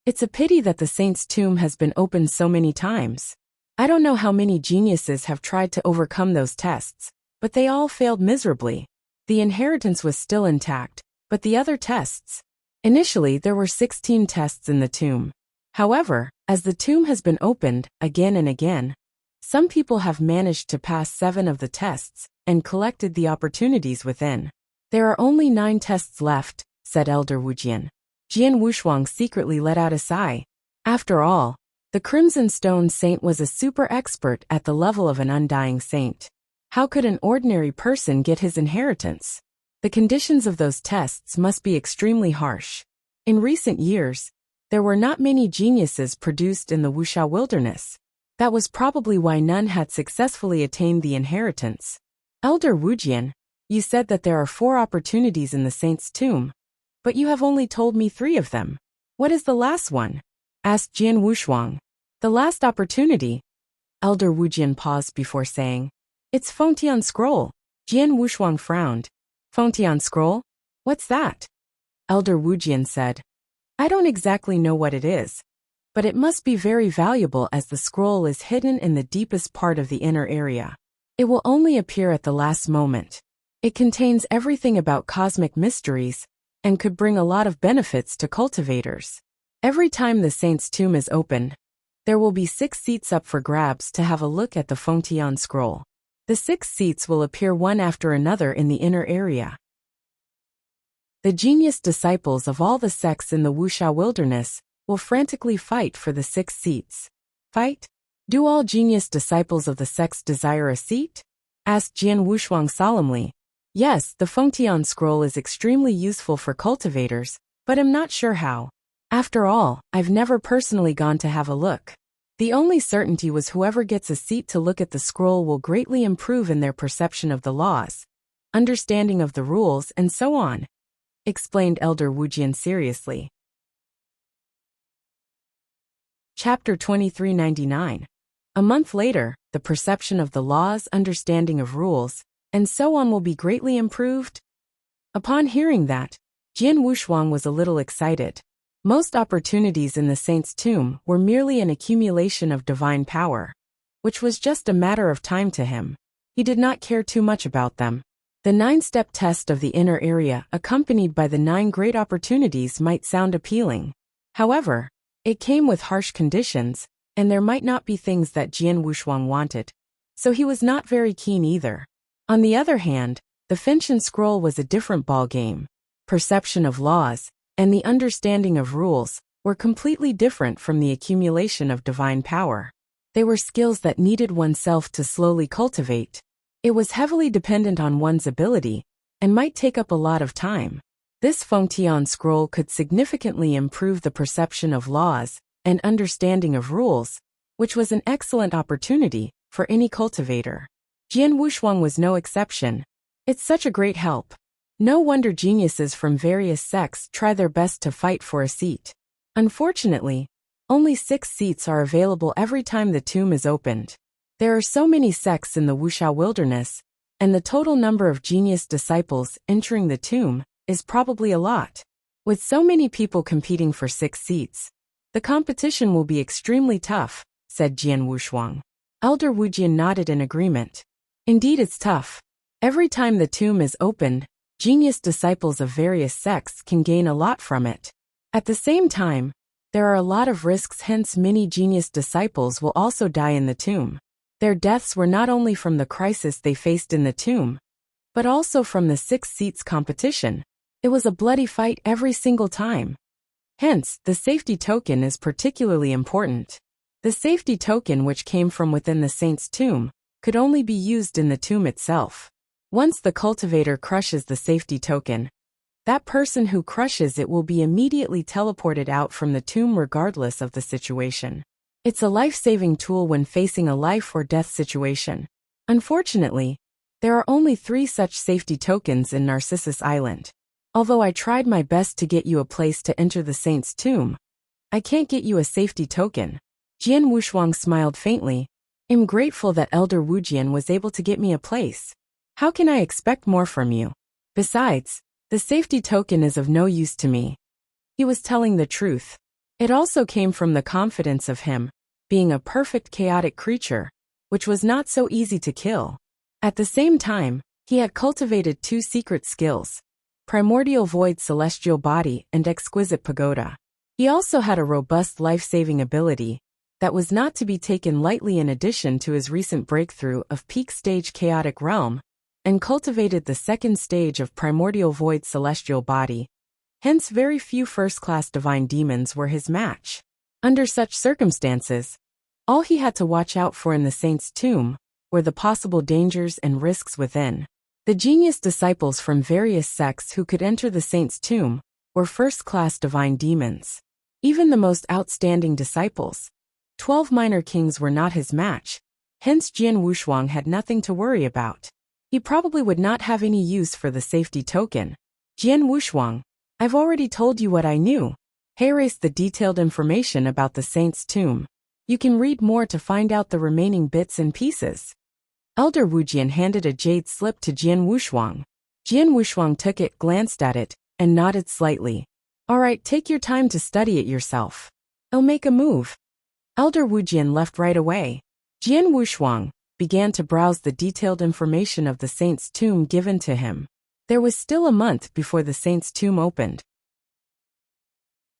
It's a pity that the Saint's Tomb has been opened so many times. I don't know how many geniuses have tried to overcome those tests, but they all failed miserably. The inheritance was still intact, but the other tests. Initially, there were 16 tests in the tomb. However, as the tomb has been opened again and again, some people have managed to pass 7 of the tests and collected the opportunities within. There are only 9 tests left, said Elder Wujian. Jian Wushuang secretly let out a sigh. After all, the Crimson Stone Saint was a super expert at the level of an undying saint. How could an ordinary person get his inheritance? The conditions of those tests must be extremely harsh. In recent years, there were not many geniuses produced in the Wuxia wilderness. That was probably why none had successfully attained the inheritance. Elder Wujian, you said that there are 4 opportunities in the Saint's Tomb, but you have only told me 3 of them. What is the last one? Asked Jian Wushuang. The last opportunity. Elder Wujian paused before saying, It's Fengtian Scroll. Jian Wushuang frowned. Fengtian Scroll? What's that? Elder Wujian said, I don't exactly know what it is, but it must be very valuable as the scroll is hidden in the deepest part of the inner area. It will only appear at the last moment. It contains everything about cosmic mysteries and could bring a lot of benefits to cultivators. Every time the Saint's Tomb is opened, there will be 6 seats up for grabs to have a look at the Fengtian Scroll. The 6 seats will appear one after another in the inner area. The genius disciples of all the sects in the Wuxia wilderness will frantically fight for the 6 seats. Fight? Do all genius disciples of the sects desire a seat? Asked Jian Wushuang solemnly. Yes, the Fengtian Scroll is extremely useful for cultivators, but I'm not sure how. After all, I've never personally gone to have a look. The only certainty was whoever gets a seat to look at the scroll will greatly improve in their perception of the laws, understanding of the rules, and so on, explained Elder Wujian seriously. Chapter 2399. A month later, the perception of the laws, understanding of rules, and so on will be greatly improved. Upon hearing that, Jian Wushuang was a little excited. Most opportunities in the Saint's Tomb were merely an accumulation of divine power, which was just a matter of time to him. He did not care too much about them. The 9-step test of the inner area, accompanied by the 9 great opportunities, might sound appealing. However, it came with harsh conditions, and there might not be things that Jian Wushuang wanted, so he was not very keen either. On the other hand, the Fengtian Scroll was a different ballgame. Perception of laws and the understanding of rules were completely different from the accumulation of divine power. They were skills that needed oneself to slowly cultivate. It was heavily dependent on one's ability and might take up a lot of time. This Fengtian Scroll could significantly improve the perception of laws and understanding of rules, which was an excellent opportunity for any cultivator. Jian Wushuang was no exception. It's such a great help. No wonder geniuses from various sects try their best to fight for a seat. Unfortunately, only 6 seats are available every time the tomb is opened. There are so many sects in the Wuxia wilderness, and the total number of genius disciples entering the tomb is probably a lot. With so many people competing for 6 seats, the competition will be extremely tough, said Jian Wushuang. Elder Wujian nodded in agreement. Indeed, it's tough. Every time the tomb is opened, genius disciples of various sects can gain a lot from it. At the same time, there are a lot of risks, hence many genius disciples will also die in the tomb. Their deaths were not only from the crisis they faced in the tomb, but also from the 6 seats competition. It was a bloody fight every single time. Hence, the safety token is particularly important. The safety token, which came from within the saint's tomb, could only be used in the tomb itself. Once the cultivator crushes the safety token, that person who crushes it will be immediately teleported out from the tomb regardless of the situation. It's a life-saving tool when facing a life or death situation. Unfortunately, there are only 3 such safety tokens in Narcissus Island. Although I tried my best to get you a place to enter the saint's tomb, I can't get you a safety token. Jian Wushuang smiled faintly. I'm grateful that Elder Wujian was able to get me a place. How can I expect more from you? Besides, the safety token is of no use to me. He was telling the truth. It also came from the confidence of him, being a perfect chaotic creature, which was not so easy to kill. At the same time, he had cultivated 2 secret skills: Primordial Void Celestial Body and Exquisite Pagoda. He also had a robust life-saving ability that was not to be taken lightly in addition to his recent breakthrough of Peak Stage Chaotic Realm, and cultivated the 2nd stage of Primordial Void Celestial Body. Hence very few first-class divine demons were his match. Under such circumstances, all he had to watch out for in the saint's tomb were the possible dangers and risks within. The genius disciples from various sects who could enter the saint's tomb were first-class divine demons. Even the most outstanding disciples, 12 minor kings, were not his match. Hence Jian Wushuang had nothing to worry about. He probably would not have any use for the safety token. Jian Wushuang, I've already told you what I knew. Here's the detailed information about the saint's tomb. You can read more to find out the remaining bits and pieces. Elder Wujian handed a jade slip to Jian Wushuang. Jian Wushuang took it, glanced at it, and nodded slightly. All right, take your time to study it yourself. I'll make a move. Elder Wujian left right away. Jian Wushuang began to browse the detailed information of the saint's tomb given to him. There was still a month before the saint's tomb opened.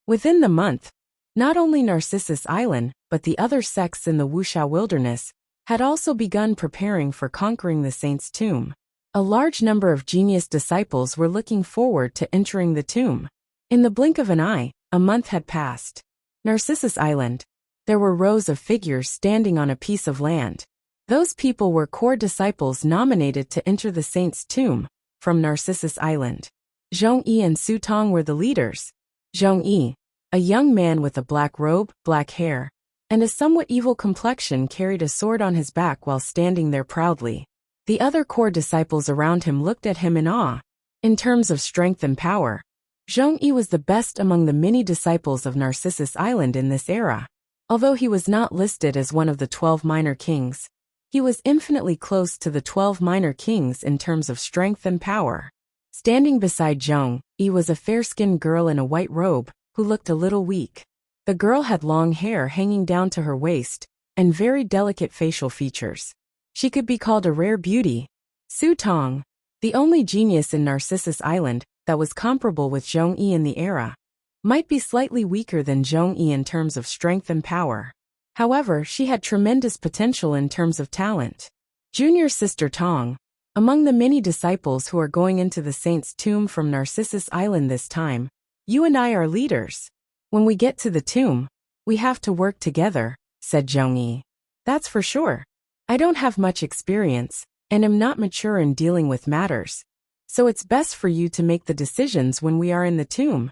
Within the month, not only Narcissus Island, but the other sects in the Wuxia wilderness had also begun preparing for conquering the saint's tomb. A large number of genius disciples were looking forward to entering the tomb. In the blink of an eye, a month had passed. Narcissus Island. There were rows of figures standing on a piece of land. Those people were core disciples nominated to enter the saint's tomb from Narcissus Island. Zhong Yi and Su Tong were the leaders. Zhong Yi, a young man with a black robe, black hair, and a somewhat evil complexion, carried a sword on his back while standing there proudly. The other core disciples around him looked at him in awe. In terms of strength and power, Zhong Yi was the best among the many disciples of Narcissus Island in this era. Although he was not listed as one of the 12 minor kings, he was infinitely close to the 12 minor kings in terms of strength and power. Standing beside Zhong Yi was a fair-skinned girl in a white robe, who looked a little weak. The girl had long hair hanging down to her waist, and very delicate facial features. She could be called a rare beauty. Su Tong, the only genius in Narcissus Island that was comparable with Zhong Yi in the era, might be slightly weaker than Zhong Yi in terms of strength and power. However, she had tremendous potential in terms of talent. Junior sister Tong, among the many disciples who are going into the saint's tomb from Narcissus Island this time, you and I are leaders. When we get to the tomb, we have to work together, said Zhong Yi. That's for sure. I don't have much experience, and am not mature in dealing with matters, so it's best for you to make the decisions when we are in the tomb,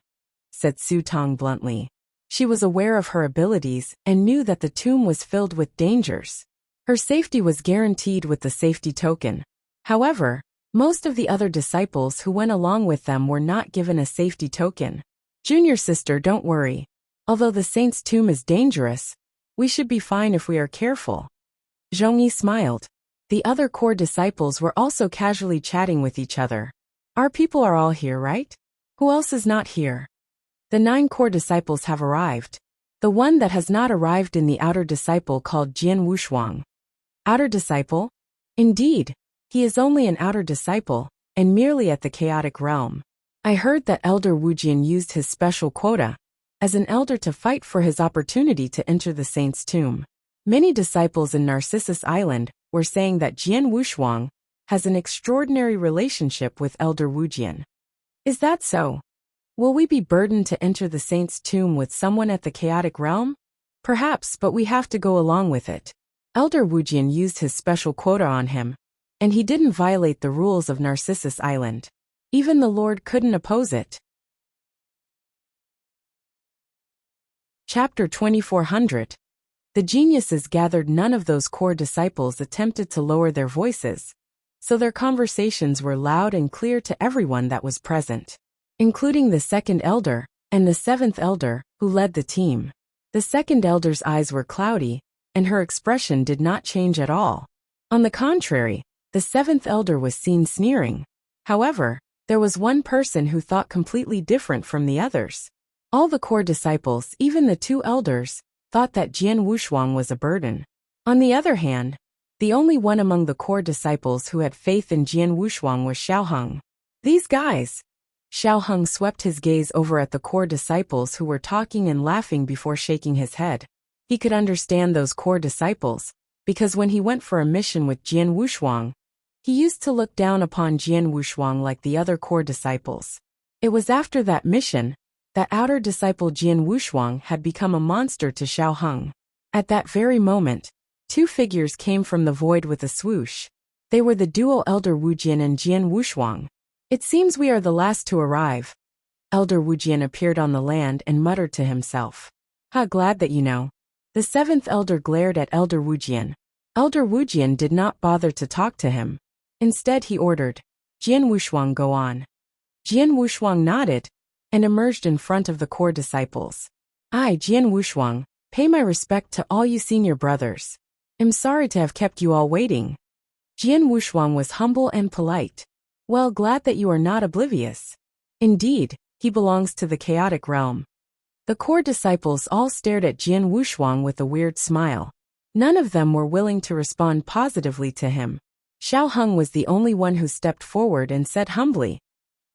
said Su Tong bluntly. She was aware of her abilities and knew that the tomb was filled with dangers. Her safety was guaranteed with the safety token. However, Most of the other disciples who went along with them were not given a safety token. Junior sister, don't worry. Although the saint's tomb is dangerous, we should be fine if we are careful. Zhongyi smiled. The other core disciples were also casually chatting with each other. Our people are all here, right? Who else is not here? The 9 core disciples have arrived. The one that has not arrived in the outer disciple called Jian Wushuang. Outer disciple? Indeed, he is only an outer disciple, and merely at the chaotic realm. I heard that Elder Wujian used his special quota as an elder to fight for his opportunity to enter the saint's tomb. Many disciples in Narcissus Island were saying that Jian Wushuang has an extraordinary relationship with Elder Wujian. Is that so? Will we be burdened to enter the saint's tomb with someone at the chaotic realm? Perhaps, but we have to go along with it. Elder Wujian used his special quota on him, and he didn't violate the rules of Narcissus Island. Even the Lord couldn't oppose it. Chapter 2400. The geniuses gathered. None of those core disciples attempted to lower their voices, so their conversations were loud and clear to everyone that was present, including the second elder and the 7th elder, who led the team. The second elder's eyes were cloudy, and her expression did not change at all. On the contrary, the 7th elder was seen sneering. However, there was one person who thought completely different from the others. All the core disciples, even the 2 elders, thought that Jian Wushuang was a burden. On the other hand, the only one among the core disciples who had faith in Jian Wushuang was Xiaoheng. These guys. Xiaoheng swept his gaze over at the core disciples who were talking and laughing before shaking his head. He could understand those core disciples, because when he went for a mission with Jian Wushuang, he used to look down upon Jian Wushuang like the other core disciples. It was after that mission that outer disciple Jian Wushuang had become a monster to Xiaoheng. At that very moment, 2 figures came from the void with a swoosh. They were the duo Elder Wujian and Jian Wushuang. It seems we are the last to arrive. Elder Wujian appeared on the land and muttered to himself. Glad that you know. The 7th elder glared at Elder Wujian. Elder Wujian did not bother to talk to him. Instead he ordered, Jian Wushuang, go on. Jian Wushuang nodded and emerged in front of the core disciples. I, Jian Wushuang, pay my respect to all you senior brothers. I'm sorry to have kept you all waiting. Jian Wushuang was humble and polite. Well, glad that you are not oblivious. Indeed, he belongs to the chaotic realm. The core disciples all stared at Jian Wushuang with a weird smile. None of them were willing to respond positively to him. Xiaoheng was the only one who stepped forward and said humbly,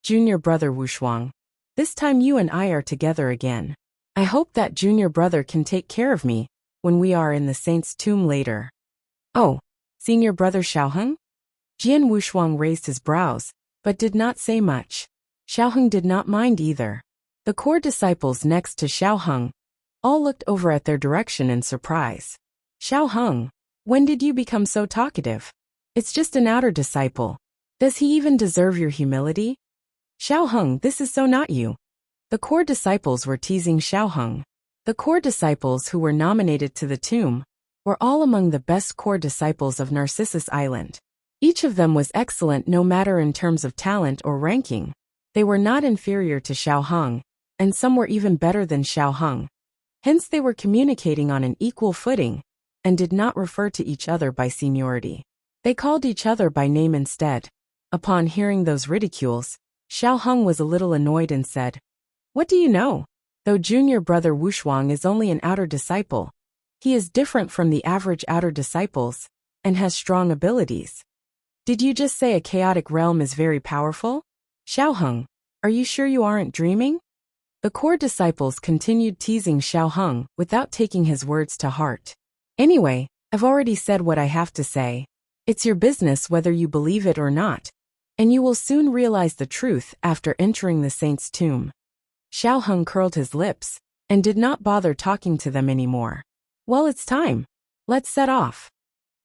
Junior brother Wushuang, this time you and I are together again. I hope that junior brother can take care of me when we are in the saint's tomb later. Oh, senior brother Xiaoheng? Jian Wushuang raised his brows, but did not say much. Xiaoheng did not mind either. The core disciples next to Xiaoheng all looked over at their direction in surprise. Xiaoheng, when did you become so talkative? It's just an outer disciple. Does he even deserve your humility? Xiaoheng, this is so not you. The core disciples were teasing Xiaoheng. The core disciples who were nominated to the tomb were all among the best core disciples of Narcissus Island. Each of them was excellent no matter in terms of talent or ranking. They were not inferior to Xiaoheng, and some were even better than Xiaoheng. Hence they were communicating on an equal footing, and did not refer to each other by seniority. They called each other by name instead. Upon hearing those ridicules, Xiaoheng was a little annoyed and said, What do you know? Though junior brother Wushuang is only an outer disciple, he is different from the average outer disciples, and has strong abilities. Did you just say a chaotic realm is very powerful? Xiaoheng, are you sure you aren't dreaming? The core disciples continued teasing Xiaoheng without taking his words to heart. Anyway, I've already said what I have to say. It's your business whether you believe it or not, and you will soon realize the truth after entering the saint's tomb. Xiaoheng curled his lips and did not bother talking to them anymore. Well, it's time. Let's set off.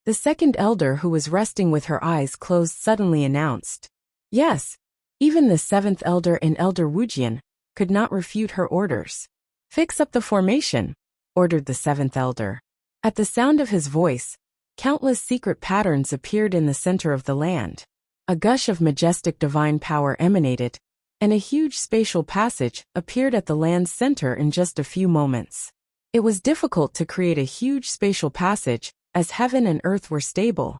The second elder, who was resting with her eyes closed, suddenly announced. Yes, even the 7th elder and Elder Wujian could not refute her orders. Fix up the formation, ordered the 7th elder. At the sound of his voice, countless secret patterns appeared in the center of the land. A gush of majestic divine power emanated, and a huge spatial passage appeared at the land's center in just a few moments. It was difficult to create a huge spatial passage, as heaven and earth were stable.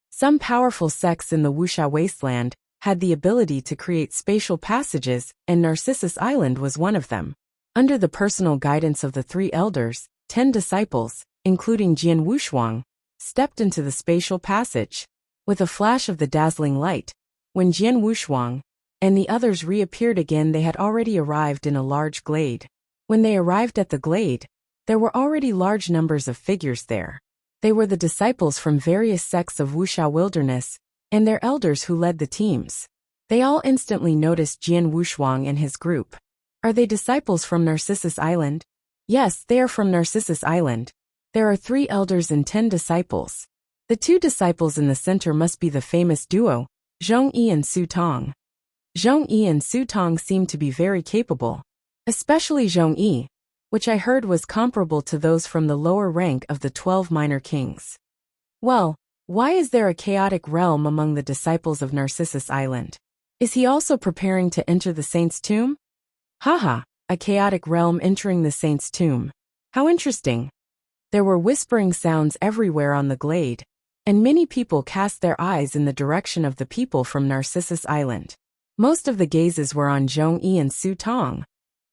Some powerful sects in the Wuxia wasteland had the ability to create spatial passages, and Narcissus Island was one of them. Under the personal guidance of the 3 elders, 10 disciples, including Jian Wushuang, stepped into the spatial passage. With a flash of the dazzling light, when Jian Wushuang and the others reappeared again, they had already arrived in a large glade. When they arrived at the glade, there were already large numbers of figures there. They were the disciples from various sects of Wuxia wilderness, and their elders who led the teams. They all instantly noticed Jian Wushuang and his group. Are they disciples from Narcissus Island? Yes, they are from Narcissus Island. There are 3 elders and 10 disciples. The 2 disciples in the center must be the famous duo, Zhong Yi and Su Tong. Zhong Yi and Su Tong seemed to be very capable, especially Zhong Yi, which I heard was comparable to those from the lower rank of the 12 minor kings. Well, why is there a chaotic realm among the disciples of Narcissus Island? Is he also preparing to enter the saint's tomb? Haha, a chaotic realm entering the saint's tomb. How interesting. There were whispering sounds everywhere on the glade, and many people cast their eyes in the direction of the people from Narcissus Island. Most of the gazes were on Zhong Yi and Su Tong,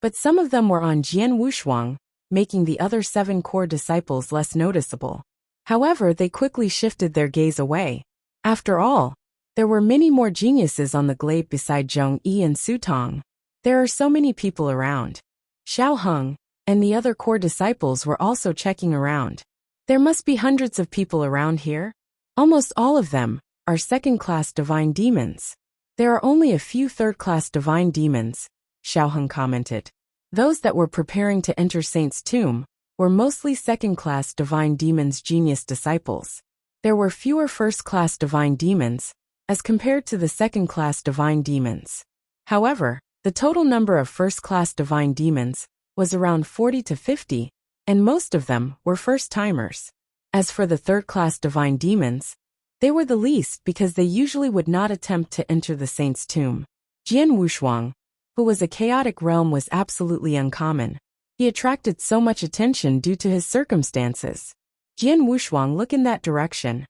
but some of them were on Jian Wushuang, making the other 7 core disciples less noticeable. However, they quickly shifted their gaze away. After all, there were many more geniuses on the glade beside Zhong Yi and Su Tong. There are so many people around. Xiao Heng and the other core disciples were also checking around. There must be hundreds of people around here. Almost all of them are second-class divine demons. There are only a few third-class divine demons, Xiao Heng commented. Those that were preparing to enter Saint's tomb were mostly second-class divine demons' genius disciples. There were fewer first-class divine demons, as compared to the second-class divine demons. However, the total number of first-class divine demons was around 40 to 50, and most of them were first-timers. As for the third-class divine demons, they were the least because they usually would not attempt to enter the saint's tomb. Jian Wushuang, who was a chaotic realm, was absolutely uncommon. He attracted so much attention due to his circumstances. Jian Wushuang, look in that direction.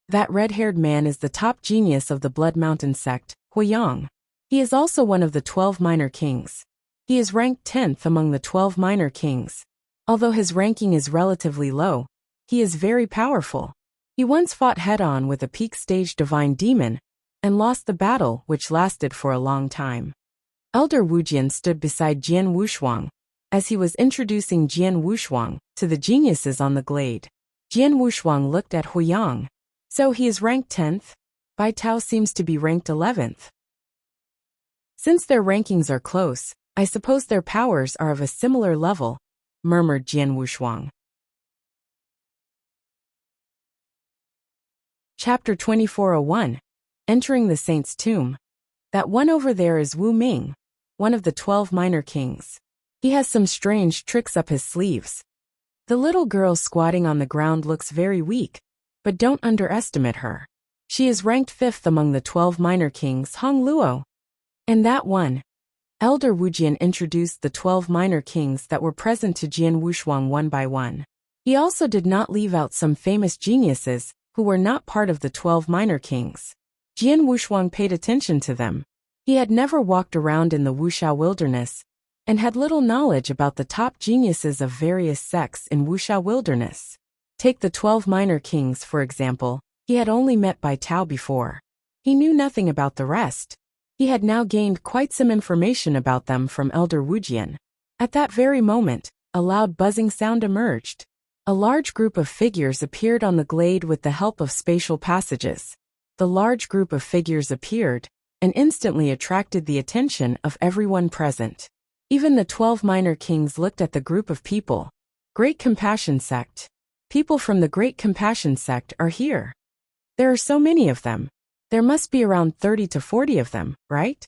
That red-haired man is the top genius of the Blood Mountain sect, Huiyang. He is also one of the 12 minor kings. He is ranked 10th among the 12 minor kings. Although his ranking is relatively low, he is very powerful. He once fought head-on with a peak-stage divine demon and lost the battle, which lasted for a long time. Elder Wujian stood beside Jian Wushuang as he was introducing Jian Wushuang to the geniuses on the glade. Jian Wushuang looked at Huiyang. So he is ranked 10th? Bai Tao seems to be ranked 11th. Since their rankings are close, I suppose their powers are of a similar level, murmured Jian Wushuang. Chapter 2401. Entering the Saint's Tomb. That one over there is Wu Ming, one of the 12 minor kings. He has some strange tricks up his sleeves. The little girl squatting on the ground looks very weak, but don't underestimate her. She is ranked 5th among the 12 minor kings, Hong Luo. And that one. Elder Wujian introduced the 12 minor kings that were present to Jian Wushuang one by one. He also did not leave out some famous geniuses who were not part of the 12 minor kings. Jian Wushuang paid attention to them. He had never walked around in the Wuxia wilderness and had little knowledge about the top geniuses of various sects in Wuxia wilderness. Take the 12 minor kings, for example. He had only met Bai Tao before. He knew nothing about the rest. He had now gained quite some information about them from Elder Wujian. At that very moment, a loud buzzing sound emerged. A large group of figures appeared on the glade with the help of spatial passages. The large group of figures appeared and instantly attracted the attention of everyone present. Even the 12 minor kings looked at the group of people. Great Compassion Sect. People from the Great Compassion Sect are here. There are so many of them. There must be around 30 to 40 of them, right?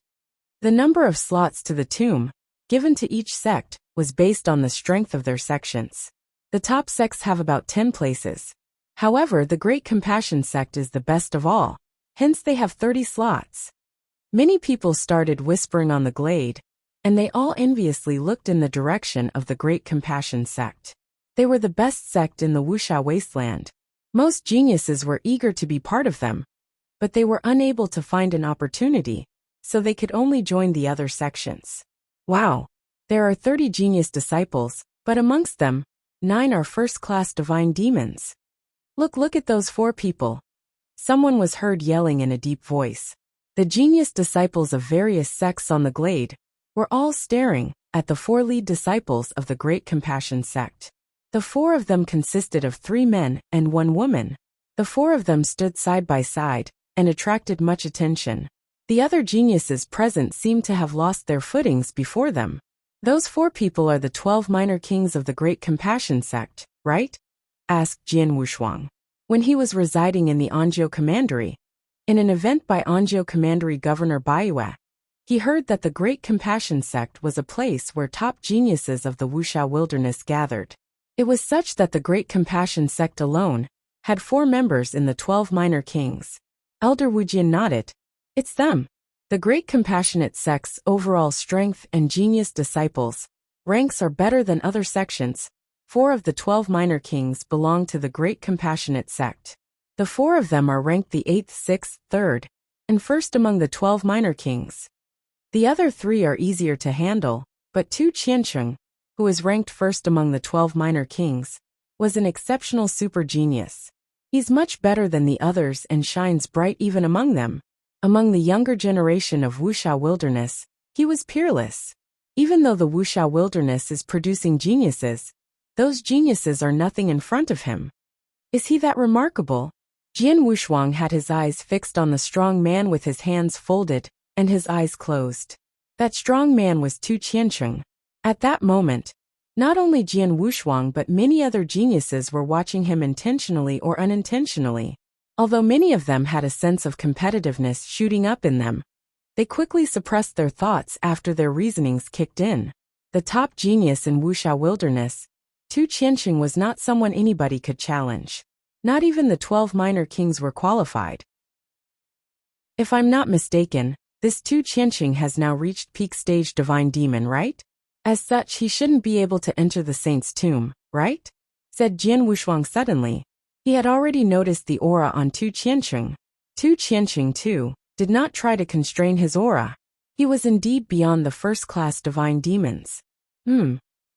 The number of slots to the tomb, given to each sect, was based on the strength of their sections. The top sects have about 10 places. However, the Great Compassion Sect is the best of all. Hence they have 30 slots. Many people started whispering on the glade, and they all enviously looked in the direction of the Great Compassion sect. They were the best sect in the Wuxia wasteland. Most geniuses were eager to be part of them, but they were unable to find an opportunity, so they could only join the other sections. Wow! There are 30 genius disciples, but amongst them, 9 are first-class divine demons. Look at those 4 people. Someone was heard yelling in a deep voice. The genius disciples of various sects on the glade were all staring at the 4 lead disciples of the Great Compassion sect. The 4 of them consisted of 3 men and 1 woman. The 4 of them stood side by side and attracted much attention. The other geniuses present seemed to have lost their footings before them. Those 4 people are the 12 minor kings of the Great Compassion sect, right? Asked Jian Wushuang. When he was residing in the Anzhou Commandery, in an event by Anzhou Commandery Governor Baiyue, he heard that the Great Compassion sect was a place where top geniuses of the Wuxia wilderness gathered. It was such that the Great Compassion sect alone had 4 members in the 12 minor kings. Elder Wujian nodded. It's them. The Great Compassionate sect's overall strength and genius disciples ranks are better than other sections. 4 of the 12 minor kings belong to the Great Compassionate sect. The 4 of them are ranked the 8th, 6th, 3rd, and 1st among the 12 minor kings. The other 3 are easier to handle, but Tu Qiansheng, who is ranked 1st among the 12 minor kings, was an exceptional super genius. He's much better than the others and shines bright even among them. Among the younger generation of Wuxia wilderness, he was peerless. Even though the Wuxia wilderness is producing geniuses, those geniuses are nothing in front of him. Is he that remarkable? Jian Wushuang had his eyes fixed on the strong man with his hands folded and his eyes closed. That strong man was Tu Qiansheng. At that moment, not only Jian Wushuang but many other geniuses were watching him intentionally or unintentionally. Although many of them had a sense of competitiveness shooting up in them, they quickly suppressed their thoughts after their reasonings kicked in. The top genius in Wuxia wilderness, Tu Qiansheng, was not someone anybody could challenge. Not even the 12 minor kings were qualified. If I'm not mistaken, this Tu Qiansheng has now reached peak stage divine demon, right? As such, he shouldn't be able to enter the saint's tomb, right? Said Jian Wushuang suddenly. He had already noticed the aura on Tu Qiansheng. Tu Qiansheng, too, did not try to constrain his aura. He was indeed beyond the first-class divine demons.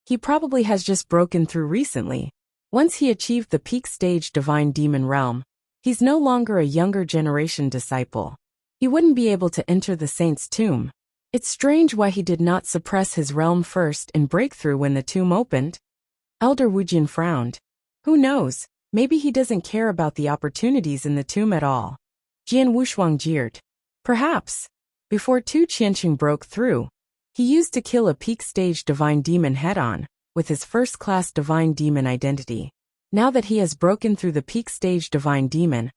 He probably has just broken through recently. Once he achieved the peak stage divine demon realm, he's no longer a younger generation disciple. He wouldn't be able to enter the saint's tomb. It's strange why he did not suppress his realm first and break through when the tomb opened. Elder Wujian frowned. Who knows? Maybe he doesn't care about the opportunities in the tomb at all. Jian Wushuang jeered. Perhaps. Before Tu Qiansheng broke through, he used to kill a peak stage divine demon head-on, with his first-class divine demon identity. Now that he has broken through the peak stage divine demon,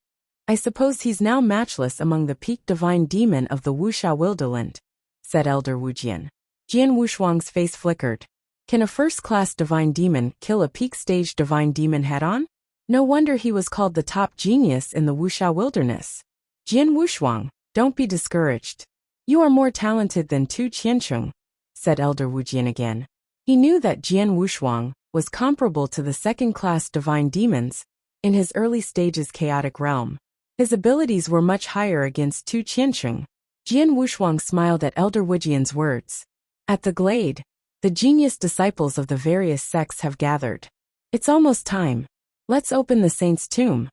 I suppose he's now matchless among the peak divine demon of the Wuxia wilderness, said Elder Wujian. Jian Wushuang's face flickered. Can a first-class divine demon kill a peak stage divine demon head-on? No wonder he was called the top genius in the Wuxia wilderness. Jian Wushuang, don't be discouraged. You are more talented than Tu Qiansheng, said Elder Wujian again. He knew that Jian Wushuang was comparable to the second-class divine demons in his early stages chaotic realm. His abilities were much higher against Tu Qiansheng. Jian Wushuang smiled at Elder Wujian's words. At the glade, the genius disciples of the various sects have gathered. It's almost time. Let's open the saint's tomb.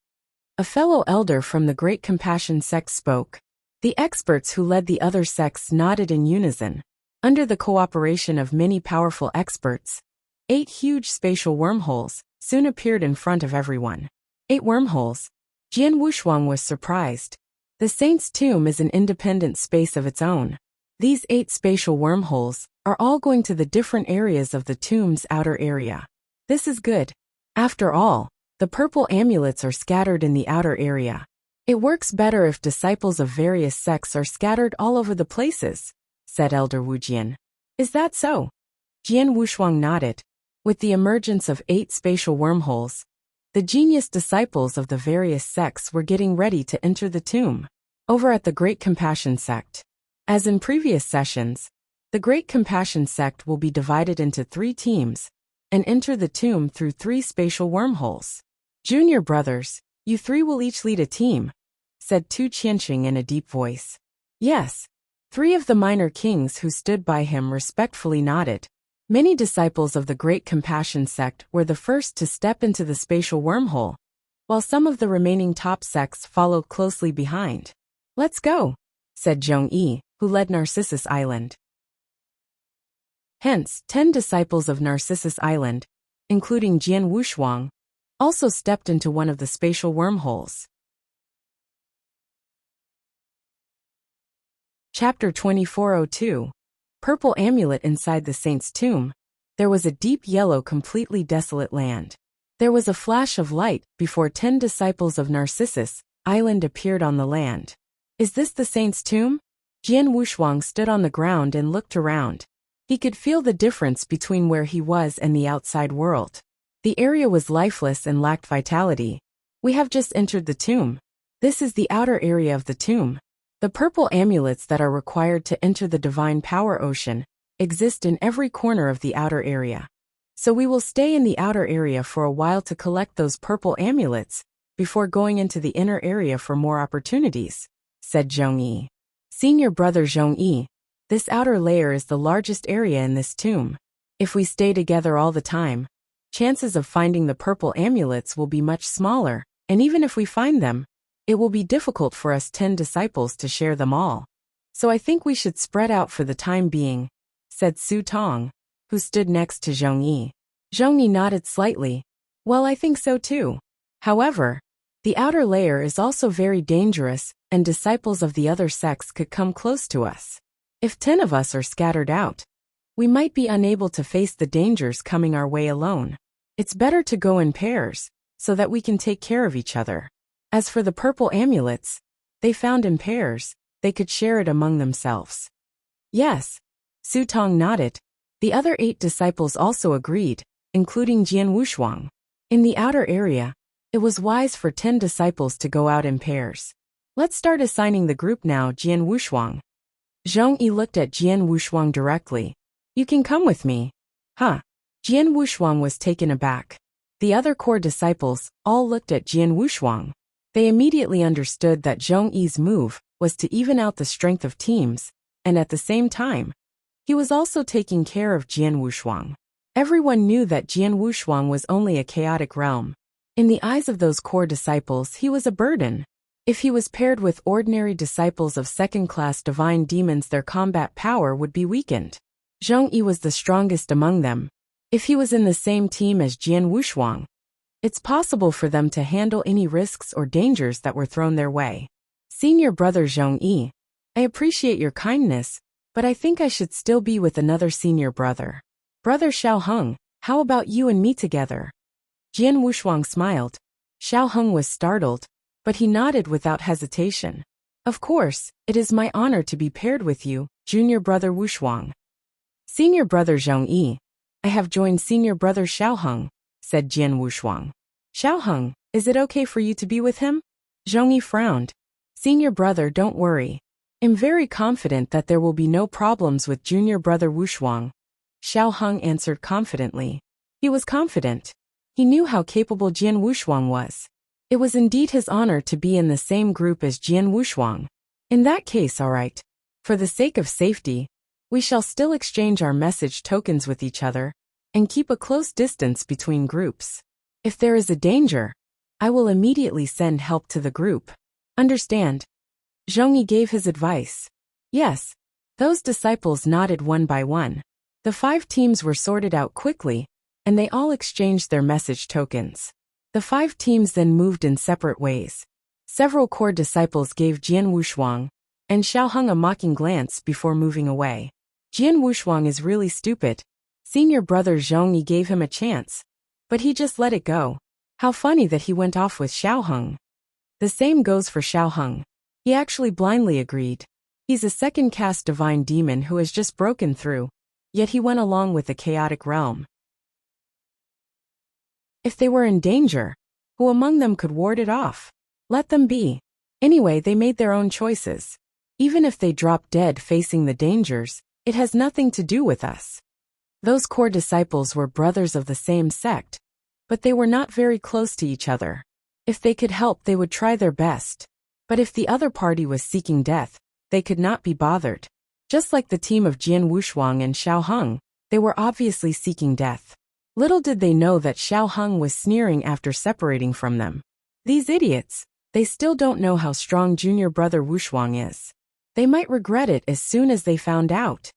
A fellow elder from the Great Compassion sect spoke. The experts who led the other sects nodded in unison. Under the cooperation of many powerful experts, 8 huge spatial wormholes soon appeared in front of everyone. 8 wormholes. Jian Wushuang was surprised. The saint's tomb is an independent space of its own. These 8 spatial wormholes are all going to the different areas of the tomb's outer area. This is good. After all, the purple amulets are scattered in the outer area. It works better if disciples of various sects are scattered all over the places, said Elder Wujian. Is that so? Jian Wushuang nodded. With the emergence of 8 spatial wormholes, the genius disciples of the various sects were getting ready to enter the tomb. over at the Great Compassion Sect. As in previous sessions, the Great Compassion Sect will be divided into 3 teams and enter the tomb through 3 spatial wormholes. Junior brothers, you 3 will each lead a team, said Tu Qianqing in a deep voice. Yes. 3 of the minor kings who stood by him respectfully nodded. Many disciples of the Great Compassion Sect were the first to step into the spatial wormhole, while some of the remaining top sects followed closely behind. Let's go, said Zhongyi, who led Narcissus Island. Hence, 10 disciples of Narcissus Island, including Jian Wushuang, also stepped into one of the spatial wormholes. Chapter 2402. Purple Amulet inside the Saint's Tomb. There was a deep yellow, completely desolate land. There was a flash of light before 10 disciples of Narcissus Island appeared on the land. Is this the Saint's Tomb? Jian Wushuang stood on the ground and looked around. He could feel the difference between where he was and the outside world. The area was lifeless and lacked vitality. We have just entered the tomb. This is the outer area of the tomb. The purple amulets that are required to enter the divine power ocean exist in every corner of the outer area. So we will stay in the outer area for a while to collect those purple amulets before going into the inner area for more opportunities, said Zhongyi. Senior brother Zhongyi, this outer layer is the largest area in this tomb. If we stay together all the time, chances of finding the purple amulets will be much smaller, and even if we find them, it will be difficult for us 10 disciples to share them all. So I think we should spread out for the time being, said Su Tong, who stood next to Zhongyi. Zhongyi nodded slightly. Well, I think so too. However, the outer layer is also very dangerous, and disciples of the other sects could come close to us. If 10 of us are scattered out, we might be unable to face the dangers coming our way alone. It's better to go in pairs, so that we can take care of each other. As for the purple amulets, they found in pairs, they could share it among themselves. Yes. Su Tong nodded. The other 8 disciples also agreed, including Jian Wushuang. In the outer area, it was wise for 10 disciples to go out in pairs. Let's start assigning the group now, Jian Wushuang. Zhongyi looked at Jian Wushuang directly. You can come with me. Huh. Jian Wushuang was taken aback. The other core disciples all looked at Jian Wushuang. They immediately understood that Zhongyi's move was to even out the strength of teams, and at the same time, he was also taking care of Jian Wushuang. Everyone knew that Jian Wushuang was only a chaotic realm. In the eyes of those core disciples, he was a burden. If he was paired with ordinary disciples of second-class divine demons, their combat power would be weakened. Zhongyi was the strongest among them. If he was in the same team as Jian Wushuang, it's possible for them to handle any risks or dangers that were thrown their way. Senior brother Zhongyi, I appreciate your kindness, but I think I should still be with another senior brother. Brother Xiaoheng, how about you and me together? Jian Wushuang smiled. Xiaoheng was startled, but he nodded without hesitation. Of course, it is my honor to be paired with you, junior brother Wushuang. Senior brother Zhongyi, I have joined senior brother Xiaoheng, said Jian Wushuang. Xiaoheng, is it okay for you to be with him? Zhongyi frowned. Senior brother, don't worry. I'm very confident that there will be no problems with junior brother Wushuang. Xiaoheng answered confidently. He was confident. He knew how capable Jian Wushuang was. It was indeed his honor to be in the same group as Jian Wushuang. In that case, all right. For the sake of safety, we shall still exchange our message tokens with each other and keep a close distance between groups. If there is a danger, I will immediately send help to the group. Understand? Zhongyi gave his advice. Yes. Those disciples nodded one by one. The 5 teams were sorted out quickly, and they all exchanged their message tokens. The 5 teams then moved in separate ways. Several core disciples gave Jian Wushuang and Xiaoheng a mocking glance before moving away. Jian Wushuang is really stupid. Senior brother Zhongyi gave him a chance, but he just let it go. How funny that he went off with Xiaoheng. The same goes for Xiaoheng. He actually blindly agreed. He's a second-caste divine demon who has just broken through, yet he went along with the chaotic realm. If they were in danger, who among them could ward it off? Let them be. Anyway, they made their own choices. Even if they drop dead facing the dangers, it has nothing to do with us. Those core disciples were brothers of the same sect, but they were not very close to each other. If they could help, they would try their best. But if the other party was seeking death, they could not be bothered. Just like the team of Jian Wushuang and Xiao Heng, they were obviously seeking death. Little did they know that Xiao Heng was sneering after separating from them. These idiots, they still don't know how strong junior brother Wushuang is. They might regret it as soon as they found out.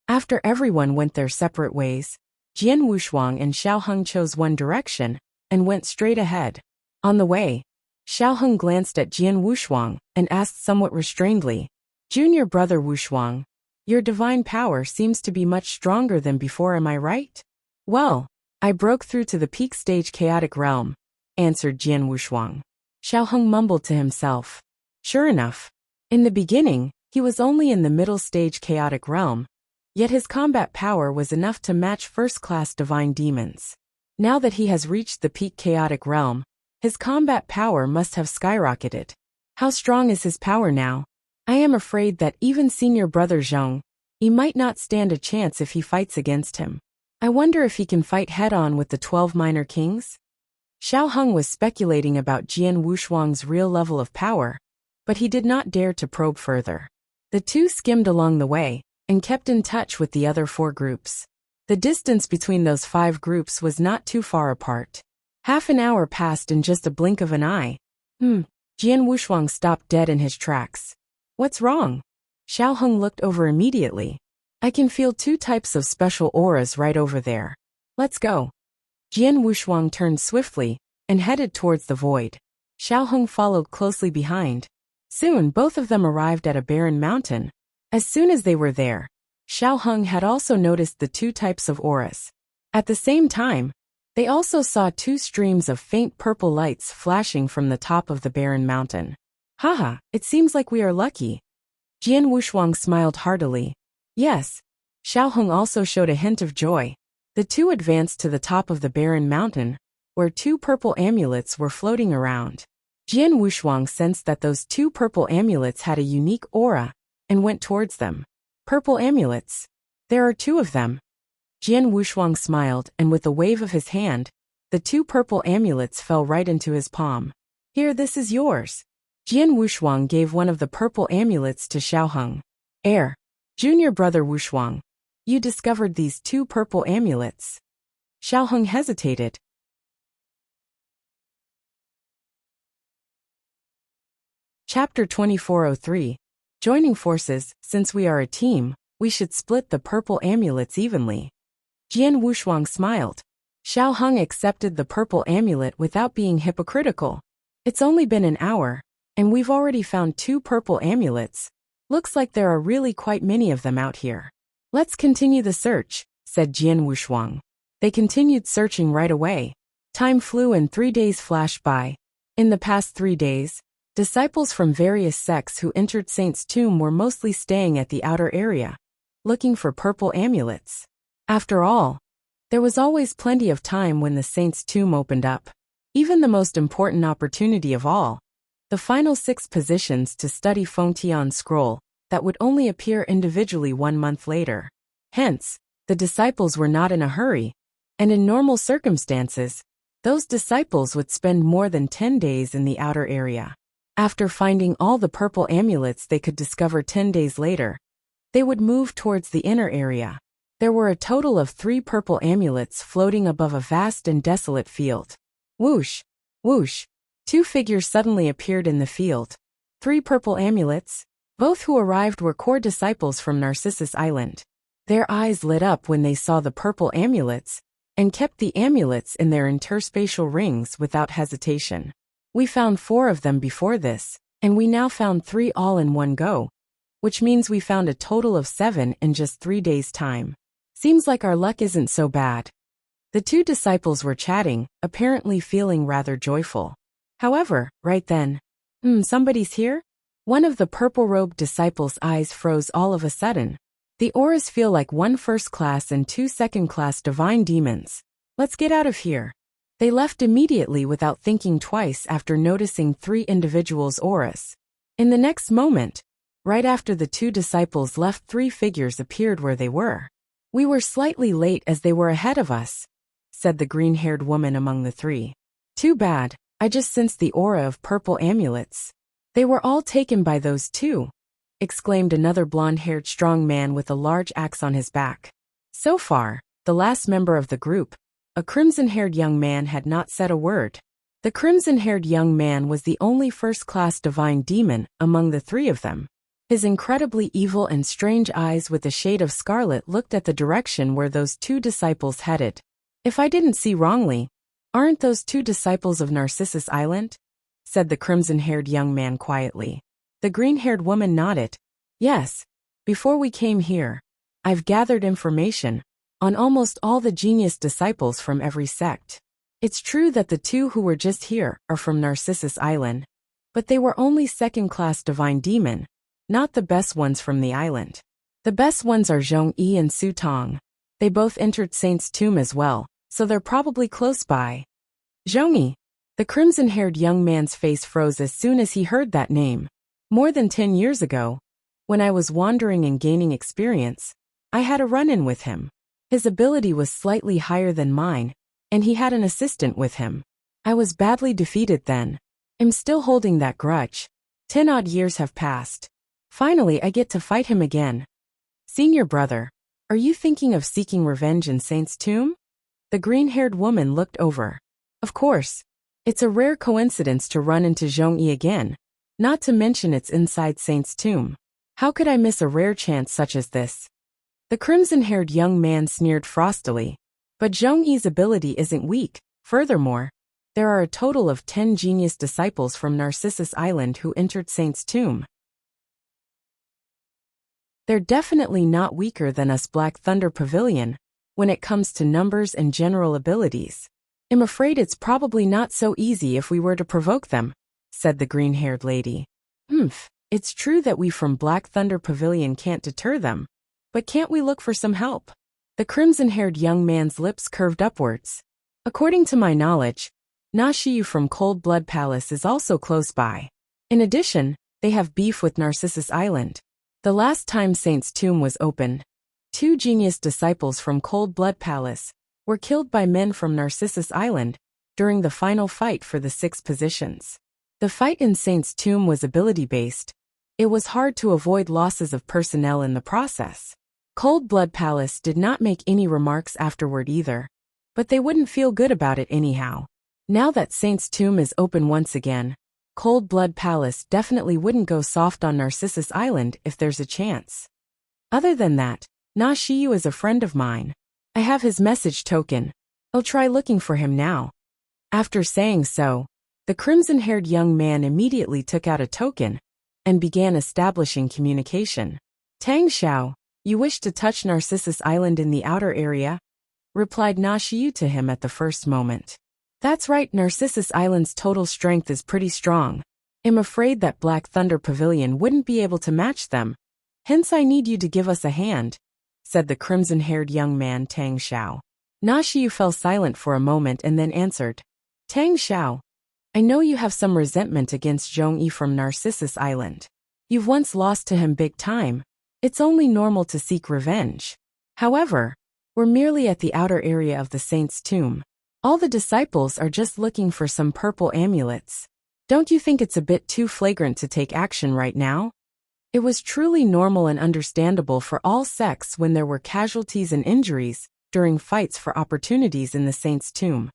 After everyone went their separate ways, Jian Wushuang and Xiao Heng chose one direction and went straight ahead. On the way, Xiao Heng glanced at Jian Wushuang and asked somewhat restrainedly, "Junior brother Wushuang, your divine power seems to be much stronger than before, am I right?" "Well, I broke through to the peak stage chaotic realm," answered Jian Wushuang. Xiao Heng mumbled to himself. Sure enough, in the beginning, he was only in the middle stage chaotic realm, yet his combat power was enough to match first-class divine demons. Now that he has reached the peak chaotic realm, his combat power must have skyrocketed. How strong is his power now? I am afraid that even senior brother Zheng, he might not stand a chance if he fights against him. I wonder if he can fight head-on with the 12 minor kings? Xiao Heng was speculating about Jian Wushuang's real level of power, but he did not dare to probe further. The two skimmed along the way and kept in touch with the other 4 groups. The distance between those 5 groups was not too far apart. Half an hour passed in just a blink of an eye. Jian Wushuang stopped dead in his tracks. What's wrong? Xiao Heng looked over immediately. I can feel 2 types of special auras right over there. Let's go. Jian Wushuang turned swiftly and headed towards the void. Xiao Heng followed closely behind. Soon both of them arrived at a barren mountain. As soon as they were there, Xiao Heng had also noticed the 2 types of auras. At the same time, they also saw 2 streams of faint purple lights flashing from the top of the barren mountain. Haha, it seems like we are lucky. Jian Wushuang smiled heartily. Yes. Xiao Heng also showed a hint of joy. The two advanced to the top of the barren mountain, where 2 purple amulets were floating around. Jian Wushuang sensed that those 2 purple amulets had a unique aura, and went towards them. Purple amulets. There are 2 of them. Jian Wushuang smiled, and with a wave of his hand, the 2 purple amulets fell right into his palm. Here, this is yours. Jian Wushuang gave one of the purple amulets to Xiao Heng. Junior brother Wushuang, you discovered these 2 purple amulets. Xiao Heng hesitated. Chapter 2403. Joining forces. Since we are a team, we should split the purple amulets evenly. Jian Wushuang smiled. Xiao Heng accepted the purple amulet without being hypocritical. It's only been an hour, and we've already found 2 purple amulets. Looks like there are really quite many of them out here. Let's continue the search, said Jian Wushuang. They continued searching right away. Time flew and 3 days flashed by. In the past 3 days, disciples from various sects who entered Saint's tomb were mostly staying at the outer area, looking for purple amulets. After all, there was always plenty of time when the Saint's tomb opened up. Even the most important opportunity of all, the final 6 positions to study Fengtian's scroll, that would only appear individually 1 month later. Hence, the disciples were not in a hurry, and in normal circumstances, those disciples would spend more than 10 days in the outer area. After finding all the purple amulets they could discover 10 days later, they would move towards the inner area. There were a total of 3 purple amulets floating above a vast and desolate field. Whoosh! Whoosh! 2 figures suddenly appeared in the field. 3 purple amulets. Both who arrived were core disciples from Narcissus Island. Their eyes lit up when they saw the purple amulets, and kept the amulets in their interspatial rings without hesitation. We found 4 of them before this, and we now found 3 all in one go, which means we found a total of 7 in just 3 days' time. Seems like our luck isn't so bad. The 2 disciples were chatting, apparently feeling rather joyful. However, right then, somebody's here? One of the purple-robed disciples' eyes froze all of a sudden. The auras feel like 1 first-class and 2 second-class divine demons. Let's get out of here. They left immediately without thinking twice after noticing 3 individuals' auras. In the next moment, right after the two disciples left, three figures appeared where they were. "We were slightly late as they were ahead of us," said the green-haired woman among the three. "Too bad, I just sensed the aura of purple amulets. They were all taken by those two," exclaimed another blonde-haired strong man with a large axe on his back. So far, the last member of the group, a crimson-haired young man, had not said a word. The crimson-haired young man was the only first-class divine demon among the three of them. His incredibly evil and strange eyes with a shade of scarlet looked at the direction where those two disciples headed. "If I didn't see wrongly, aren't those two disciples of Narcissus Island?" said the crimson-haired young man quietly. The green-haired woman nodded. "Yes, before we came here, I've gathered information on almost all the genius disciples from every sect. It's true that the two who were just here are from Narcissus Island, but they were only second-class divine demon, not the best ones from the island. The best ones are Zhongyi and Su Tong. They both entered Saint's tomb as well, so they're probably close by." Zhongyi. The crimson-haired young man's face froze as soon as he heard that name. "More than 10 years ago, when I was wandering and gaining experience, I had a run-in with him. His ability was slightly higher than mine, and he had an assistant with him. I was badly defeated then. I'm still holding that grudge. 10 odd years have passed. Finally, I get to fight him again." "Senior brother, are you thinking of seeking revenge in Saint's tomb?" The green-haired woman looked over. "Of course. It's a rare coincidence to run into Zhongyi again, not to mention it's inside Saint's tomb. How could I miss a rare chance such as this?" The crimson-haired young man sneered frostily. "But Zhongyi's ability isn't weak. Furthermore, there are a total of 10 genius disciples from Narcissus Island who entered Saint's tomb. They're definitely not weaker than us Black Thunder Pavilion when it comes to numbers and general abilities. I'm afraid it's probably not so easy if we were to provoke them," said the green-haired lady. It's true that we from Black Thunder Pavilion can't deter them, but can't we look for some help?" The crimson-haired young man's lips curved upwards. "According to my knowledge, Na Shiyu from Cold Blood Palace is also close by. In addition, they have beef with Narcissus Island. The last time Saint's tomb was opened, 2 genius disciples from Cold Blood Palace were killed by men from Narcissus Island during the final fight for the 6 positions. The fight in Saint's tomb was ability-based. It was hard to avoid losses of personnel in the process. Cold Blood Palace did not make any remarks afterward either, but they wouldn't feel good about it anyhow. Now that Saint's tomb is open once again, Cold Blood Palace definitely wouldn't go soft on Narcissus Island if there's a chance. Other than that, Na Shiyu is a friend of mine. I have his message token. I'll try looking for him now." After saying so, the crimson-haired young man immediately took out a token and began establishing communication. "Tang Xiao, you wish to touch Narcissus Island in the outer area?" replied Na Shiyu to him at the first moment. "That's right, Narcissus Island's total strength is pretty strong. I'm afraid that Black Thunder Pavilion wouldn't be able to match them. Hence I need you to give us a hand," said the crimson-haired young man Tang Xiao. Na Shiyu fell silent for a moment and then answered. "Tang Xiao, I know you have some resentment against Zhongyi from Narcissus Island. You've once lost to him big time. It's only normal to seek revenge. However, we're merely at the outer area of the Saint's tomb. All the disciples are just looking for some purple amulets. Don't you think it's a bit too flagrant to take action right now?" It was truly normal and understandable for all sects when there were casualties and injuries during fights for opportunities in the Saint's tomb.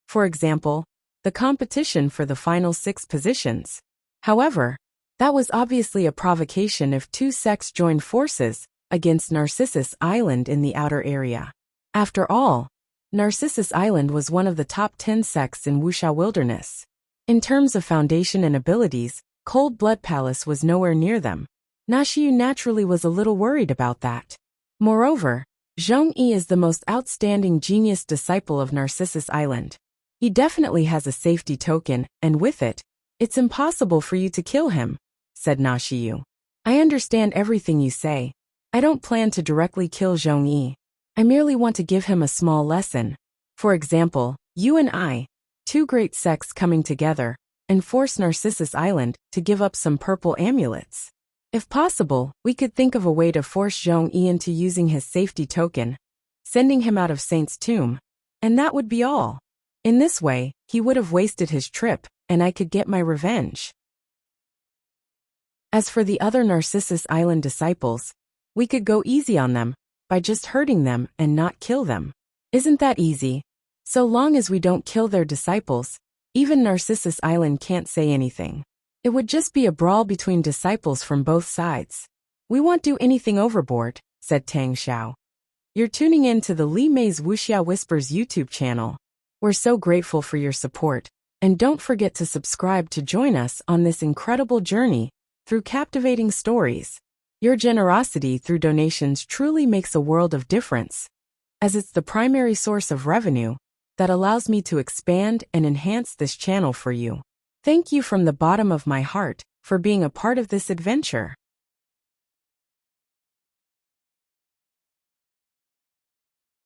For example, the competition for the final 6 positions. However, that was obviously a provocation if 2 sects joined forces against Narcissus Island in the outer area. After all, Narcissus Island was one of the top 10 sects in Wuxia Wilderness. In terms of foundation and abilities, Cold Blood Palace was nowhere near them. Na Shiyu naturally was a little worried about that. Moreover, Zhongyi is the most outstanding genius disciple of Narcissus Island. He definitely has a safety token, and with it, it's impossible for you to kill him," said Na Shiyu. "I understand everything you say. I don't plan to directly kill Zhongyi. I merely want to give him a small lesson. For example, you and I, 2 great sects coming together, and force Narcissus Island to give up some purple amulets. If possible, we could think of a way to force Zhong-Yi into using his safety token, sending him out of Saint's tomb, and that would be all. In this way, he would have wasted his trip, and I could get my revenge. As for the other Narcissus Island disciples, we could go easy on them, by just hurting them and not kill them. Isn't that easy? So long as we don't kill their disciples, even Narcissus Island can't say anything. It would just be a brawl between disciples from both sides. We won't do anything overboard, said Tang Xiao. You're tuning in to the Li Mei's Wuxia Whispers YouTube channel. We're so grateful for your support, and don't forget to subscribe to join us on this incredible journey through captivating stories. Your generosity through donations truly makes a world of difference, as it's the primary source of revenue that allows me to expand and enhance this channel for you. Thank you from the bottom of my heart for being a part of this adventure.